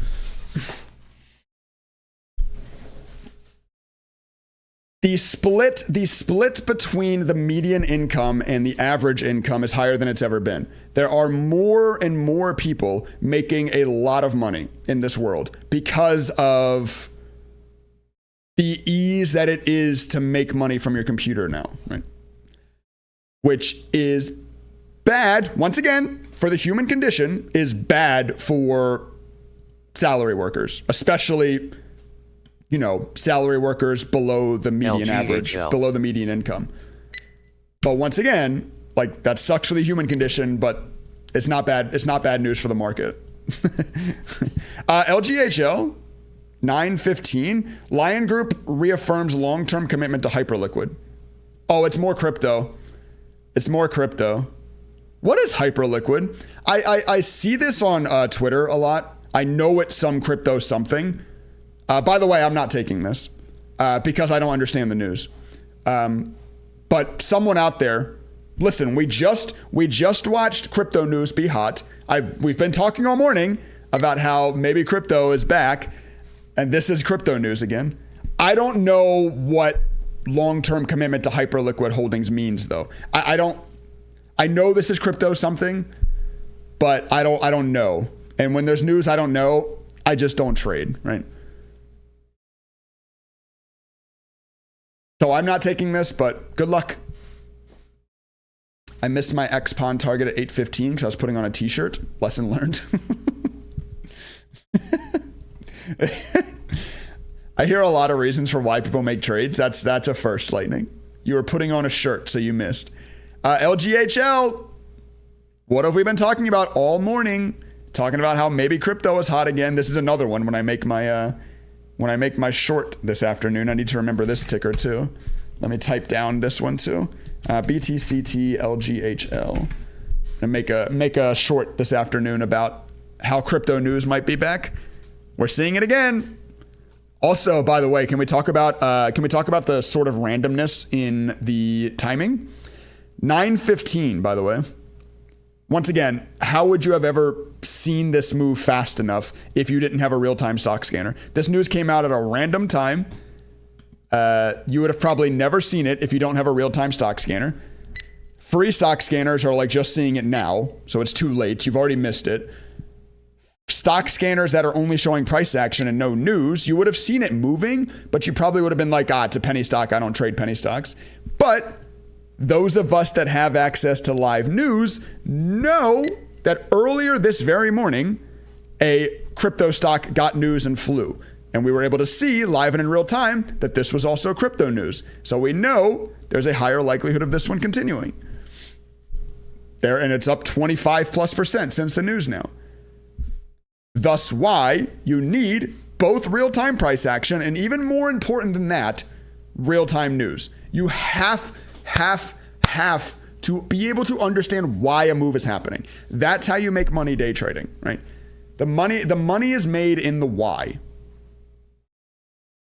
[SPEAKER 1] The split between the median income and the average income is higher than it's ever been. There are more and more people making a lot of money in this world because of the ease that it is to make money from your computer now, right? Which is bad, once again, for the human condition, is bad for salary workers, especially salary workers below the median average, below the median income. But once again, that sucks for the human condition, but it's not bad. It's not bad news for the market. LGHL 9:15. Lion Group reaffirms long-term commitment to Hyperliquid. Oh, it's more crypto. It's more crypto. What is Hyperliquid? I see this on Twitter a lot. I know it's some crypto something. By the way, I'm not taking this because I don't understand the news. But someone out there, listen, we just watched crypto news be hot. We've been talking all morning about how maybe crypto is back, and this is crypto news again. I don't know what long-term commitment to Hyperliquid holdings means, though. I know this is crypto something, but I don't know. And when there's news I don't know, I just don't trade, right? So I'm not taking this, but good luck. I missed my X-Pon target at 8:15 because I was putting on a t-shirt. Lesson learned. I hear a lot of reasons for why people make trades. That's a first, Lightning. You were putting on a shirt, so you missed. LGHL, what have we been talking about all morning? Talking about how maybe crypto is hot again. This is another one when I make my short this afternoon. I need to remember this ticker too. Let me type down this one too. BTCT LGHL. and make a short this afternoon about how crypto news might be back. We're seeing it again. Also, by the way, can we talk about the sort of randomness in the timing? 9:15, by the way. Once again, how would you have ever seen this move fast enough if you didn't have a real-time stock scanner? This news came out at a random time. You would have probably never seen it if you don't have a real-time stock scanner. Free stock scanners are like just seeing it now, so it's too late. You've already missed it. Stock scanners that are only showing price action and no news, you would have seen it moving, but you probably would have been like, it's a penny stock. I don't trade penny stocks. But those of us that have access to live news know that earlier this very morning, a crypto stock got news and flew. And we were able to see live and in real time that this was also crypto news. So we know there's a higher likelihood of this one continuing. There, and it's up 25+% since the news now. Thus why you need both real-time price action and, even more important than that, real-time news. You have to be able to understand why a move is happening. That's how you make money day trading, right? The money is made in the why,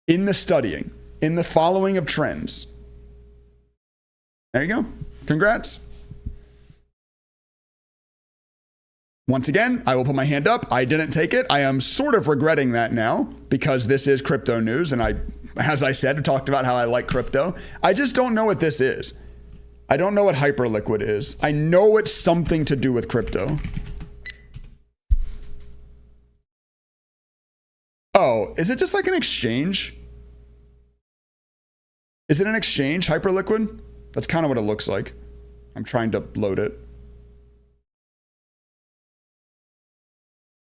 [SPEAKER 1] in the studying, in the following of trends. There you go. Congrats. Once again, I will put my hand up. I didn't take it. I am sort of regretting that now because this is crypto news. And as I said, talked about how I like crypto. I just don't know what this is. I don't know what Hyperliquid is. I know it's something to do with crypto. Oh, is it just like an exchange? Is it an exchange, Hyperliquid? That's kind of what it looks like. I'm trying to load it.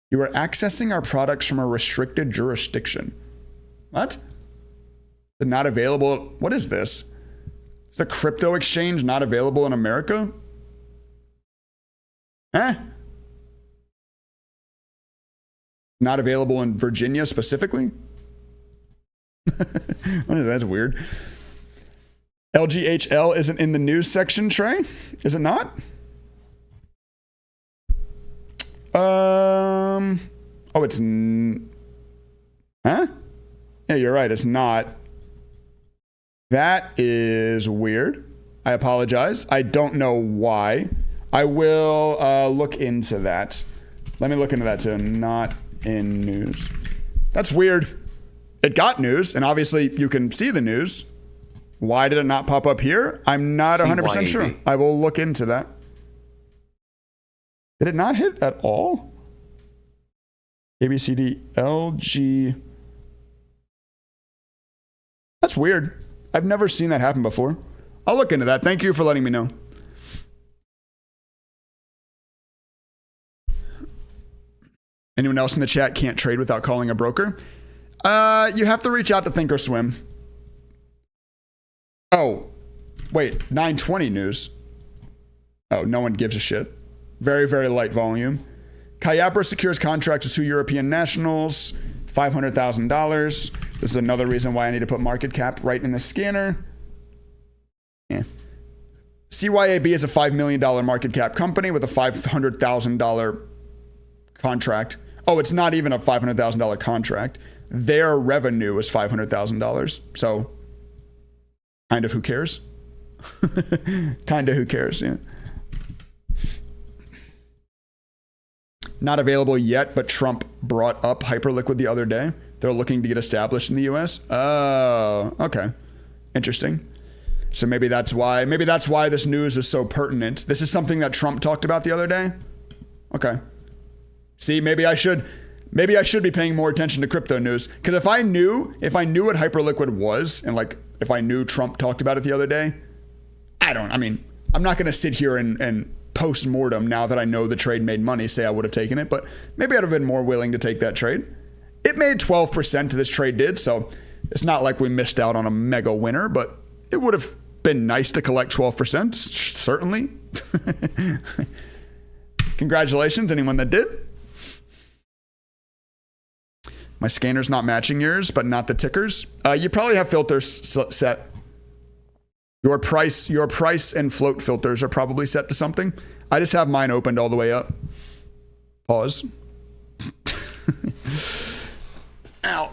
[SPEAKER 1] You are accessing our products from a restricted jurisdiction. What? They're not available. What is this? Is the crypto exchange not available in America? Not available in Virginia specifically? That's weird. LGHL isn't in the news section, Trey? Is it not? Oh, it's yeah, you're right. It's not. That is weird. I apologize. I don't know why. I will look into that. Let me look into that too. Not in news. That's weird. It got news, and obviously you can see the news. Why did it not pop up here? I'm not 100% sure. I will look into that. Did it not hit at all? ABCD That's weird. I've never seen that happen before. I'll look into that. Thank you for letting me know. Anyone else in the chat can't trade without calling a broker? You have to reach out to Thinkorswim. Oh, wait, 920 news. Oh, no one gives a shit. Very, very light volume. Kyabra secures contracts with 2 European nationals, $500,000. This is another reason why I need to put market cap right in the scanner. Yeah. CYAB is a $5 million market cap company with a $500,000 contract. Oh, it's not even a $500,000 contract. Their revenue is $500,000. So, kind of who cares? Kind of who cares, yeah. Not available yet, but Trump brought up Hyperliquid the other day. They're looking to get established in the US. Oh, okay. Interesting. So maybe that's why this news is so pertinent. This is something that Trump talked about the other day. Okay. See, maybe I should be paying more attention to crypto news, because if I knew what Hyperliquid was, and like if I knew Trump talked about it the other day, I'm not going to sit here and post-mortem, now that I know the trade made money, say I would have taken it, but maybe I'd have been more willing to take that trade. It made 12%, this trade did, so it's not like we missed out on a mega winner, but it would have been nice to collect 12%, certainly. Congratulations, anyone that did. My scanner's not matching yours, but not the tickers. You probably have filters set. Your price and float filters are probably set to something. I just have mine opened all the way up. Pause. Ow.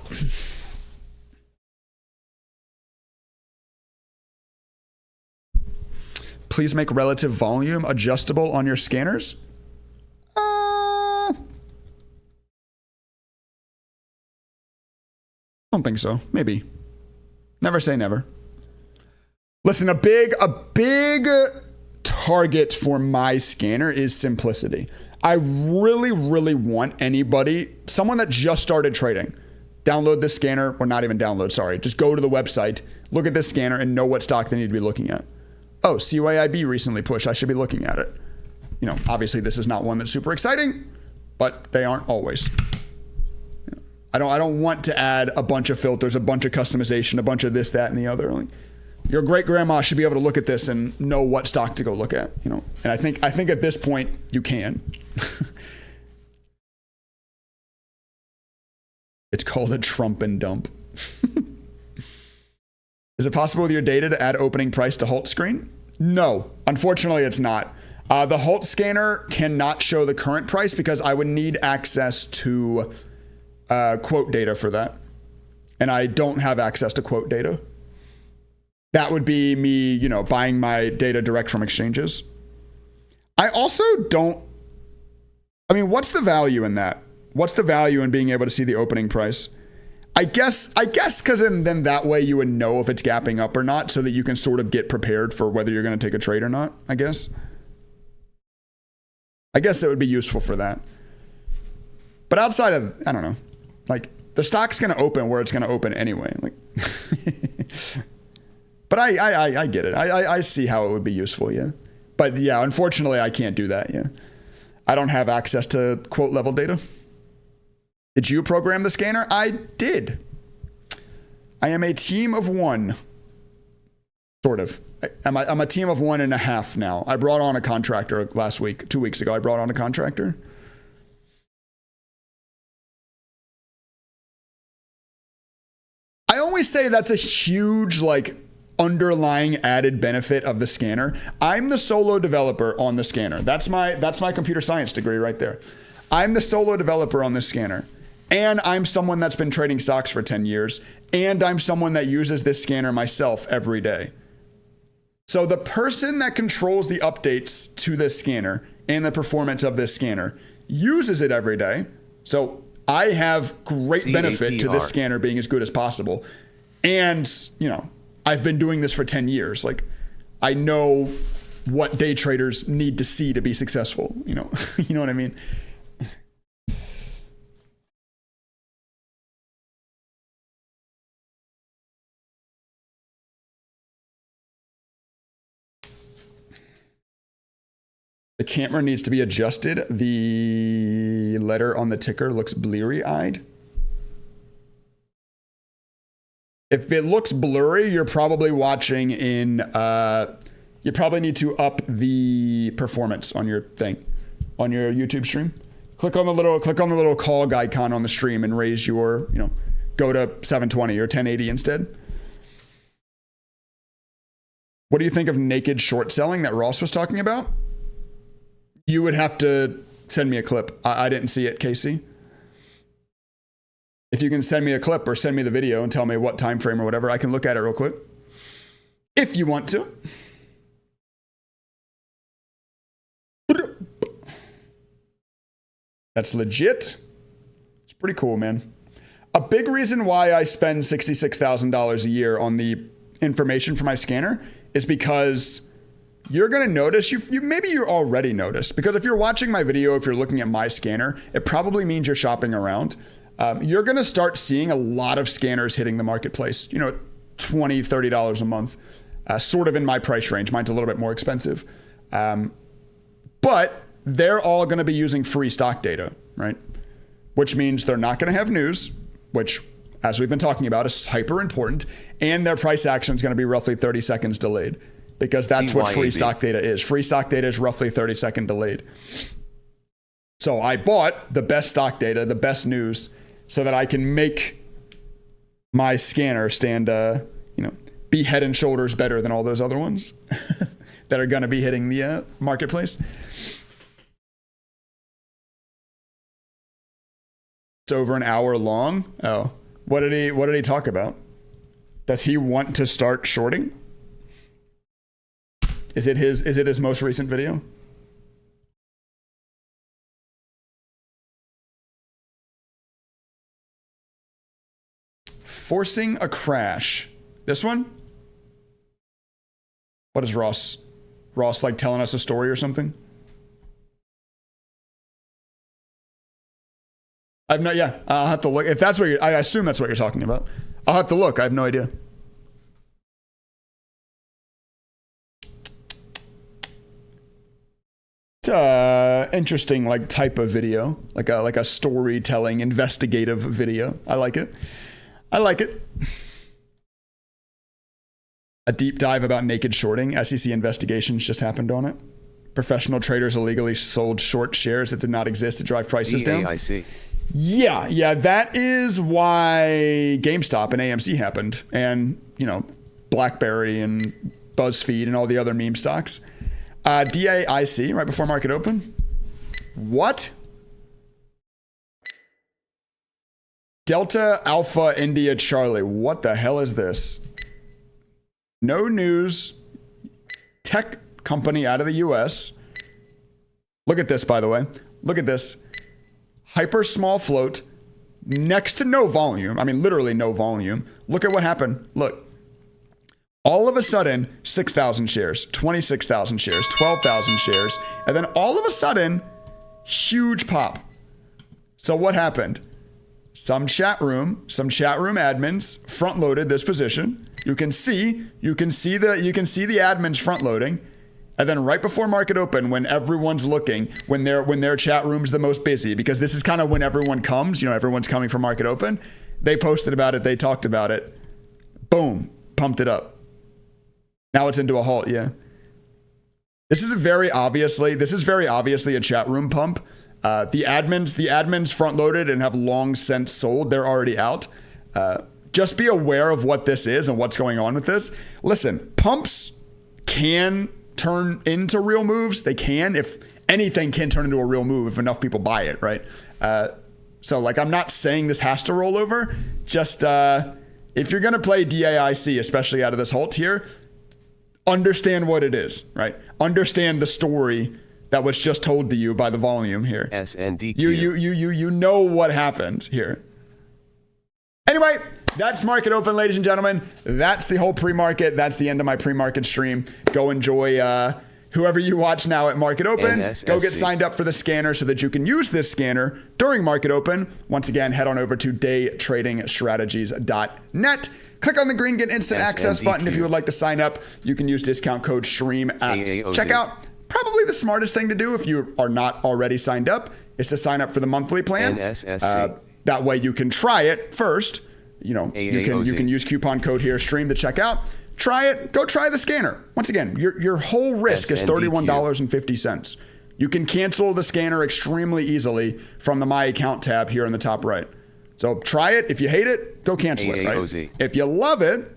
[SPEAKER 1] Please make relative volume adjustable on your scanners. I don't think so. Maybe. Never say never. Listen, a big target for my scanner is simplicity. I really, really want anybody, someone that just started trading, download this scanner, or not even download, sorry. Just go to the website, look at this scanner, and know what stock they need to be looking at. Oh, CYIB recently pushed. I should be looking at it. You know, obviously this is not one that's super exciting, but they aren't always. I don't want to add a bunch of filters, a bunch of customization, a bunch of this, that, and the other. Like, your great grandma should be able to look at this and know what stock to go look at, you know. And I think at this point you can. It's called a Trump and dump. Is it possible with your data to add opening price to halt screen? No, unfortunately it's not. The halt scanner cannot show the current price because I would need access to quote data for that. And I don't have access to quote data. That would be me, you know, buying my data direct from exchanges. I also don't, I mean, what's the value in that? What's the value in being able to see the opening price? I guess because then that way you would know if it's gapping up or not so that you can sort of get prepared for whether you're going to take a trade or not, I guess. I guess it would be useful for that. But outside of, I don't know, like the stock's going to open where it's going to open anyway. Like, but I get it. I see how it would be useful, yeah. But yeah, unfortunately, I can't do that, yeah. I don't have access to quote level data. Did you program the scanner? I did. I am a team of one. Sort of. I'm a team of 1.5 now. I brought on a contractor last week, 2 weeks ago. I brought on a contractor. I always say that's a huge, like, underlying added benefit of the scanner. I'm the solo developer on the scanner. That's my computer science degree right there. I'm the solo developer on this scanner. And I'm someone that's been trading stocks for 10 years. And I'm someone that uses this scanner myself every day. So the person that controls the updates to this scanner and the performance of this scanner uses it every day. So I have great benefit to this scanner being as good as possible. And, you know, I've been doing this for 10 years. Like, I know what day traders need to see to be successful. You know, you know what I mean? The camera needs to be adjusted. The letter on the ticker looks bleary-eyed. If it looks blurry, you're probably watching in, you probably need to up the performance on your thing, on your YouTube stream. Click on the little cog icon on the stream and raise your, you know, go to 720 or 1080 instead. What do you think of naked short selling that Ross was talking about? You would have to send me a clip. I didn't see it, Casey. If you can send me a clip or send me the video and tell me what time frame or whatever, I can look at it real quick. If you want to. That's legit. It's pretty cool, man. A big reason why I spend $66,000 a year on the information for my scanner is because you're going to notice, maybe you already noticed, because if you're watching my video, if you're looking at my scanner, it probably means you're shopping around. You're going to start seeing a lot of scanners hitting the marketplace, you know, $20, $30 a month, sort of in my price range. Mine's a little bit more expensive. But they're all going to be using free stock data, right? Which means they're not going to have news, which, as we've been talking about, is hyper important. And their price action is going to be roughly 30 seconds delayed. Because that's what free stock data is. Free stock data is roughly 30-second delayed. So I bought the best stock data, the best news, so that I can make my scanner stand, you know,
[SPEAKER 3] be head and shoulders better than all those other ones that are going to be hitting the marketplace. It's over an hour long. Oh, what did he talk about? Does he want to start shorting? Is it his most recent video? Forcing a crash. This one? What is Ross? Ross like telling us a story or something? I've no, yeah, I'll have to look. If that's what I assume that's what you're talking about. I'll have to look. I have no idea. It's interesting like type of video, like a storytelling, investigative video. I like it. I like it. A deep dive about naked shorting. SEC investigations just happened on it. Professional traders illegally sold short shares that did not exist to drive prices down.
[SPEAKER 2] I see.
[SPEAKER 3] Yeah, that is why GameStop and AMC happened, and BlackBerry and BuzzFeed and all the other meme stocks. DAIC right before market open. What? Delta Alpha India Charlie. What the hell is this? No news. Tech company out of the US. Look at this, by the way. Look at this. Hyper small float. Next to no volume. I mean, literally no volume. Look at what happened. Look. All of a sudden, 6,000 shares, 26,000 shares, 12,000 shares. And then all of a sudden, huge pop. So what happened? Some chat room admins front loaded this position. You can see the admins front loading, and then right before market open, when everyone's looking, when their chat room's the most busy, because this is kind of when everyone comes. Everyone's coming for market open. They posted about it. They talked about it. Boom, pumped it up. Now it's into a halt. Yeah, this is very obviously a chat room pump. The admins front loaded and have long since sold. They're already out. Just be aware of what this is and what's going on with this. Listen, pumps can turn into real moves. They can. If anything can turn into a real move if enough people buy it, right? So like, I'm not saying this has to roll over. Just if you're going to play DAIC, especially out of this halt here, understand what it is, right? Understand the story that was just told to you by the volume here.
[SPEAKER 2] SNDQ.
[SPEAKER 3] You know what happened here. Anyway, that's market open, ladies and gentlemen. That's the whole pre-market. That's the end of my pre-market stream. Go enjoy whoever you watch now at market open.
[SPEAKER 2] NSSC.
[SPEAKER 3] Go get signed up for the scanner so that you can use this scanner during market open. Once again, head on over to daytradingstrategies.net. Click on the green Get Instant Access button if you would like to sign up. You can use discount code STREAM at checkout. Probably the smartest thing to do if you are not already signed up is to sign up for the monthly plan. That way you can try it first. You can use coupon code here, STREAM, to check out. Try it. Go try the scanner. Once again, your whole risk is $31.50. You can cancel the scanner extremely easily from the My Account tab here in the top right. So try it. If you hate it, go cancel it. Right? If you love it,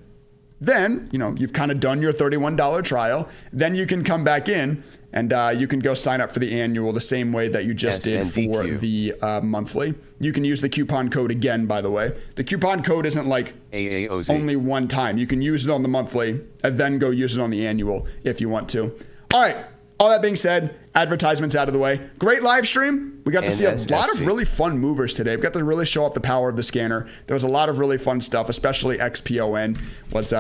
[SPEAKER 3] then you've kind of done your $31 trial. Then you can come back in and you can go sign up for the annual the same way that you just did for the monthly. You can use the coupon code again, by the way. The coupon code isn't like only one time. You can use it on the monthly and then go use it on the annual if you want to. All right. All that being said, advertisements out of the way. Great live stream. We got to see a lot of really fun movers today. We got to really show off the power of the scanner. There was a lot of really fun stuff, especially XPON was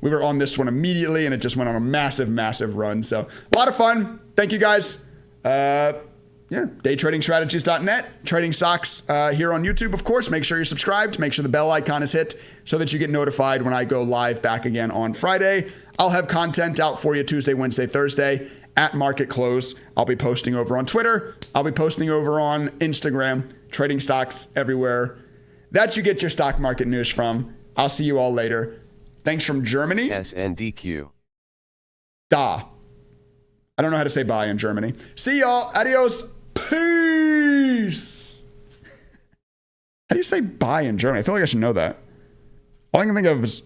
[SPEAKER 3] we were on this one immediately and it just went on a massive run. So a lot of fun. Thank you guys. Daytradingstrategies.net. Trading stocks here on YouTube, of course. Make sure you're subscribed. Make sure the bell icon is hit so that you get notified when I go live back again on Friday. I'll have content out for you Tuesday, Wednesday, Thursday at market close. I'll be posting over on Twitter. I'll be posting over on Instagram. Trading stocks everywhere that you get your stock market news from. I'll see you all later. Thanks from Germany.
[SPEAKER 2] SNDQ.
[SPEAKER 3] Da. I don't know how to say bye in Germany. See y'all. Adios. Peace. How do you say bye in Germany? I feel like I should know that. All I can think of is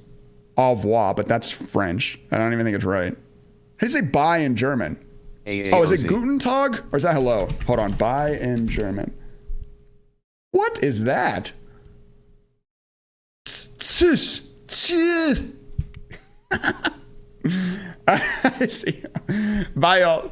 [SPEAKER 3] au revoir, but that's French. I don't even think it's right. How do you say bye in German? Oh, is it Guten Tag? Or is that hello? Hold on. Bye in German. What is that? Tschüss. Tschüss. I see. Bye, y'all.